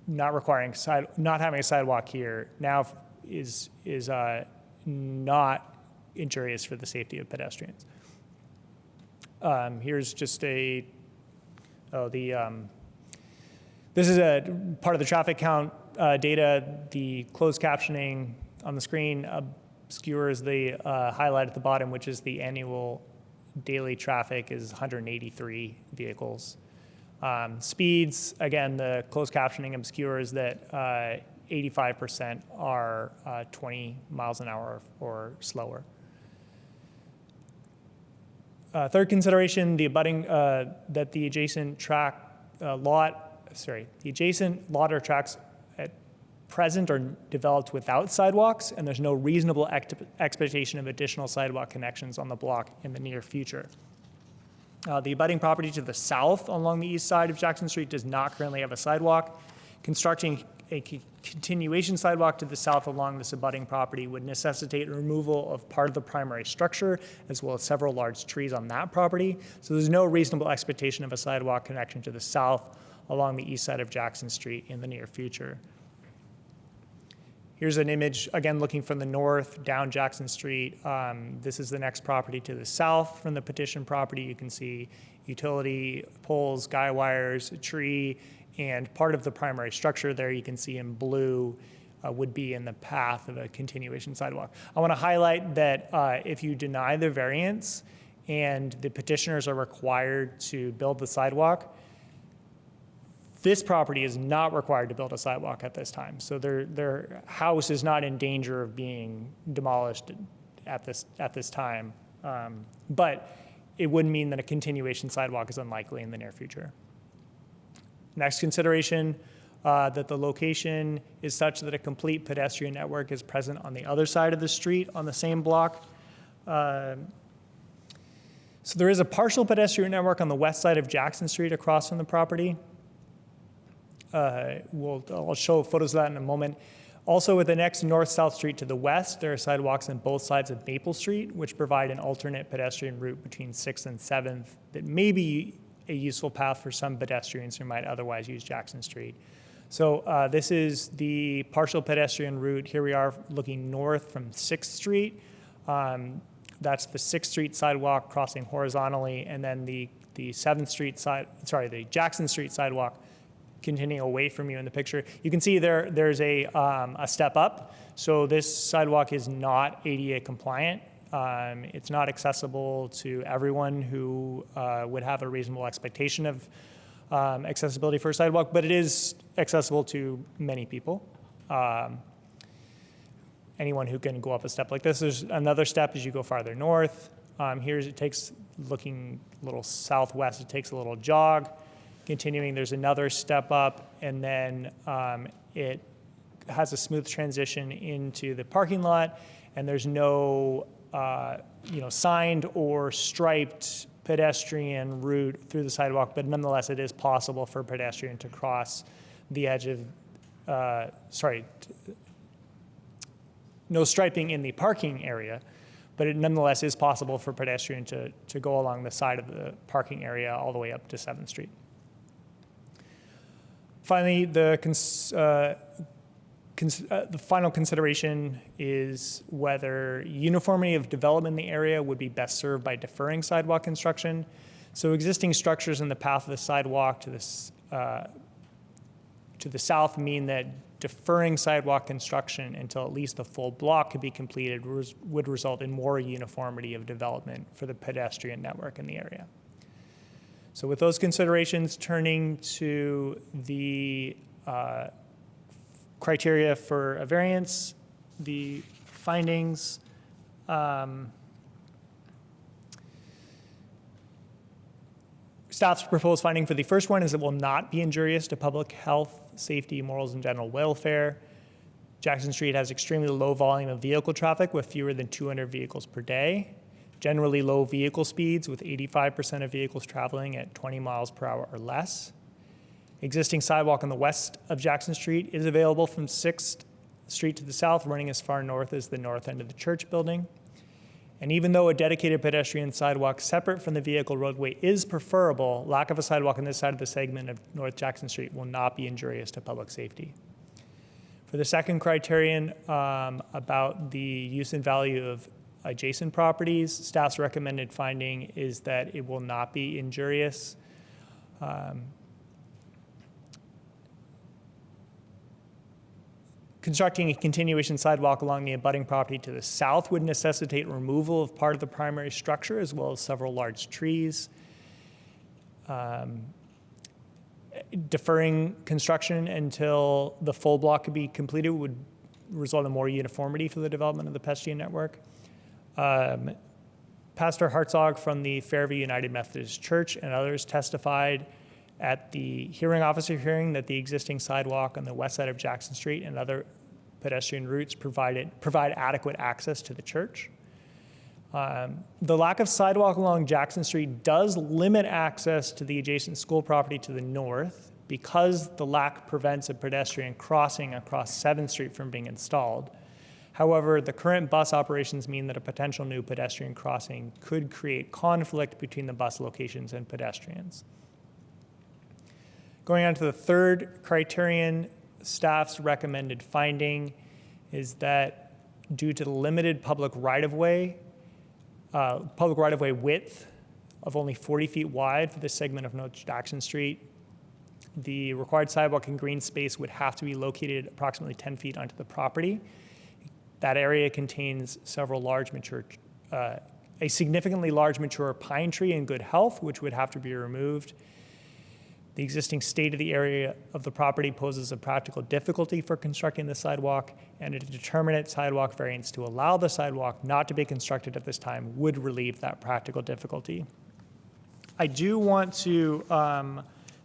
not having a sidewalk here now is not injurious for the safety of pedestrians. Here's just this is a part of the traffic count data. The closed captioning on the screen obscures the highlight at the bottom, which is the annual daily traffic is 183 vehicles. Speeds, again, the closed captioning obscures that 85% are 20 miles an hour or slower. Third consideration, the adjacent lot or tracks at present are developed without sidewalks, and there's no reasonable expectation of additional sidewalk connections on the block in the near future. The abutting property to the south along the east side of Jackson Street does not currently have a sidewalk. Constructing a continuation sidewalk to the south along this abutting property would necessitate removal of part of the primary structure, as well as several large trees on that property. So there's no reasonable expectation of a sidewalk connection to the south along the east side of Jackson Street in the near future. Here's an image, again, looking from the north down Jackson Street. This is the next property to the south from the petition property. You can see utility poles, guy wires, a tree, and part of the primary structure there you can see in blue would be in the path of a continuation sidewalk. I want to highlight that if you deny the variance and the petitioners are required to build the sidewalk, this property is not required to build a sidewalk at this time. So their house is not in danger of being demolished at this time. But it would mean that a continuation sidewalk is unlikely in the near future. Next consideration, that the location is such that a complete pedestrian network is present on the other side of the street on the same block. So there is a partial pedestrian network on the west side of Jackson Street across from the property. I'll show photos of that in a moment. Also, with the next north-south street to the west, there are sidewalks on both sides of Maple Street, which provide an alternate pedestrian route between 6th and 7th that may be a useful path for some pedestrians who might otherwise use Jackson Street. So this is the partial pedestrian route. Here we are looking north from 6th Street. That's the 6th Street sidewalk crossing horizontally, and then the 7th Street the Jackson Street sidewalk continuing away from you in the picture. You can see there's a step up. So this sidewalk is not ADA compliant. It's not accessible to everyone who would have a reasonable expectation of accessibility for a sidewalk, but it is accessible to many people. Anyone who can go up a step like this. There's another step as you go farther north. Looking a little southwest, it takes a little jog. Continuing, there's another step up, and then it has a smooth transition into the parking lot, and there's no signed or striped pedestrian route through the sidewalk, but nonetheless, it is possible for a pedestrian to cross the edge of, no striping in the parking area, but it nonetheless is possible for a pedestrian to go along the side of the parking area all the way up to 7th Street. Finally, the final consideration is whether uniformity of development in the area would be best served by deferring sidewalk construction. So existing structures in the path of the sidewalk to the south mean that deferring sidewalk construction until at least the full block could be completed would result in more uniformity of development for the pedestrian network in the area. So with those considerations, turning to the criteria for a variance, the findings, staff's proposed finding for the first one is it will not be injurious to public health, safety, morals, and general welfare. Jackson Street has extremely low volume of vehicle traffic with fewer than 200 vehicles per day. Generally low vehicle speeds with 85% of vehicles traveling at 20 miles per hour or less. Existing sidewalk on the west of Jackson Street is available from 6th Street to the south, running as far north as the north end of the church building. And even though a dedicated pedestrian sidewalk separate from the vehicle roadway is preferable, lack of a sidewalk on this side of the segment of North Jackson Street will not be injurious to public safety. For the second criterion about the use and value of adjacent properties, staff's recommended finding is that it will not be injurious. Constructing a continuation sidewalk along the abutting property to the south would necessitate removal of part of the primary structure as well as several large trees. Deferring construction until the full block could be completed would result in more uniformity for the development of the pedestrian network. Pastor Hartzog from the Fairview United Methodist Church and others testified at the hearing officer hearing that the existing sidewalk on the west side of Jackson Street and other pedestrian routes provide adequate access to the church. The lack of sidewalk along Jackson Street does limit access to the adjacent school property to the north because the lack prevents a pedestrian crossing across 7th Street from being installed. However, the current bus operations mean that a potential new pedestrian crossing could create conflict between the bus locations and pedestrians. Going on to the third criterion, staff's recommended finding is that due to the limited public right-of-way width of only 40 feet wide for this segment of North Jackson Street, the required sidewalk and green space would have to be located approximately 10 feet onto the property. That area contains several large mature, a significantly large mature pine tree in good health, which would have to be removed. The existing state of the area of the property poses a practical difficulty for constructing the sidewalk, and a determinate sidewalk variance to allow the sidewalk not to be constructed at this time would relieve that practical difficulty. I do want to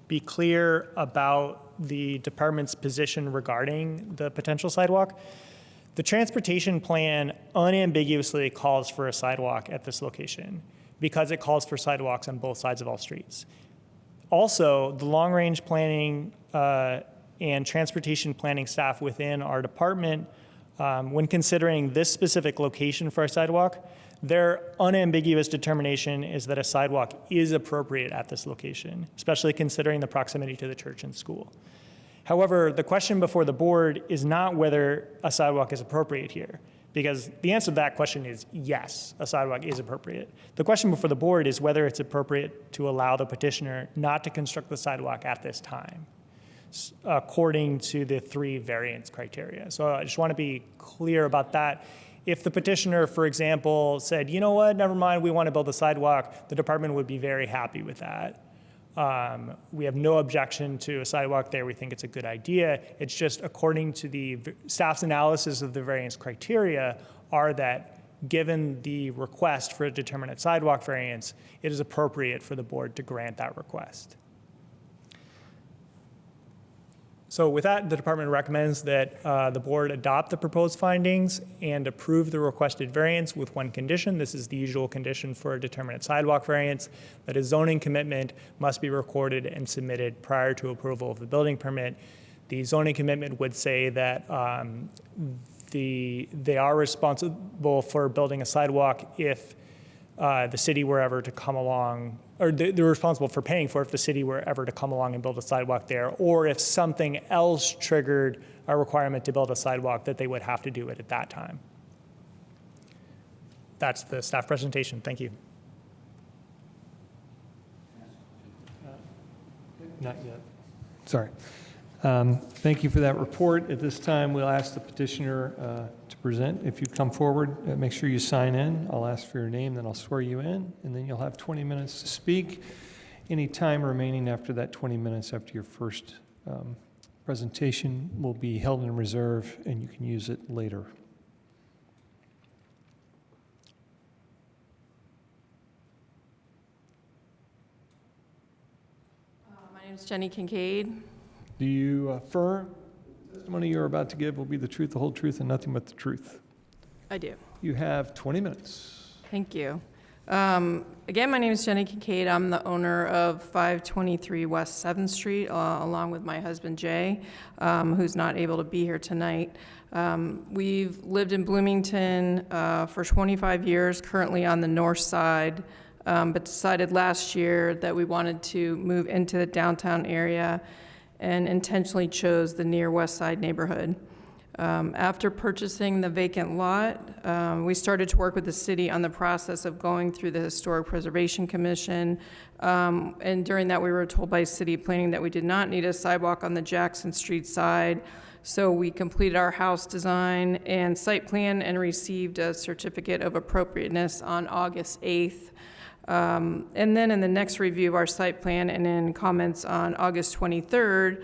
be clear about the department's position regarding the potential sidewalk. The transportation plan unambiguously calls for a sidewalk at this location because it calls for sidewalks on both sides of all streets. Also, the long-range planning and transportation planning staff within our department, when considering this specific location for a sidewalk, their unambiguous determination is that a sidewalk is appropriate at this location, especially considering the proximity to the church and school. However, the question before the board is not whether a sidewalk is appropriate here, because the answer to that question is yes, a sidewalk is appropriate. The question before the board is whether it's appropriate to allow the petitioner not to construct the sidewalk at this time, according to the 3 variance criteria. So I just want to be clear about that. If the petitioner, for example, said, you know what, never mind, we want to build a sidewalk, the department would be very happy with that. We have no objection to a sidewalk there. We think it's a good idea. It's just according to the staff's analysis of the variance criteria are that given the request for a determinate sidewalk variance, it is appropriate for the board to grant that request. So with that, the department recommends that the board adopt the proposed findings and approve the requested variance with one condition. This is the usual condition for a determinate sidewalk variance, that a zoning commitment must be recorded and submitted prior to approval of the building permit. The zoning commitment would say that they are responsible for building a sidewalk if the city were ever to come along, or they're responsible for paying for it if the city were ever to come along and build a sidewalk there, or if something else triggered a requirement to build a sidewalk that they would have to do it at that time. That's the staff presentation. Thank you.
Not yet. Sorry. Thank you for that report. At this time, we'll ask the petitioner to present. If you come forward, make sure you sign in. I'll ask for your name, then I'll swear you in, and then you'll have 20 minutes to speak. Any time remaining after that 20 minutes after your first presentation will be held in reserve, and you can use it later.
My name is Jenny Kincaid.
Do you affirm the testimony you're about to give will be the truth, the whole truth, and nothing but the truth?
I do.
You have 20 minutes.
Thank you. Again, my name is Jenny Kincaid. I'm the owner of 523 West 7th Street, along with my husband Jay, who's not able to be here tonight. We've lived in Bloomington for 25 years, currently on the north side, but decided last year that we wanted to move into the downtown area and intentionally chose the near West Side neighborhood. After purchasing the vacant lot, we started to work with the city on the process of going through the Historic Preservation Commission. And during that, we were told by city planning that we did not need a sidewalk on the Jackson Street side. So we completed our house design and site plan and received a certificate of appropriateness on August 8th. And then in the next review of our site plan and in comments on August 23rd,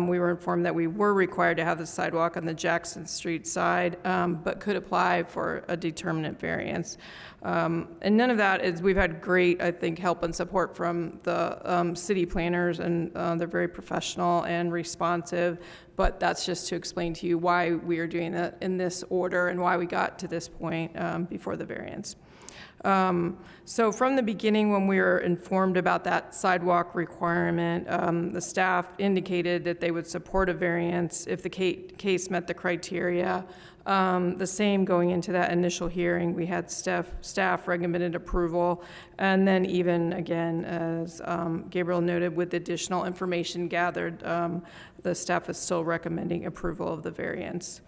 we were informed that we were required to have the sidewalk on the Jackson Street side, but could apply for a determinate variance. And none of that is, we've had great, I think, help and support from the city planners, and they're very professional and responsive, but that's just to explain to you why we are doing that in this order and why we got to this point before the variance. So from the beginning, when we were informed about that sidewalk requirement, the staff indicated that they would support a variance if the case met the criteria. The same going into that initial hearing, we had staff recommended approval, and then even again, as Gabriel noted, with additional information gathered, the staff is still recommending approval of the variance.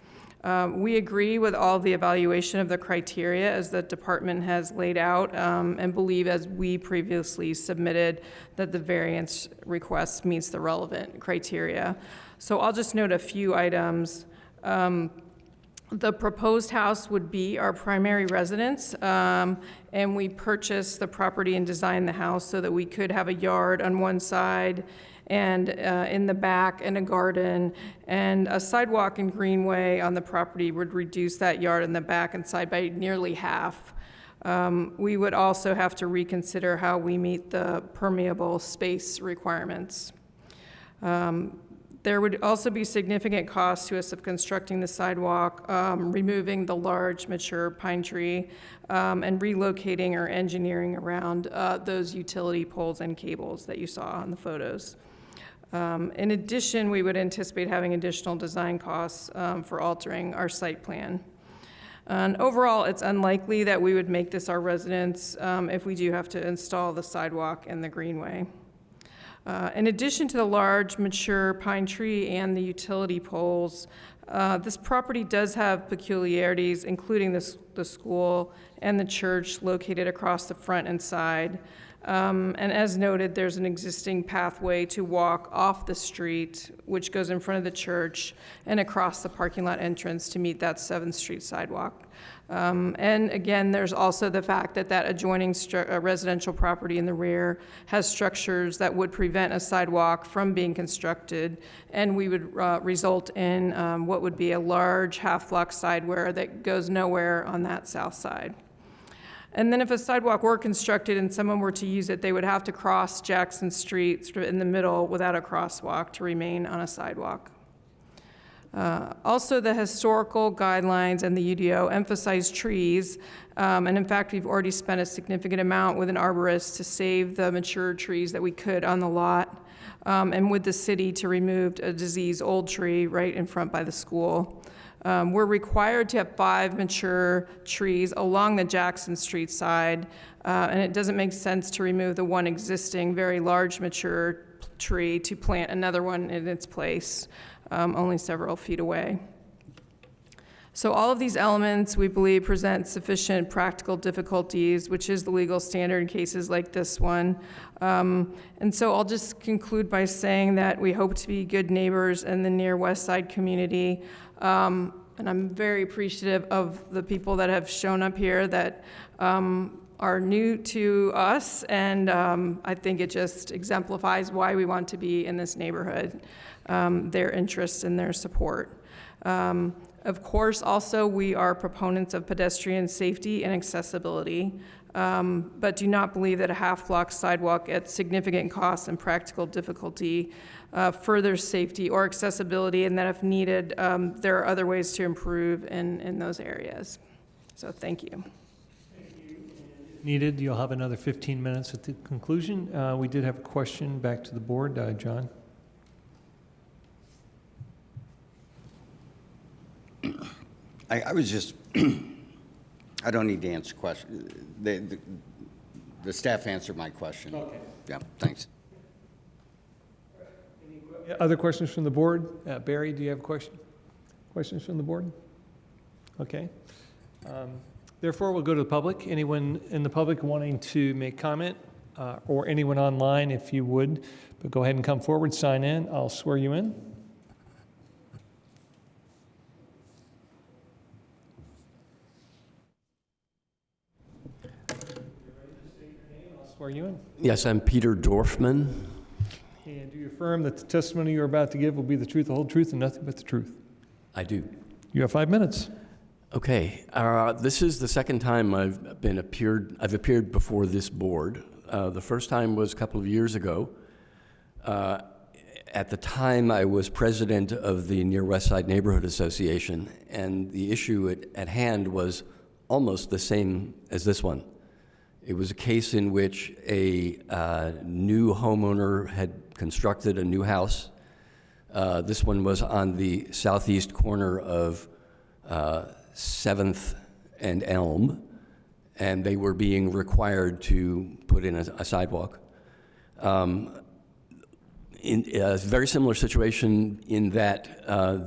We agree with all the evaluation of the criteria as the department has laid out, and believe, as we previously submitted, that the variance request meets the relevant criteria. So I'll just note a few items. The proposed house would be our primary residence, and we purchased the property and designed the house so that we could have a yard on one side and in the back, and a garden, and a sidewalk and greenway on the property would reduce that yard in the back and side by nearly half. We would also have to reconsider how we meet the permeable space requirements. There would also be significant cost to us of constructing the sidewalk, removing the large mature pine tree, and relocating or engineering around those utility poles and cables that you saw on the photos. In addition, we would anticipate having additional design costs for altering our site plan. And overall, it's unlikely that we would make this our residence if we do have to install the sidewalk and the greenway. In addition to the large mature pine tree and the utility poles, this property does have peculiarities, including the school and the church located across the front and side. And as noted, there's an existing pathway to walk off the street, which goes in front of the church and across the parking lot entrance to meet that 7th Street sidewalk. And again, there's also the fact that that adjoining residential property in the rear has structures that would prevent a sidewalk from being constructed, and we would result in what would be a large half-block sidewalk that goes nowhere on that south side. And then if a sidewalk were constructed and someone were to use it, they would have to cross Jackson Street sort of in the middle without a crosswalk to remain on a sidewalk. Also, the historical guidelines and the UDO emphasize trees, and in fact, we've already spent a significant amount with an arborist to save the mature trees that we could on the lot, and with the city to remove a diseased old tree right in front by the school. We're required to have 5 mature trees along the Jackson Street side, and it doesn't make sense to remove the one existing very large mature tree to plant another one in its place, only several feet away. So all of these elements, we believe, present sufficient practical difficulties, which is the legal standard in cases like this one. And so I'll just conclude by saying that we hope to be good neighbors in the near West Side community. And I'm very appreciative of the people that have shown up here that are new to us, and I think it just exemplifies why we want to be in this neighborhood, their interest and their support. Of course, also, we are proponents of pedestrian safety and accessibility, but do not believe that a half-block sidewalk at significant cost and practical difficulty furthers safety or accessibility, and that if needed, there are other ways to improve in those areas. So thank you.
Needed, you'll have another 15 minutes at the conclusion. We did have a question back to the board. John?
I was just, I don't need to answer questions. The staff answered my question. Okay. Yeah, thanks.
Other questions from the board? Barry, do you have a question? Questions from the board? Okay. Therefore, we'll go to the public. Anyone in the public wanting to make comment, or anyone online, if you would, but go ahead and come forward, sign in. I'll swear you in. I'll swear you in.
Yes, I'm Peter Dorfman.
And do you affirm that the testimony you're about to give will be the truth, the whole truth, and nothing but the truth?
I do.
You have 5 minutes.
Okay, this is the second time I've appeared before this board. The first time was a couple of years ago. At the time, I was president of the Near West Side Neighborhood Association, and the issue at hand was almost the same as this one. It was a case in which a new homeowner had constructed a new house. This one was on the southeast corner of 7th and Elm, and they were being required to put in a sidewalk. In a very similar situation in that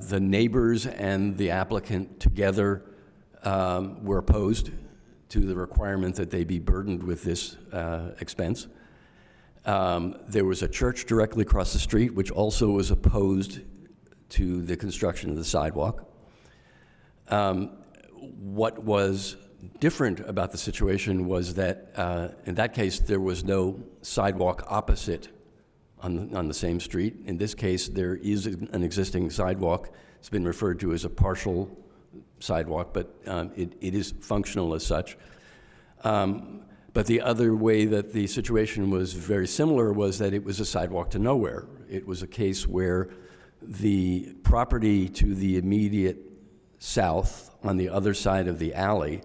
the neighbors and the applicant together were opposed to the requirement that they be burdened with this expense. There was a church directly across the street which also was opposed to the construction of the sidewalk. What was different about the situation was that in that case there was no sidewalk opposite on the same street. In this case, there is an existing sidewalk. It's been referred to as a partial sidewalk, but it is functional as such. But the other way that the situation was very similar was that it was a sidewalk to nowhere. It was a case where the property to the immediate south on the other side of the alley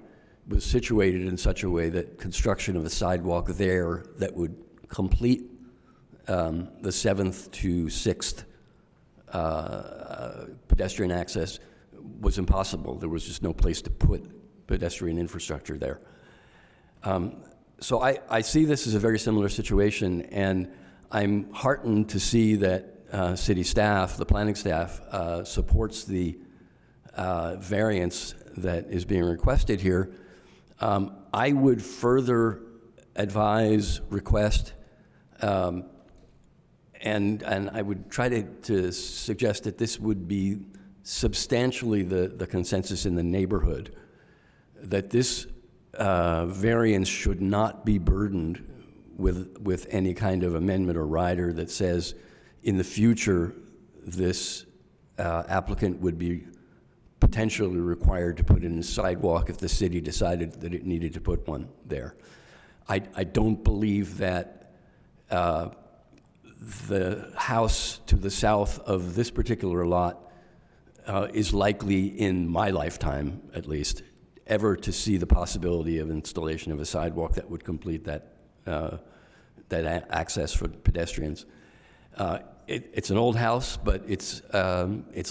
was situated in such a way that construction of a sidewalk there that would complete the 7th to 6th pedestrian access was impossible. There was just no place to put pedestrian infrastructure there. So I see this as a very similar situation, and I'm heartened to see that city staff, the planning staff, supports the variance that is being requested here. I would further advise, request, and I would try to suggest that this would be substantially the consensus in the neighborhood, that this variance should not be burdened with any kind of amendment or rider that says in the future this applicant would be potentially required to put in a sidewalk if the city decided that it needed to put one there. I don't believe that the house to the south of this particular lot is likely, in my lifetime at least, ever to see the possibility of installation of a sidewalk that would complete that access for pedestrians. It's an old house, but it's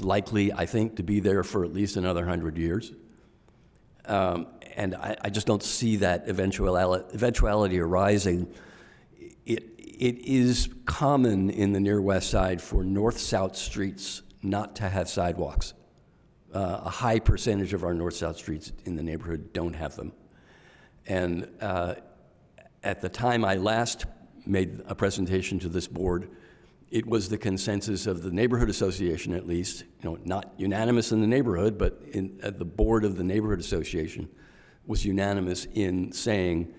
likely, I think, to be there for at least another 100 years. And I just don't see that eventuality arising. It is common in the Near West Side for north-south streets not to have sidewalks. a high percentage of our north-south streets in the neighborhood don't have them. And at the time I last made a presentation to this board, it was the consensus of the neighborhood association, at least, not unanimous in the neighborhood, but at the board of the neighborhood association was unanimous in saying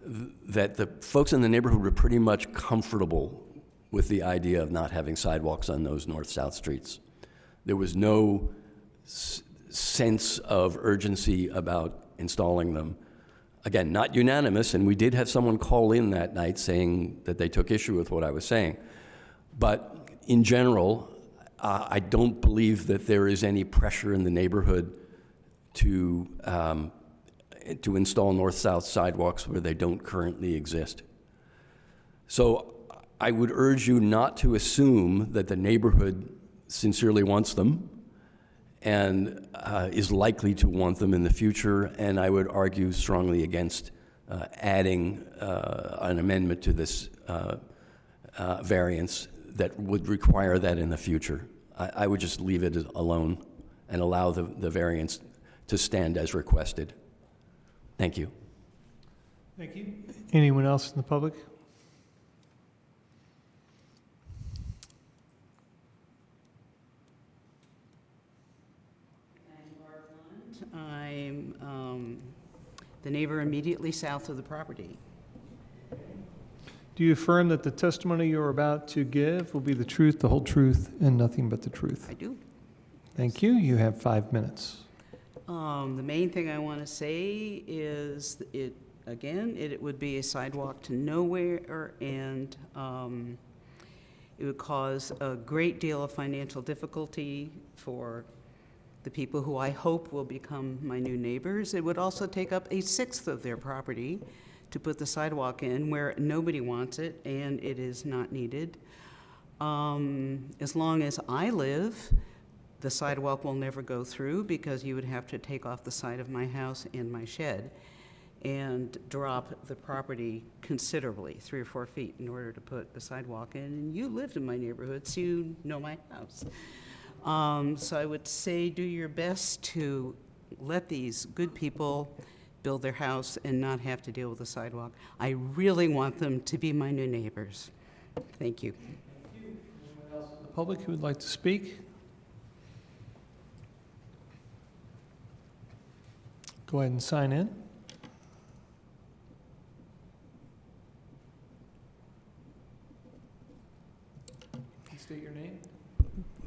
that the folks in the neighborhood were pretty much comfortable with the idea of not having sidewalks on those north-south streets. There was no sense of urgency about installing them. Again, not unanimous, and we did have someone call in that night saying that they took issue with what I was saying. But in general, I don't believe that there is any pressure in the neighborhood to install north-south sidewalks where they don't currently exist. So I would urge you not to assume that the neighborhood sincerely wants them and is likely to want them in the future, and I would argue strongly against adding an amendment to this variance that would require that in the future. I would just leave it alone and allow the variance to stand as requested. Thank you.
Thank you. Anyone else in the public?
I'm the neighbor immediately south of the property.
Do you affirm that the testimony you're about to give will be the truth, the whole truth, and nothing but the truth?
I do.
Thank you. You have 5 minutes.
The main thing I want to say is it would be a sidewalk to nowhere, and it would cause a great deal of financial difficulty for the people who I hope will become my new neighbors. It would also take up 1/6 of their property to put the sidewalk in where nobody wants it and it is not needed. As long as I live, the sidewalk will never go through because you would have to take off the side of my house and my shed and drop the property considerably, 3 or 4 feet, in order to put the sidewalk in. And you lived in my neighborhood, so you know my house. So I would say do your best to let these good people build their house and not have to deal with the sidewalk. I really want them to be my new neighbors. Thank you.
Anyone else in the public who would like to speak? Go ahead and sign in. State your name.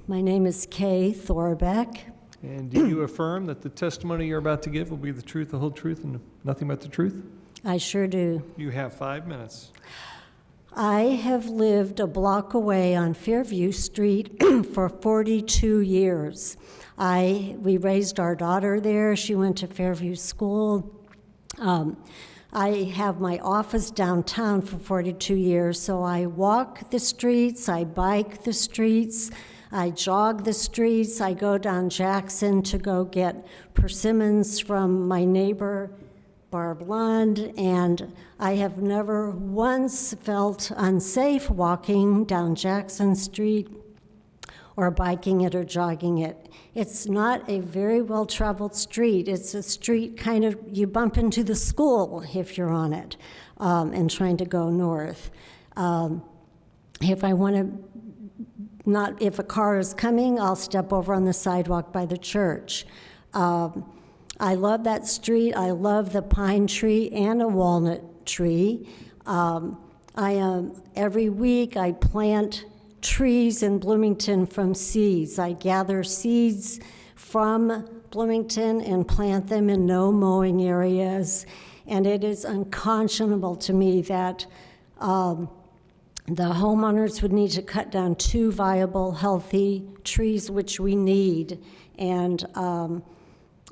My name is Kay Thorbeck.
And do you affirm that the testimony you're about to give will be the truth, the whole truth, and nothing but the truth?
I sure do.
You have 5 minutes.
I have lived a block away on Fairview Street for 42 years. We raised our daughter there. She went to Fairview School. I have my office downtown for 42 years, so I walk the streets, I bike the streets, I jog the streets, I go down Jackson to go get persimmons from my neighbor, Barb Lund, and I have never once felt unsafe walking down Jackson Street or biking it or jogging it. It's not a very well-traveled street. It's a street kind of, you bump into the school if you're on it and trying to go north. If a car is coming, I'll step over on the sidewalk by the church. I love that street. I love the pine tree and a walnut tree. Every week I plant trees in Bloomington from seeds. I gather seeds from Bloomington and plant them in no mowing areas. And it is unconscionable to me that the homeowners would need to cut down 2 viable, healthy trees, which we need. And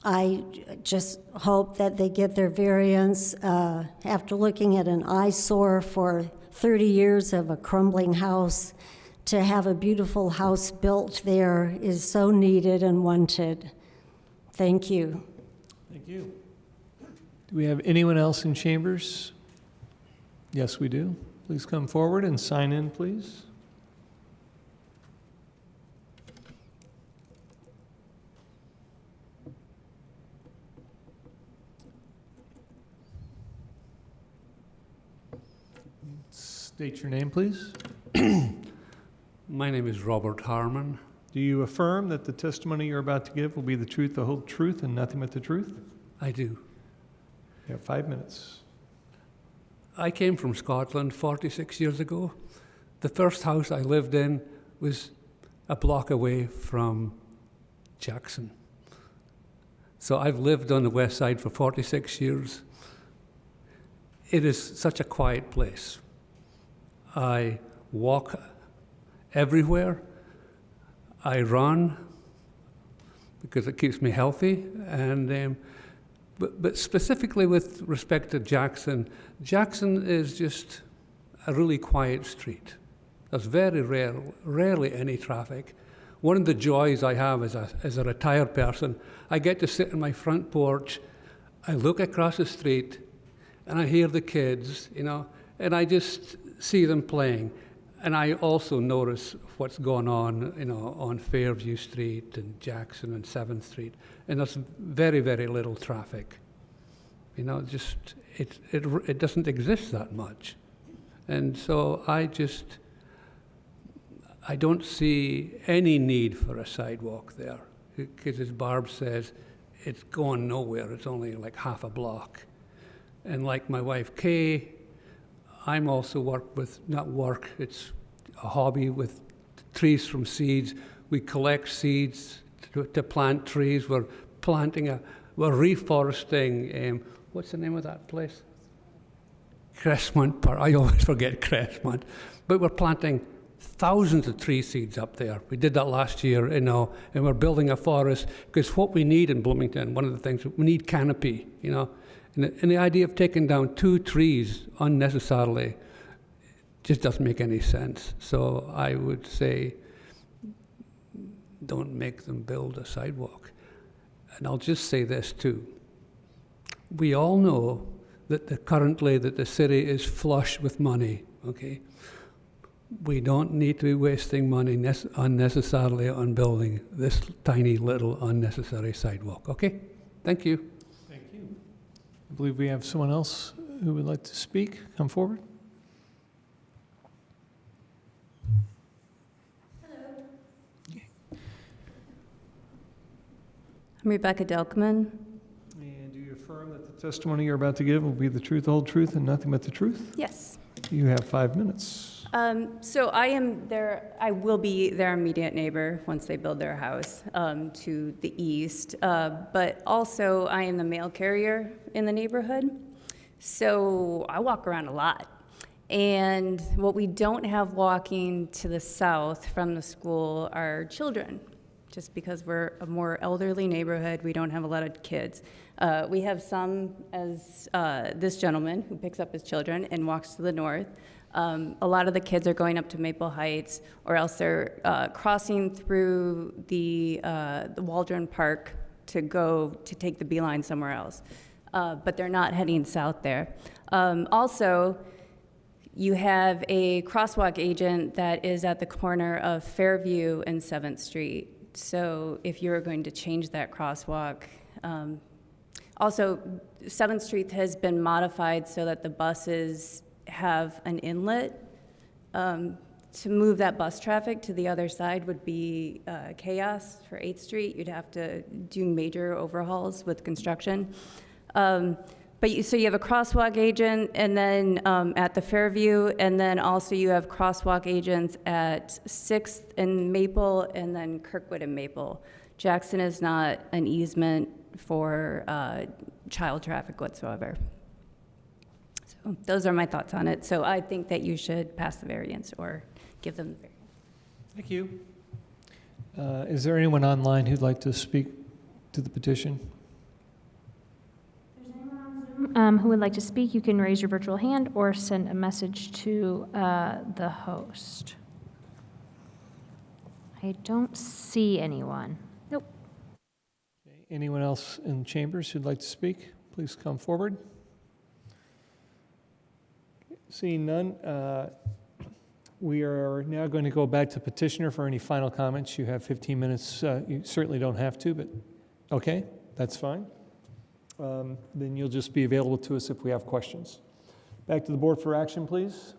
I just hope that they get their variance after looking at an eyesore for 30 years of a crumbling house. To have a beautiful house built there is so needed and wanted. Thank you.
Thank you. Do we have anyone else in chambers? Yes, we do. Please come forward and sign in, please. State your name, please.
My name is Robert Harmon.
Do you affirm that the testimony you're about to give will be the truth, the whole truth, and nothing but the truth?
I do.
You have 5 minutes.
I came from Scotland 46 years ago. The first house I lived in was a block away from Jackson. So I've lived on the west side for 46 years. It is such a quiet place. I walk everywhere. I run because it keeps me healthy. And but specifically with respect to Jackson, Jackson is just a really quiet street. There's very rarely any traffic. One of the joys I have as a retired person, I get to sit in my front porch, I look across the street, and I hear the kids, and I just see them playing. And I also notice what's going on, on Fairview Street and Jackson and 7th Street. And there's very, very little traffic. It doesn't exist that much. And so I don't see any need for a sidewalk there. Because as Barb says, it's going nowhere. It's only like half a block. And like my wife Kay, I'm also it's a hobby with trees from seeds. We collect seeds to plant trees. We're reforesting, what's the name of that place? Crestmont Park. I always forget Crestmont. But we're planting thousands of tree seeds up there. We did that last year, and we're building a forest, because what we need in Bloomington, one of the things, we need canopy, And the idea of taking down 2 trees unnecessarily just doesn't make any sense. So I would say, don't make them build a sidewalk. And I'll just say this too. We all know that currently the city is flush with money, okay? We don't need to be wasting money unnecessarily on building this tiny little unnecessary sidewalk, okay? Thank you.
Thank you. I believe we have someone else who would like to speak. Come forward.
I'm Rebecca Delkman.
And do you affirm that the testimony you're about to give will be the truth, the whole truth, and nothing but the truth?
Yes.
You have 5 minutes.
So I will be their immediate neighbor once they build their house to the east. But also I am the mail carrier in the neighborhood. So I walk around a lot. And what we don't have walking to the south from the school are children. Just because we're a more elderly neighborhood, we don't have a lot of kids. We have some, as this gentleman who picks up his children and walks to the north. A lot of the kids are going up to Maple Heights, or else they're crossing through the Waldron Park to take the beeline somewhere else. But they're not heading south there. Also, you have a crosswalk agent that is at the corner of Fairview and 7th Street. So if you're going to change that crosswalk, also 7th Street has been modified so that the buses have an inlet. To move that bus traffic to the other side would be chaos for 8th Street. You'd have to do major overhauls with construction. So you have a crosswalk agent, and then at the Fairview, and then also you have crosswalk agents at 6th and Maple, and then Kirkwood and Maple. Jackson is not an easement for child traffic whatsoever. So those are my thoughts on it. So I think that you should pass the variance or give them the variance.
Thank you. Is there anyone online who'd like to speak to the petition?
Who would like to speak, you can raise your virtual hand or send a message to the host. I don't see anyone. Nope.
Okay. Anyone else in chambers who'd like to speak, please come forward. Seeing none, we are now going to go back to petitioner for any final comments. You have 15 minutes. You certainly don't have to, but okay, that's fine. Then you'll just be available to us if we have questions. Back to the board for action, please.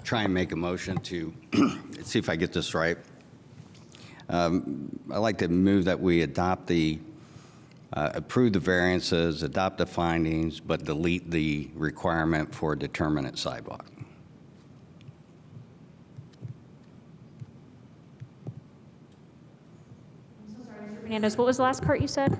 try and make a motion to, see if I get this right. I'd like to move that we adopt approve the variances, adopt the findings, but delete the requirement for a determinate sidewalk.
Fernandez, what was the last part you said?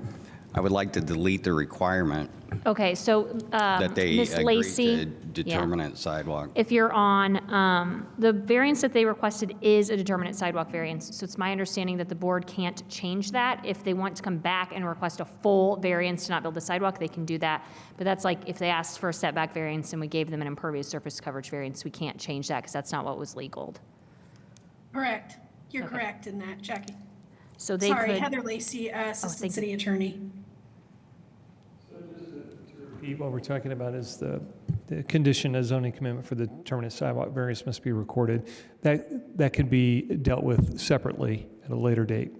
I would like to delete the requirement
Okay, so
that they
Ms.
agree
Lacy,
to determinate sidewalk.
if you're on, the variance that they requested is a determinate sidewalk variance. So it's my understanding that the board can't change that. If they want to come back and request a full variance to not build the sidewalk, they can do that. But that's like if they asked for a setback variance and we gave them an impervious surface coverage variance, we can't change that because that's not what was legaled.
Correct. You're correct in that, Jackie.
So they
Sorry,
could.
Heather Lacy, Assistant
thank you.
City Attorney.
Repeat, what we're talking about is the condition of zoning commitment for the determinate sidewalk variance must be recorded. That can be dealt with separately at a later date.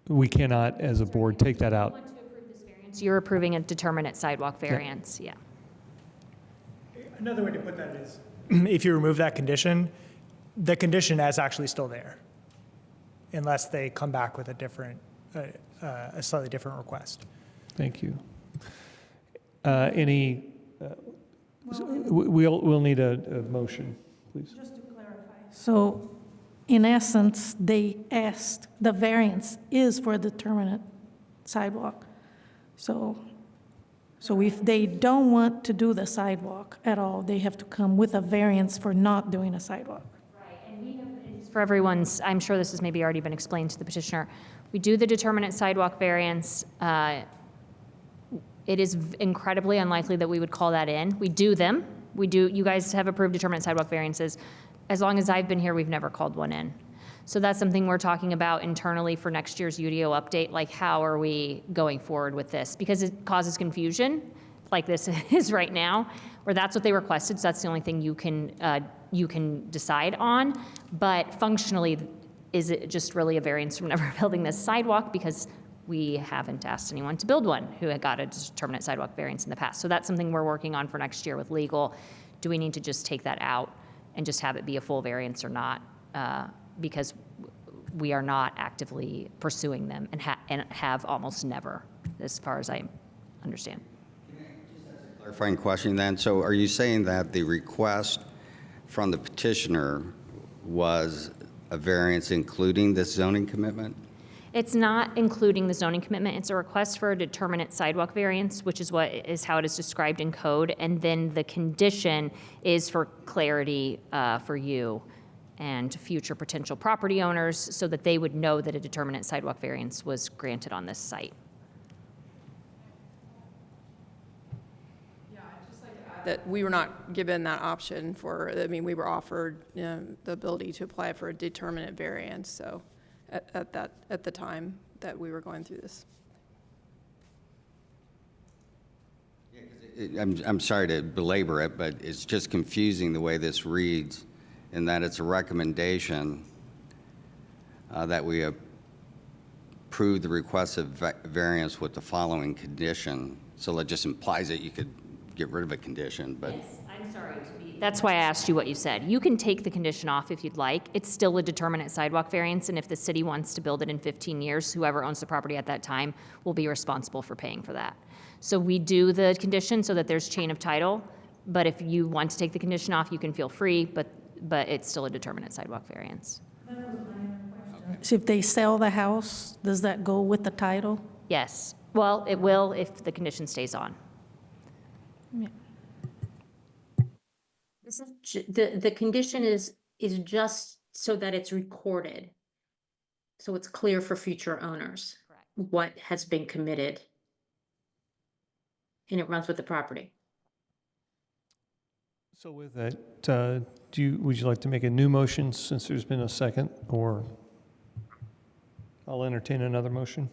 We cannot, as a board, take that out.
You're approving a determinate sidewalk variance, yeah.
Another way to put that is, if you remove that condition, the condition is actually still there, unless they come back with a different, a slightly different request.
Thank you. We'll need a motion, please.
Just to clarify. So, in essence, they asked, the variance is for a determinate sidewalk. So if they don't want to do the sidewalk at all, they have to come with a variance for not doing a sidewalk.
For everyone's, I'm sure this has maybe already been explained to the petitioner. We do the determinate sidewalk variance. It is incredibly unlikely that we would call that in. We do them. You guys have approved determinate sidewalk variances. As long as I've been here, we've never called one in. So that's something we're talking about internally for next year's UDO update, like how are we going forward with this? Because it causes confusion, like this is right now, where that's what they requested, so that's the only thing you can decide on. But functionally, is it just really a variance from never building this sidewalk? Because we haven't asked anyone to build one who had got a determinate sidewalk variance in the past. So that's something we're working on for next year with legal. Do we need to just take that out and just have it be a full variance or not? Because we are not actively pursuing them and have almost never, as far as I understand.
Clarifying question then. So are you saying that the request from the petitioner was a variance including this zoning commitment?
It's not including the zoning commitment. It's a request for a determinate sidewalk variance, which is how it is described in code. And then the condition is for clarity for you and future potential property owners so that they would know that a determinate sidewalk variance was granted on this site.
That we were not given that option we were offered the ability to apply for a determinate variance, so at the time that we were going through this.
I'm sorry to belabor it, but it's just confusing the way this reads, in that it's a recommendation that we approve the requested variance with the following condition. So that just implies that you could get rid of a condition, but.
Yes, I'm sorry. That's why I asked you what you said. You can take the condition off if you'd like. It's still a determinate sidewalk variance, and if the city wants to build it in 15 years, whoever owns the property at that time will be responsible for paying for that. So we do the condition so that there's chain of title, but if you want to take the condition off, you can feel free, but it's still a determinate sidewalk variance.
So if they sell the house, does that go with the title?
Yes. Well, it will if the condition stays on.
Yeah.
This is the condition is just so that it's recorded, so it's clear for future owners what has been committed, and it runs with the property.
So with that, would you like to make a new motion since there's been a second, or I'll entertain another motion?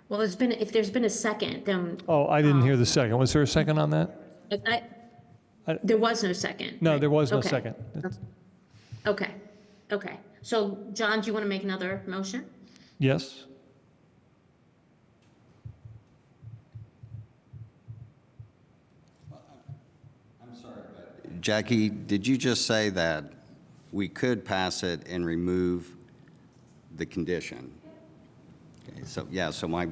Well, if there's been a second, then.
Oh, I didn't hear the second. Was there a second on that?
There was no second.
No,
right?
there was no
Okay.
second.
Okay, okay. So, John, do you want to make another motion?
Yes?
Jackie, did you just say that we could pass it and remove the condition? Okay, so, yeah, so okay.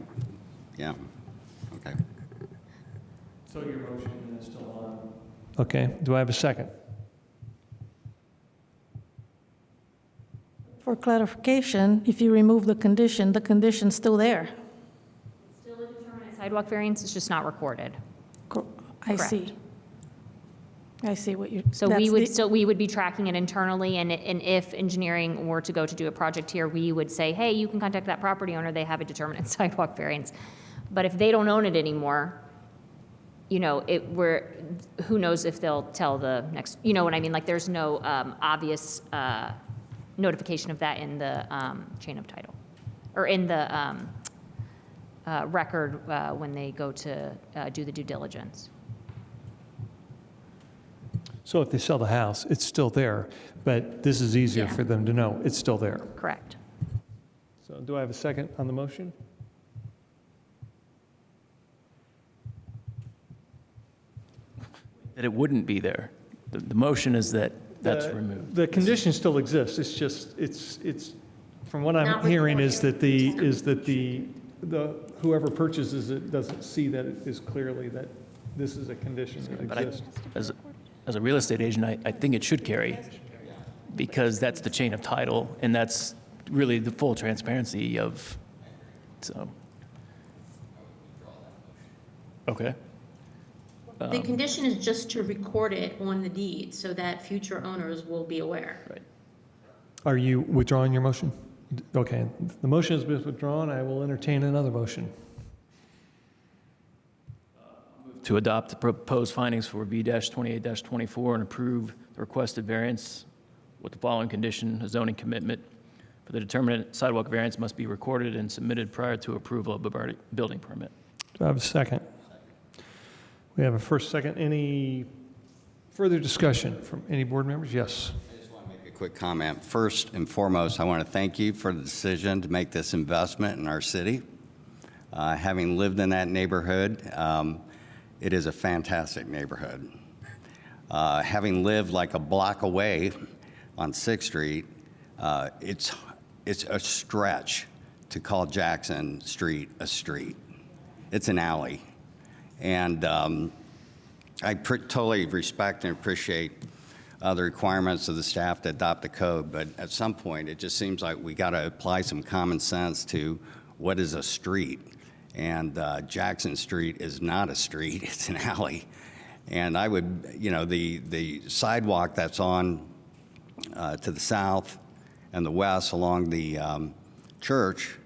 So your motion is still on? Okay, do I have a second?
For clarification, if you remove the condition's still there.
Still a determinate sidewalk variance, it's just not recorded.
I
Correct.
see. I see what you're.
So we would be tracking it internally, and if engineering were to go to do a project here, we would say, hey, you can contact that property owner, they have a determinate sidewalk variance. But if they don't own it anymore, you know, who knows if they'll tell the next, you know what I mean? Like, there's no obvious notification of that in the chain of title, or in the record when they go to do the due diligence.
So if they sell the house, it's still there, but this is easier
Yeah.
for them to know it's still there.
Correct.
So do I have a second on the motion?
That it wouldn't be there. The motion is that that's removed.
The condition still exists, it's just, it's, from what I'm
Not
hearing is
recorded.
that the whoever purchases it doesn't see that it is clearly that this is a condition that
But
exists.
as a real estate agent, I think it should carry, because that's the chain of title, and that's really the full transparency of, so. Okay.
The condition is just to record it on the deed so that future owners will be aware.
Right.
Are you withdrawing your motion? Okay, the motion has been withdrawn, I will entertain another motion.
To adopt the proposed findings for V-28-24 and approve the requested variance with the following condition: a zoning commitment for the determinate sidewalk variance must be recorded and submitted prior to approval of a building permit.
Do I have a second? We have a first, second. Any further discussion from any board members? Yes.
I just want to make a quick comment. First and foremost, I want to thank you for the decision to make this investment in our city. Having lived in that neighborhood, it is a fantastic neighborhood. Having lived like a block away on 6th Street, it's a stretch to call Jackson Street a street. It's an alley. And I totally respect and appreciate the requirements of the staff to adopt the code, but at some point, it just seems like we got to apply some common sense to what is a street. And Jackson Street is not a street, it's an alley. And I would, you know, the sidewalk that's on to the south and the west along the church,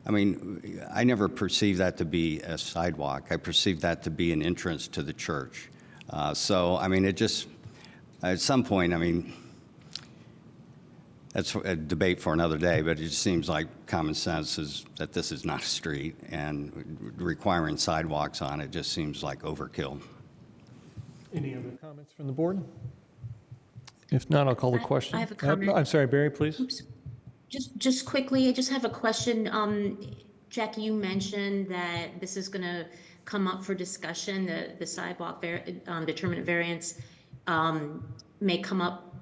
I mean, I never perceived that to be a sidewalk. I perceived that to be an entrance to the church. So, I mean, it just, at some point, I mean, that's a debate for another day, but it just seems like common sense is that this is not a street, and requiring sidewalks on it just seems like overkill.
Any other comments from the board? If not, I'll call the question.
I have a comment.
I'm sorry, Barry, please.
Oops. Just quickly, I just have a question. Jackie, you mentioned that this is going to come up for discussion. The sidewalk determinate variance may come up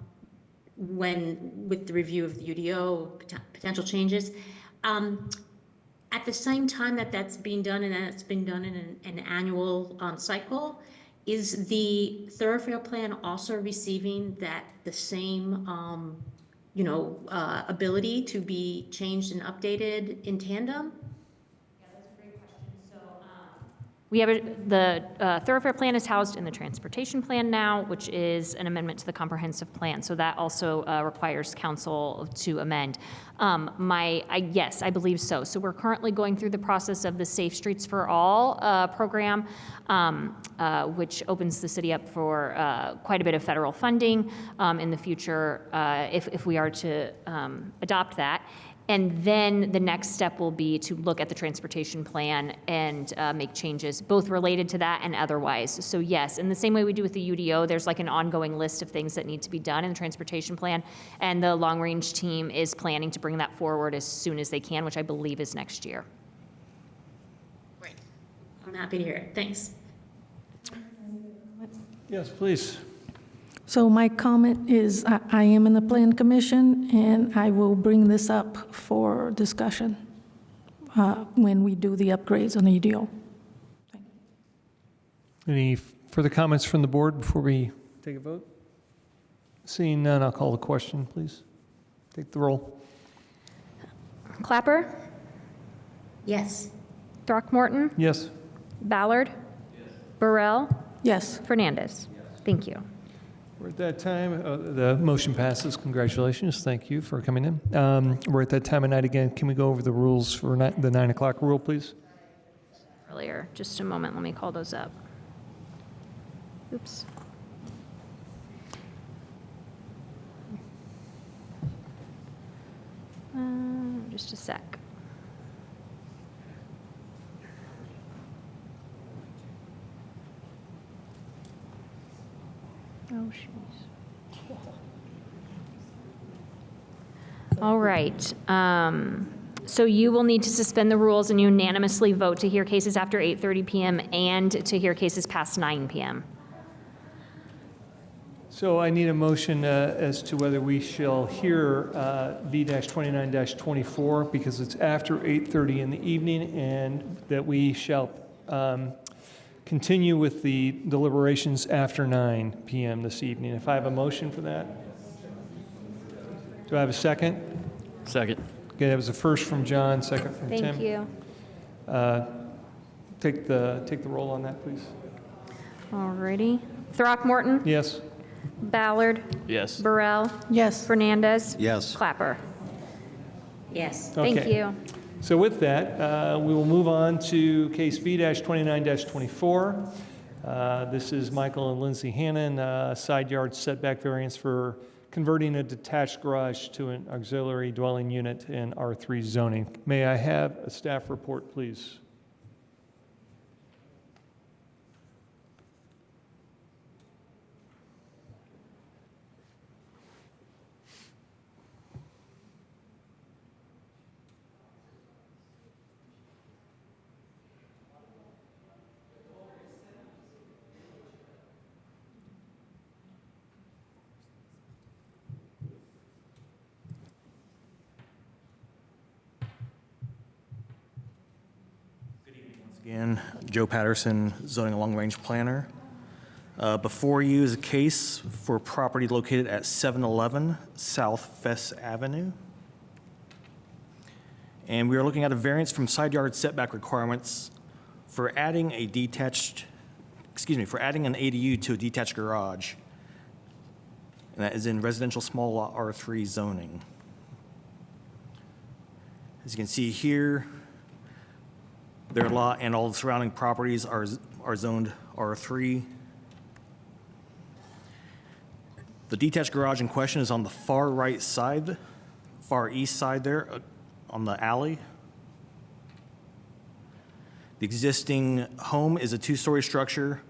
with the review of the UDO, potential changes. At the same time that's being done, and that's been done in an annual cycle, is the thoroughfare plan also receiving the same ability to be changed and updated in tandem?
Yeah, that's a great question. So we have the thoroughfare plan is housed in the transportation plan now, which is an amendment to the comprehensive plan. So that also requires council to amend. Yes, I believe so. So we're currently going through the process of the Safe Streets for All program, which opens the city up for quite a bit of federal funding in the future if we are to adopt that. And then the next step will be to look at the transportation plan and make changes, both related to that and otherwise. So yes, in the same way we do with the UDO, there's like an ongoing list of things that need to be done in the transportation plan. And the long-range team is planning to bring that forward as soon as they can, which I believe is next year.
Great. I'm happy to hear it. Thanks.
Yes, please.
So my comment is, I am in the Plan Commission, and I will bring this up for discussion when we do the upgrades on the EDO.
Any further comments from the board before we take a vote? Seeing none, I'll call the question, please. Take the roll.
Clapper?
Yes.
Throckmorton?
Yes.
Ballard? Burrell?
Yes.
Fernandez? Thank you.
We're at that time, the motion passes. Congratulations. Thank you for coming in. We're at that time of night again. Can we go over the rules for the 9 o'clock rule, please?
Earlier, just a moment, let me call those up. Oops. Just a sec. Oh, jeez. All right. So you will need to suspend the rules and unanimously vote to hear cases after 8:30 p.m. and to hear cases past 9 p.m.
So I need a motion as to whether we shall hear B-29-24 because it's after 8:30 in the evening, and that we shall continue with the deliberations after 9 p.m. this evening. If I have a motion for that? Do I have a second?
Second.
Okay, that was a first from John, second from Tim.
Thank you.
Take the roll on that, please.
All righty. Throckmorton?
Yes.
Ballard?
Yes.
Burrell?
Yes.
Fernandez?
Yes.
Clapper?
Yes.
Thank
Okay.
you.
So with that, we will move on to case B-29-24. This is Michael and Lindsay Hannon, side yard setback variance for converting a detached garage to an auxiliary dwelling unit in R3 zoning. May I have a staff report, please?
Again, Joe Patterson, zoning long-range planner. Before you is a case for property located at 711 South Fess Avenue. And we are looking at a variance from side yard setback requirements for adding an ADU to a detached garage. And that is in residential small lot R3 zoning. As you can see here, their lot and all the surrounding properties are zoned R3. The detached garage in question is on the far right side, far east side there, on the alley. The existing home is a two-story structure,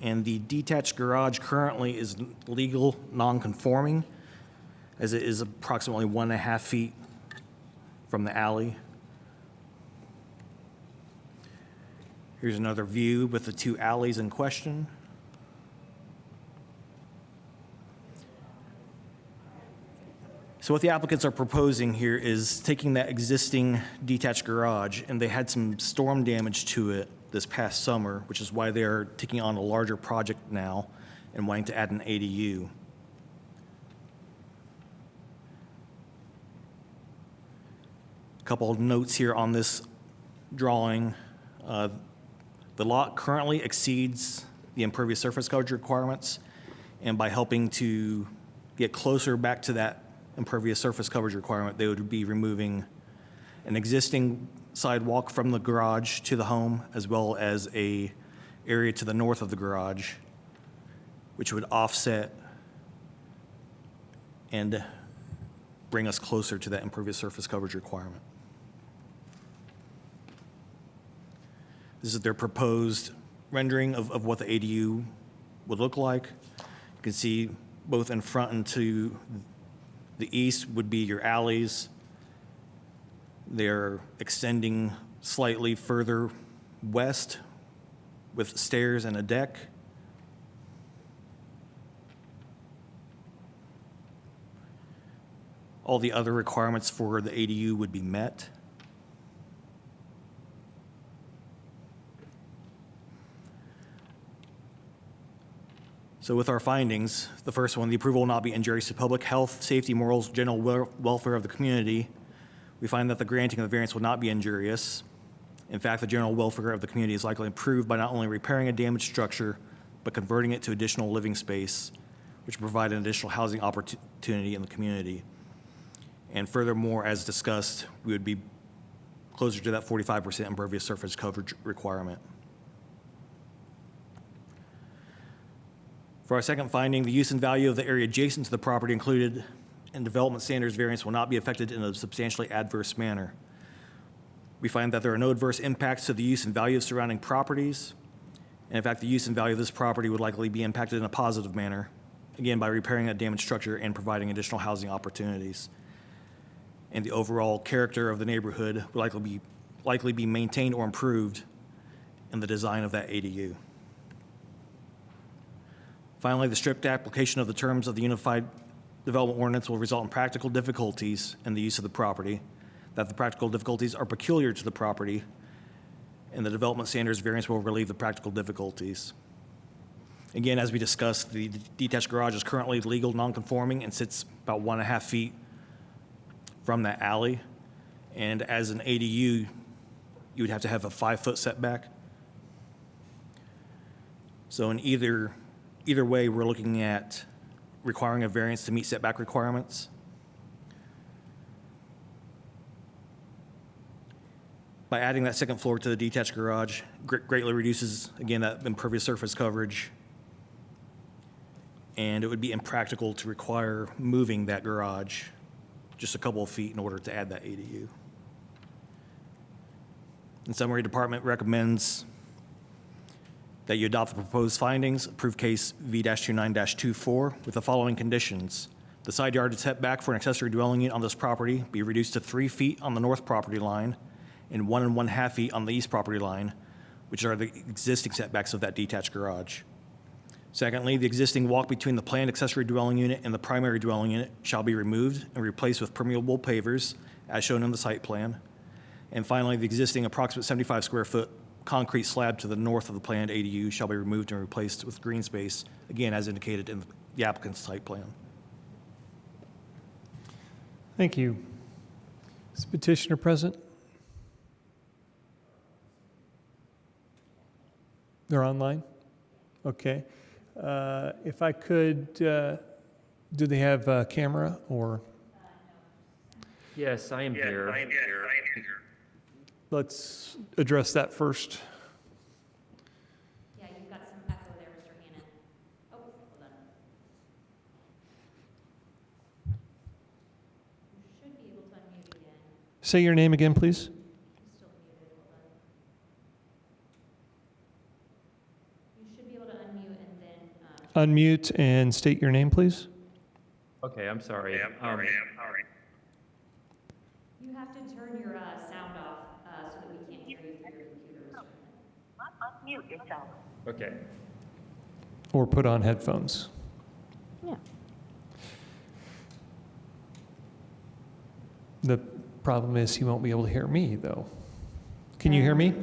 and the detached garage currently is legal non-conforming, as it is approximately 1.5 feet from the alley. Here's another view with the two alleys in question. So what the applicants are proposing here is taking that existing detached garage, and they had some storm damage to it this past summer, which is why they are taking on a larger project now and wanting to add an ADU. A couple of notes here on this drawing. The lot currently exceeds the impervious surface coverage requirements, and by helping to get closer back to that impervious surface coverage requirement, they would be removing an existing sidewalk from the garage to the home, as well as an area to the north of the garage, which would offset and bring us closer to that impervious surface coverage requirement. This is their proposed rendering of what the ADU would look like. You can see both in front and to the east would be your alleys. They're extending slightly further west with stairs and a deck. all the other requirements for the ADU would be met. So with our findings, the first one, the approval will not be injurious to public health, safety, morals, general welfare of the community. We find that the granting of the variance will not be injurious. In fact, the general welfare of the community is likely improved by not only repairing a damaged structure, but converting it to additional living space, which will provide an additional housing opportunity in the community. And furthermore, as discussed, we would be closer to that 45% impervious surface coverage requirement. For our second finding, the use and value of the area adjacent to the property included in development standards variance will not be affected in a substantially adverse manner. We find that there are no adverse impacts to the use and value of surrounding properties. And in fact, the use and value of this property would likely be impacted in a positive manner, again, by repairing a damaged structure and providing additional housing opportunities. And the overall character of the neighborhood will likely be maintained or improved in the design of that ADU. Finally, the strict application of the terms of the Unified Development Ordinance will result in practical difficulties in the use of the property, that the practical difficulties are peculiar to the property, and the development standards variance will relieve the practical difficulties. Again, as we discussed, the detached garage is currently legal non-conforming and sits about 1.5 feet from that alley. And as an ADU, you would have to have a 5-foot setback. So in either way, we're looking at requiring a variance to meet setback requirements. By adding that second floor to the detached garage, greatly reduces, again, that impervious surface coverage. And it would be impractical to require moving that garage just a couple of feet in order to add that ADU. In summary, department recommends that you adopt the proposed findings, approve case V-29-24 with the following conditions. The side yard setback for an accessory dwelling unit on this property be reduced to 3 feet on the north property line and 1 1/2 feet on the east property line, which are the existing setbacks of that detached garage. Secondly, the existing walk between the planned accessory dwelling unit and the primary dwelling unit shall be removed and replaced with permeable pavers as shown in the site plan. And finally, the existing approximate 75 square foot concrete slab to the north of the planned ADU shall be removed and replaced with green space, again, as indicated in the applicant's site plan.
Thank you. Is petitioner present? They're online? Okay. If I could, do they have a camera or?
Yes, I am here.
Let's address that first.
Yeah, you've got some echo there, Mr. Hannon. Oh, hold on. You should be able to unmute again.
Say your name again, please.
You're still muted, hold on. You should be able to unmute and then.
Unmute and state your name, please.
Okay, I'm sorry.
You have to turn your sound off so that we can't hear you through your computer, Mr. Hannon.
Unmute yourself. Okay.
Or put on headphones.
Yeah.
The problem is he won't be able to hear me, though. Can you hear me?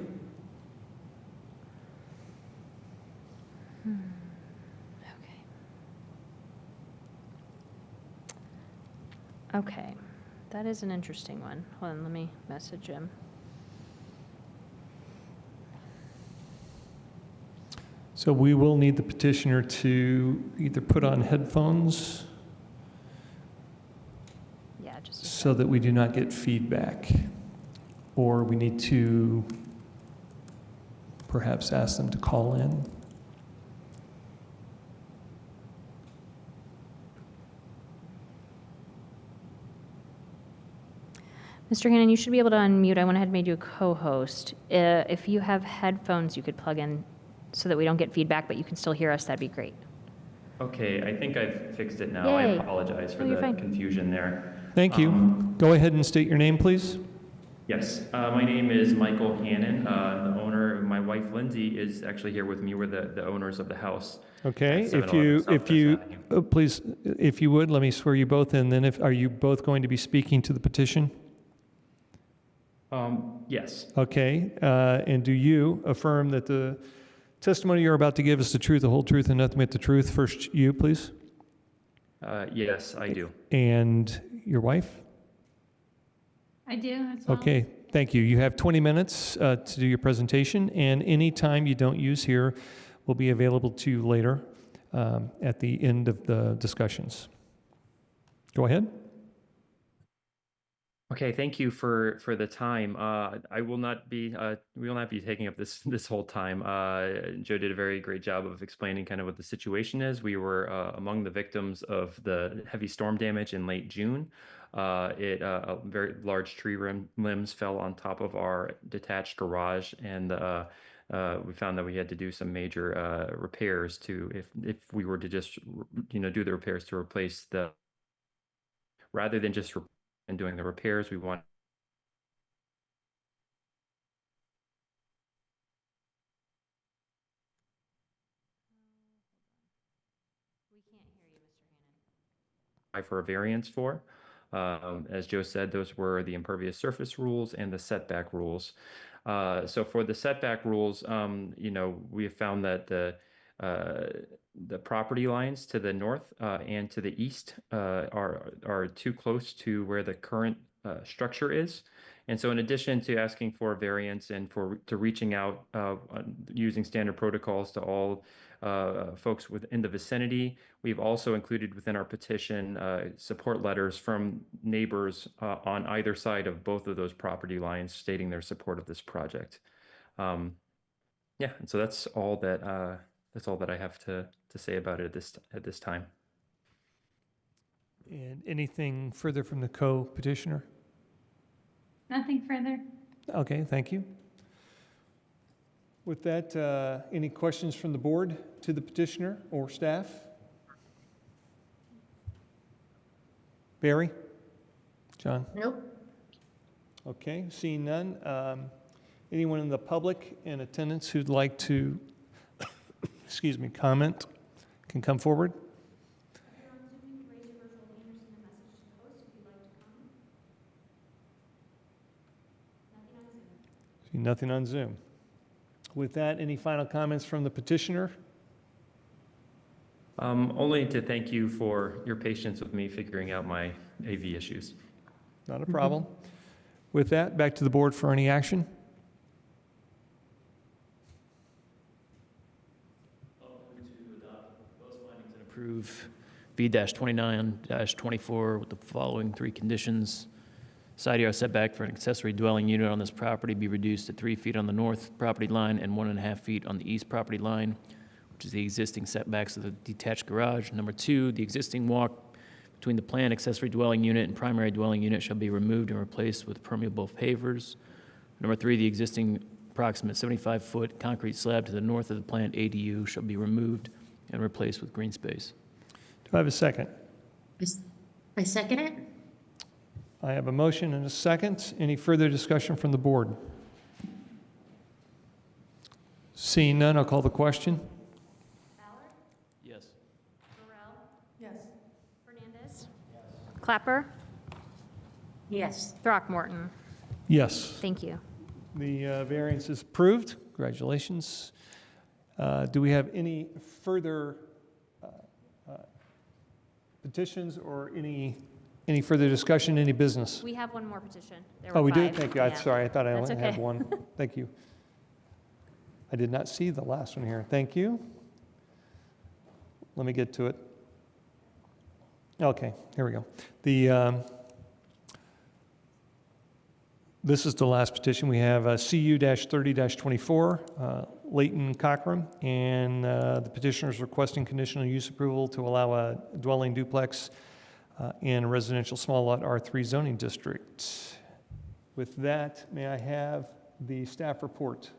Okay, that is an interesting one. Hold on, let me message him.
So we will need the petitioner to either put on headphones
Yeah, just
so that we do not get feedback, or we need to perhaps ask them to call in.
Mr. Hannon, you should be able to unmute. I went ahead and made you a co-host. If you have headphones, you could plug in so that we don't get feedback, but you can still hear us. That'd be great.
Okay, I think I've fixed it now.
Yay.
I apologize for
No, you're
the
fine.
confusion there.
Thank you. Go ahead and state your name, please.
Yes, my name is Michael Hannon. I'm the owner. My wife Lindsay is actually here with me. We're the owners of the house.
Okay,
at
if
711
you,
South
if
First
you,
Avenue.
please, if you would, let me swear you both in, then are you both going to be speaking to the petition?
Yes.
Okay, and do you affirm that the testimony you're about to give is the truth, the whole truth, and nothing but the truth? First, you, please.
Yes, I do.
And your wife?
I do as well.
Okay, thank you. You have 20 minutes to do your presentation, and any time you don't use here will be available to you later at the end of the discussions. Go ahead.
Okay, thank you for the time. I will not be we will not be taking up this whole time. Joe did a very great job of explaining kind of what the situation is. We were among the victims of the heavy storm damage in late June. A very large tree limbs fell on top of our detached garage, and we found that we had to do some major repairs to if we were to just do the repairs to replace the rather than just and doing the repairs. We want for a variance for. As Joe said, those were the impervious surface rules and the setback rules. So for the setback rules, we have found that the property lines to the north and to the east are too close to where the current structure is. And so in addition to asking for a variance and to reaching out using standard protocols to all folks within the vicinity, we've also included within our petition support letters from neighbors on either side of both of those property lines stating their support of this project. And so that's all that I have to say about it at this time.
And anything further from the co-petitioner?
Nothing further.
Okay, thank you. With that, any questions from the board to the petitioner or staff? Barry? John?
Nope.
Okay, seeing none. Anyone in the public in attendance who'd like to, comment can come forward. See nothing on Zoom. With that, any final comments from the petitioner?
Only to thank you for your patience with me figuring out my AV issues.
Not a problem. With that, back to the board for any action.
Approve V-29-24 with the following three conditions. Side yard setback for an accessory dwelling unit on this property be reduced to 3 feet on the north property line and 1.5 feet on the east property line, which is the existing setbacks of the detached garage. Number two, the existing walk between the planned accessory dwelling unit and primary dwelling unit shall be removed and replaced with permeable pavers. Number three, the existing approximate 75-foot concrete slab to the north of the planned ADU shall be removed and replaced with green space.
Do I have a second?
I second it.
I have a motion and a second. Any further discussion from the board? Seeing none, I'll call the question.
Yes.
Yes.
Fernandez? Clapper?
Yes.
Throckmorton?
Yes.
Thank you.
The variance is approved. Congratulations. Do we have any further petitions or any further discussion, any business?
We have one more petition. There
Oh,
were
we do?
five.
Thank you.
Yeah.
Sorry, I thought I
That's
only had
okay.
one. Thank you. I did not see the last one here. Thank you. Let me get to it. Okay, here we go. This is the last petition. We have CU-30-24, Leighton Cochran, and the petitioner is requesting conditional use approval to allow a dwelling duplex in a residential small lot R3 zoning district. With that, may I have the staff report?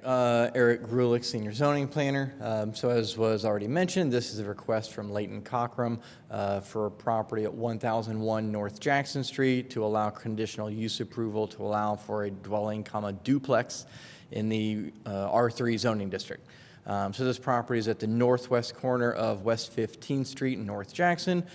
Eric Grulich, Senior Zoning Planner. So as was already mentioned, this is a request from Leighton Cochran for a property at 1001 North Jackson Street to allow conditional use approval to allow for a dwelling, duplex in the R3 zoning district. So this property is at the northwest corner of West 15th Street in North Jackson,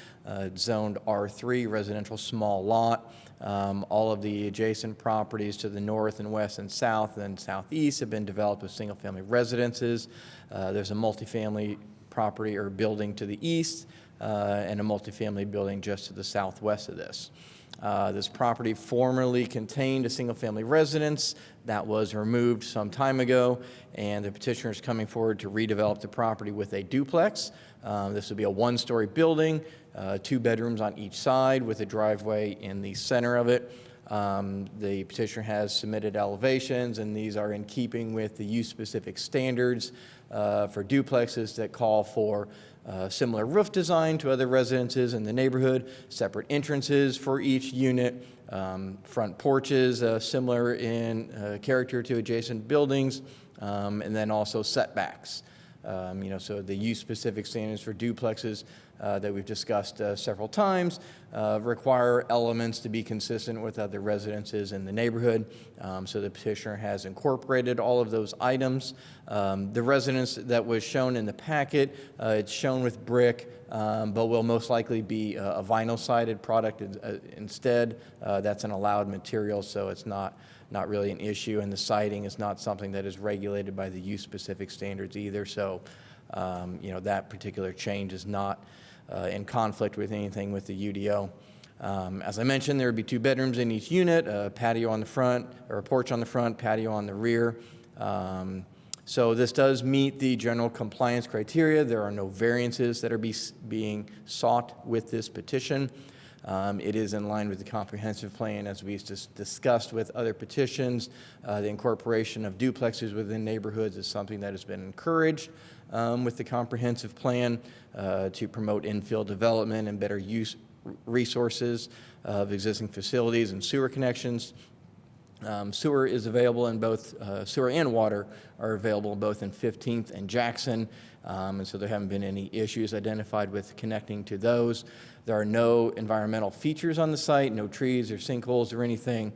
zoned R3, residential small lot. All of the adjacent properties to the north and west and south and southeast have been developed with single-family residences. There's a multifamily property or building to the east and a multifamily building just to the southwest of this. This property formerly contained a single-family residence that was removed some time ago, and the petitioner is coming forward to redevelop the property with a duplex. This would be a one-story building, 2 bedrooms on each side with a driveway in the center of it. The petitioner has submitted elevations, and these are in keeping with the use-specific standards for duplexes that call for similar roof design to other residences in the neighborhood, separate entrances for each unit, front porches similar in character to adjacent buildings, and then also setbacks. So the use-specific standards for duplexes that we've discussed several times require elements to be consistent with other residences in the neighborhood. So the petitioner has incorporated all of those items. The residence that was shown in the packet, it's shown with brick, but will most likely be a vinyl-sided product instead. That's an allowed material, so it's not really an issue, and the siding is not something that is regulated by the use-specific standards either. So, that particular change is not in conflict with anything with the UDO. As I mentioned, there would be 2 bedrooms in each unit, a patio on the front, or a porch on the front, patio on the rear. So this does meet the general compliance criteria. There are no variances that are being sought with this petition. It is in line with the comprehensive plan, as we just discussed with other petitions. The incorporation of duplexes within neighborhoods is something that has been encouraged with the comprehensive plan to promote infill development and better use resources of existing facilities and sewer connections. Sewer is available in both, sewer and water are available both in 15th and Jackson, and so there haven't been any issues identified with connecting to those. There are no environmental features on the site, no trees or sinkholes or anything,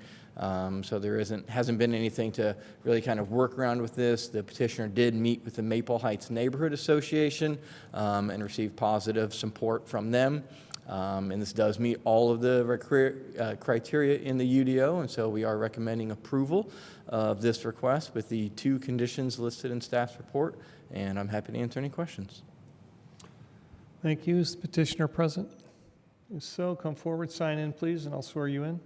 so there hasn't been anything to really kind of work around with this. The petitioner did meet with the Maple Heights Neighborhood Association and received positive support from them. And this does meet all of the criteria in the UDO, and so we are recommending approval of this request with the 2 conditions listed in staff's report, and I'm happy to answer any questions.
Thank you. Is the petitioner present? If so, come forward, sign in, please, and I'll swear you in.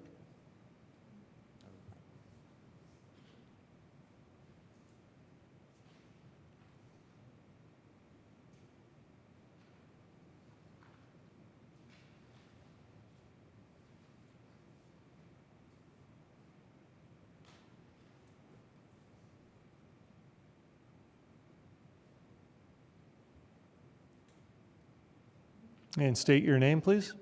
And state your name, please.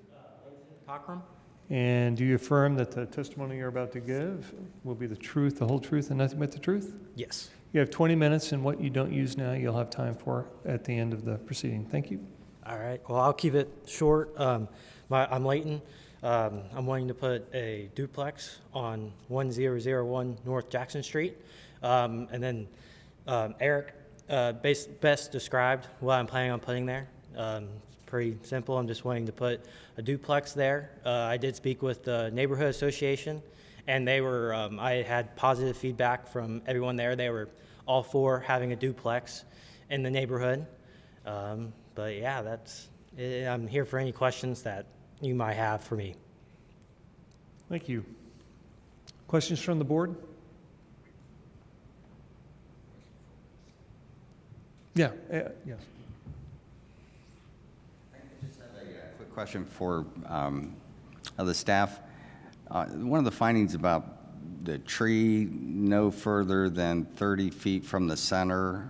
Cockrum?
And do you affirm that the testimony you're about to give will be the truth, the whole truth, and nothing but the truth?
Yes.
You have 20 minutes, and what you don't use now, you'll have time for at the end of the proceeding. Thank you.
All right. Well, I'll keep it short. I'm Leighton. I'm wanting to put a duplex on 1001 North Jackson Street. And then Eric best described what I'm planning on putting there. Pretty simple. I'm just wanting to put a duplex there. I did speak with the neighborhood association, and they were, I had positive feedback from everyone there. They were all for having a duplex in the neighborhood. But yeah, that's it. I'm here for any questions that you might have for me.
Thank you. Questions from the board? Yeah, yes.
Quick question for the staff. One of the findings about the tree no further than 30 feet from the center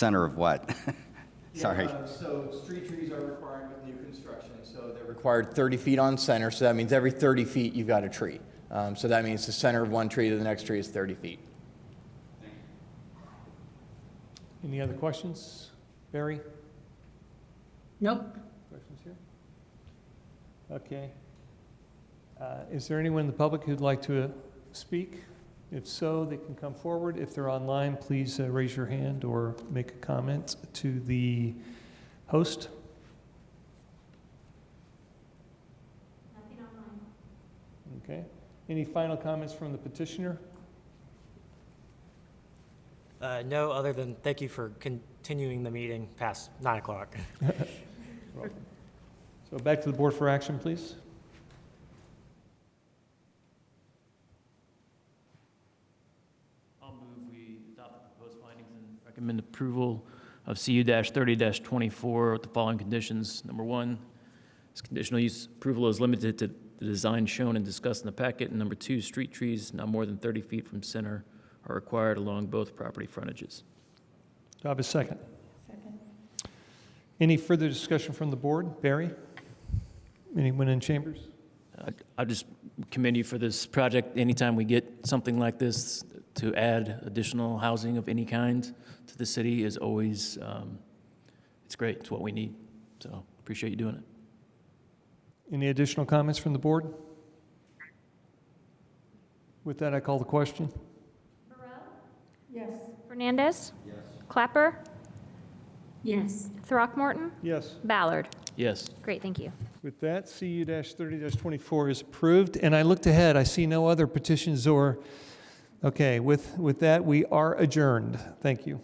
of what? Sorry.
Yeah, so street trees are required with new construction, so they're required 30 feet on center, so that means every 30 feet you've got a tree. So that means the center of one tree to the next tree is 30 feet.
Any other questions? Barry?
Nope.
Questions here? Okay. Is there anyone in the public who'd like to speak? If so, they can come forward. If they're online, please raise your hand or make a comment to the host.
Nothing online.
Okay. Any final comments from the petitioner?
No, other than thank you for continuing the meeting past 9 o'clock.
Welcome. So back to the board for action, please.
I'll move we adopt the proposed findings and recommend approval of CU-30-24 with the following conditions. Number one, this conditional use approval is limited to the design shown and discussed in the packet. And number two, street trees not more than 30 feet from center are required along both property frontages.
Do I have a second?
Second.
Any further discussion from the board? Barry? Anyone in chambers?
I just commend you for this project. Anytime we get something like this to add additional housing of any kind to the city is always, it's great. It's what we need. So appreciate you doing it.
Any additional comments from the board? With that, I call the question.
Yes.
Fernandez? Yes. Clapper?
Yes.
Throckmorton?
Yes.
Ballard?
Yes.
Great, thank you.
With that, CU-30-24 is approved, and I looked ahead. I see no other petitions or, okay, with that, we are adjourned. Thank you.